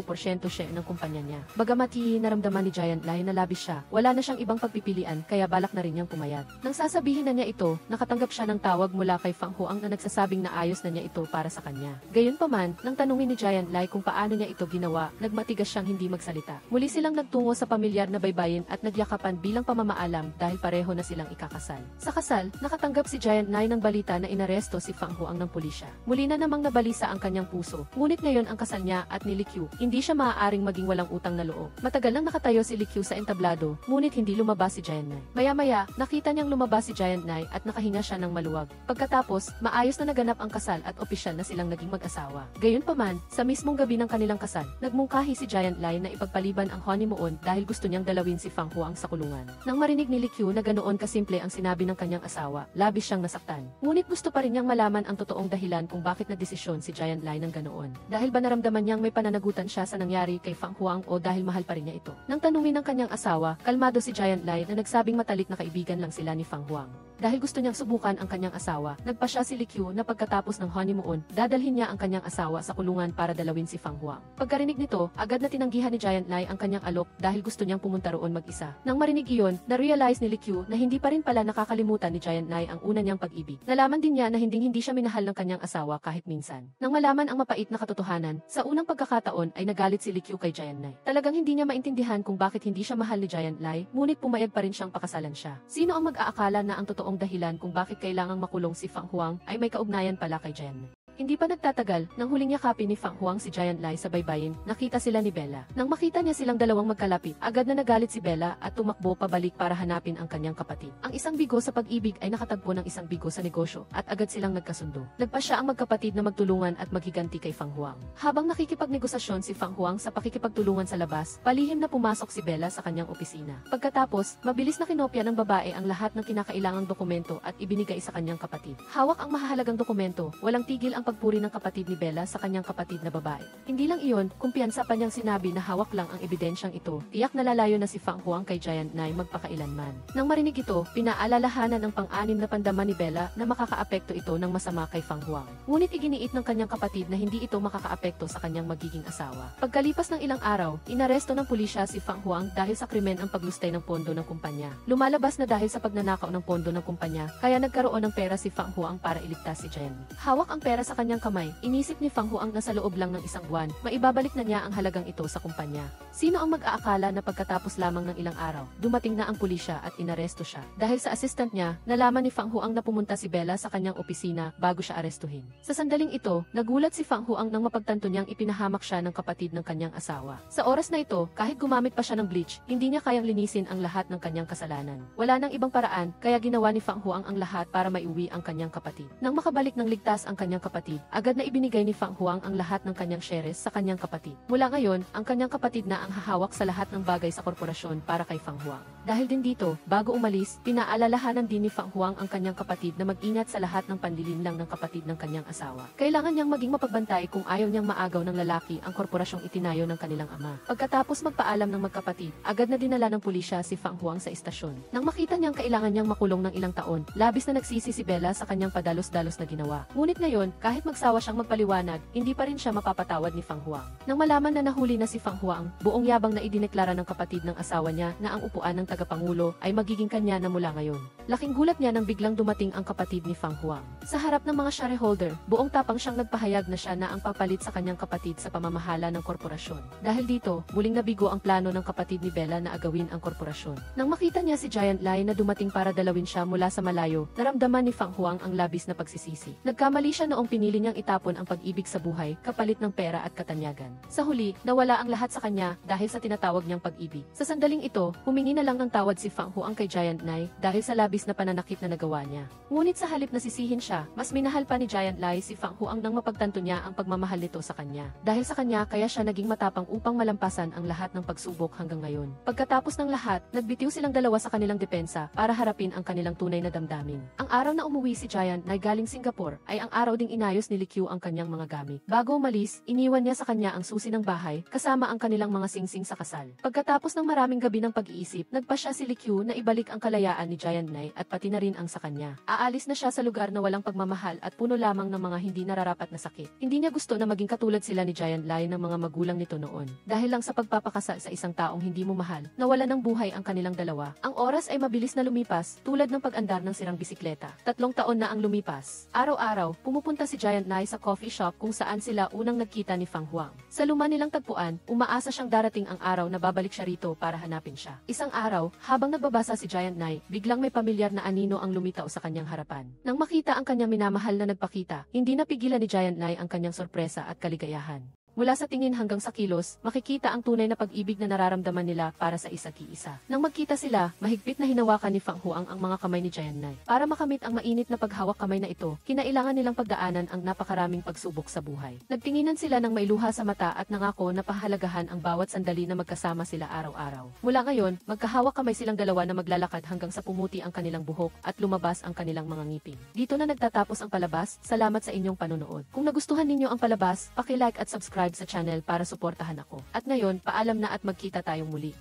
share ng kumpanya niya. Bagamat naramdaman ni Giant Lai na labis siya, wala na siyang ibang pagpipilian kaya balak na rin niyang pumayag. Nang sasabihin na niya ito, nakatanggap siya ng tawag mula kay Fang Huang na nagsasabing na ayos na niya ito para sa kanya. Gayunpaman, nang tanungin ni Giant Lai kung paano niya ito ginawa, nagmatigas siyang hindi magsalita. Muli silang nagtungo sa pamilyar na baybayin at nagyakapan bilang pamamaalam dahil pareho na silang ikakasal. Sa kasal, nakatanggap si Giant Lai ng balita na inaresto si Fang Huang ng pulisya. Muli na namang nabalisa ang kanyang puso, ngunit ngayon ang kasal niya at ni Li Qiu, hindi siya maaaring maging walang utang na loob. Matagal nang nakatayo si Li Qiu sa entablado, ngunit hindi lumabas si Giant Lai. Maya-maya, nakita niyang lumabas si Giant Lai at nakahinga siya ng maluwag. Pagkatapos, maayos na naganap ang kasal at opisyal na silang naging mag-asawa. Gayunpaman, sa mismong gabi ng kanilang kasal, nagmungkahi si Giant Lai na ipagpaliban ang honeymoon dahil gusto niyang dalawin si Fang Huang sa kulungan. Nang marinig ni Li Qiu na ganoon kasimple ang sinabi ng kanyang asawa, labis siyang nasaktan. Ngunit gusto pa rin niyang malaman ang totoong dahilan kung bakit nagdesisyon si Giant Lai ng ganoon. Dahil ba naramdaman niyang may pananagutan siya sa nangyari kay Fang Huang o dahil mahal pa rin niya ito. Nang tanungin ng kanyang asawa, kalmado si Giant Lai na nagsabing matalik na kaibigan lang sila ni Fang Huang. Dahil gusto niyang subukan ang kanyang asawa, nagpa siya si Li Qiu na pagkatapos ng honeymoon, dadalhin niya ang kanyang asawa sa kulungan para dalawin si Fang Huang. Pagkarinig nito, agad na tinanggihan ni Giant Lai ang kanyang alok dahil gusto niyang pumunta roon mag-isa. Nang marinig iyon, na-realize ni Li Qiu na hindi pa rin pala nakakalimutan ni Giant Lai ang una niyang pag-ibig. Nalaman din niya na hindi siya minahal ng kanyang asawa kahit minsan. Nang malaman ang mapait na katotohanan, sa unang pagkakataon ay nagalit si Li Qiu kay Giant Lai. Talagang hindi niya maintindihan kung bakit hindi siya mahal ni Giant Lai, ngunit pumayag pa rin siyang pakasalan siya. Sino ang mag-aakala na ang totoong dahilan kung bakit kailangang makulong si Fang Huang ay may kaugnayan pala kay Giant Lai? Hindi pa nagtatagal, nang huling yakapin ni Fang Huang si Giant Lai sa baybayin, nakita sila ni Bella. Nang makita niya silang dalawang magkalapit, agad na nagalit si Bella at tumakbo pabalik para hanapin ang kanyang kapatid. Ang isang bigo sa pag-ibig ay nakatagpo ng isang bigo sa negosyo at agad silang nagkasundo. Nagpa siya ang magkapatid na magtulungan at maghiganti kay Fang Huang. Habang nakikipagnegosasyon si Fang Huang sa pakikipagtulungan sa labas, palihim na pumasok si Bella sa kanyang opisina. Pagkatapos, mabilis na kinopya ng babae ang lahat ng kinakailangang dokumento at ibinigay sa kanyang kapatid. Hawak ang mahahalagang dokumento, walang tigil ang pagpuri ng kapatid ni Bella sa kanyang kapatid na babae. Hindi lang iyon, kumpiyansa pa niyang sinabi na hawak lang ang ebidensyang ito. Tiyak na lalayo na si Fang Huang kay Giant Lai magpakailanman. Nang marinig ito, pinaalalahanan ng pang-anim na pandama ni Bella na makakaapekto ito ng masama kay Fang Huang. Ngunit iginiit ng kanyang kapatid na hindi ito makakaapekto sa kanyang magiging asawa. Pagkalipas ng ilang araw, inaresto ng pulisya si Fang Huang dahil sa krimen ang paglustay ng pondo ng kumpanya. Lumalabas na dahil sa pagnanakaw ng pondo ng kumpanya, kaya nagkaroon ng pera si Fang Huang para iligtas si Giant Lai. Hawak ang pera sa kanyang kamay, inisip ni Fang Huang na sa loob lang ng isang buwan, maibabalik na niya ang halagang ito sa kumpanya. Sino ang mag-aakala na pagkatapos lamang ng ilang araw, dumating na ang pulisya at inaresto siya. Dahil sa assistant niya, nalaman ni Fang Huang na pumunta si Bella sa kanyang opisina bago siya arestuhin. Sa sandaling ito, nagulat si Fang Huang nang mapagtanto niyang ipinahamak siya ng kapatid ng kanyang asawa. Sa oras na ito, kahit gumamit pa siya ng bleach, hindi niya kayang linisin ang lahat ng kanyang kasalanan. Wala nang ibang paraan, kaya ginawa ni Fang Huang ang lahat para maiuwi ang kanyang kapatid. Nang makabalik ng ligtas ang kanyang kapatid, agad na ibinigay ni Fang Huang ang lahat ng kanyang shares sa kanyang kapatid. Mula ngayon, ang kanyang kapatid na ang hahawak sa lahat ng bagay sa korporasyon para kay Fang Huang. Dahil din dito, bago umalis, pinaalalahanan din ni Fang Huang ang kanyang kapatid na mag-ingat sa lahat ng panlilinlang ng kapatid ng kanyang asawa. Kailangan niyang maging mapagbantay kung ayaw niyang maagaw ng lalaki ang korporasyong itinayo ng kanilang ama. Pagkatapos magpaalam ng magkapatid, agad na dinala ng pulisya si Fang Huang sa istasyon. Nang makita niyang kailangan niyang makulong ng ilang taon, labis na nagsisi si Bella sa kanyang padalos-dalos na ginawa. Ngunit ngayon, kahit magsawa siyang magpaliwanag, hindi pa rin siya mapapatawad ni Fang Huang. Nang malaman na nahuli na si Fang Huang, buong yabang na idineklara ng kapatid ng asawa niya na ang upuan ng tagapangulo ay magiging kanya na mula ngayon. Laking gulat niya nang biglang dumating ang kapatid ni Fang Huang. Sa harap ng mga shareholder, buong tapang siyang nagpahayag na siya na ang papalit sa kanyang kapatid sa pamamahala ng korporasyon. Dahil dito, muling nabigo ang plano ng kapatid ni Bella na agawin ang korporasyon. Nang makita niya si Giant Lai na dumating para dalawin siya mula sa malayo, naramdaman ni Fang Huang ang labis na pagsisisi. Nagkamali siya noong pinili niyang itapon ang pag-ibig sa buhay, kapalit ng pera at katanyagan. Sa huli, nawala ang lahat sa kanya dahil sa tinatawag niyang pag-ibig. Sa sandaling ito, humingi na lang ng tawad si Fang Huang kay Giant Lai dahil sa labis na pananakit na nagawa niya. Ngunit sa halip na sisihin siya, mas minahal pa ni Giant Lai si Fang Huang nang mapagtanto niya ang pagmamahal nito sa kanya. Dahil sa kanya kaya siya naging matapang upang malampasan ang lahat ng pagsubok hanggang ngayon. Pagkatapos ng lahat, nagbitiw silang dalawa sa kanilang depensa para harapin ang kanilang tunay na damdamin. Ang araw na umuwi si Giant Lai galing Singapore ay ang araw ding inayos ni Likyu ang kanyang mga gamit. Bago umalis, iniwan niya sa kanya ang susi ng bahay kasama ang kanilang mga singsing sa kasal. Pagkatapos ng maraming gabi ng pag-iisip, nagpasya si Likyu na ibalik ang kalayaan ni Giant Lai at pati na rin ang sa kanya. Aalis na siya sa lugar na walang pagmamahal at puno lamang ng mga hindi nararapat na sakit. Hindi niya gusto na maging katulad sila ni Giant Lai ng mga magulang nito noon. Dahil lang sa pagpapakasal sa isang taong hindi mo mahal, nawala ng buhay ang kanilang dalawa. Ang oras ay mabilis na lumipas, tulad ng pag-andar ng sirang bisikleta. 3 taon na ang lumipas. Araw-araw, pumupunta si Giant Lai sa coffee shop kung saan sila unang nagkita ni Fang Huang. Sa luma nilang tagpuan, umaasa siyang darating ang araw na babalik siya rito para hanapin siya. Isang araw, habang nagbabasa si Giant Lai, biglang may pamilyar na anino ang lumitaw sa kanyang harapan. Nang makita ang kanyang minamahal na nagpakita, hindi napigilan ni Giant Lai ang kanyang sorpresa at kaligayahan. Mula sa tingin hanggang sa kilos, makikita ang tunay na pag-ibig na nararamdaman nila para sa isa't isa. Nang magkita sila, mahigpit na hinawakan ni Fang Huang ang mga kamay ni Giant Lai. Para makamit ang mainit na paghawak kamay na ito, kinailangan nilang pagdaanan ang napakaraming pagsubok sa buhay. Nagtinginan sila ng may luha sa mata at nangako na pahalagahan ang bawat sandali na magkasama sila araw-araw. Mula ngayon, magkahawak kamay silang dalawa na maglalakad hanggang sa pumuti ang kanilang buhok at lumabas ang kanilang mga ngipin. Dito na nagtatapos ang palabas. Salamat sa inyong panonood. Kung nagustuhan ninyo ang palabas, paki-like at subscribe sa channel para suportahan ako. At ngayon, paalam na at magkita tayong muli.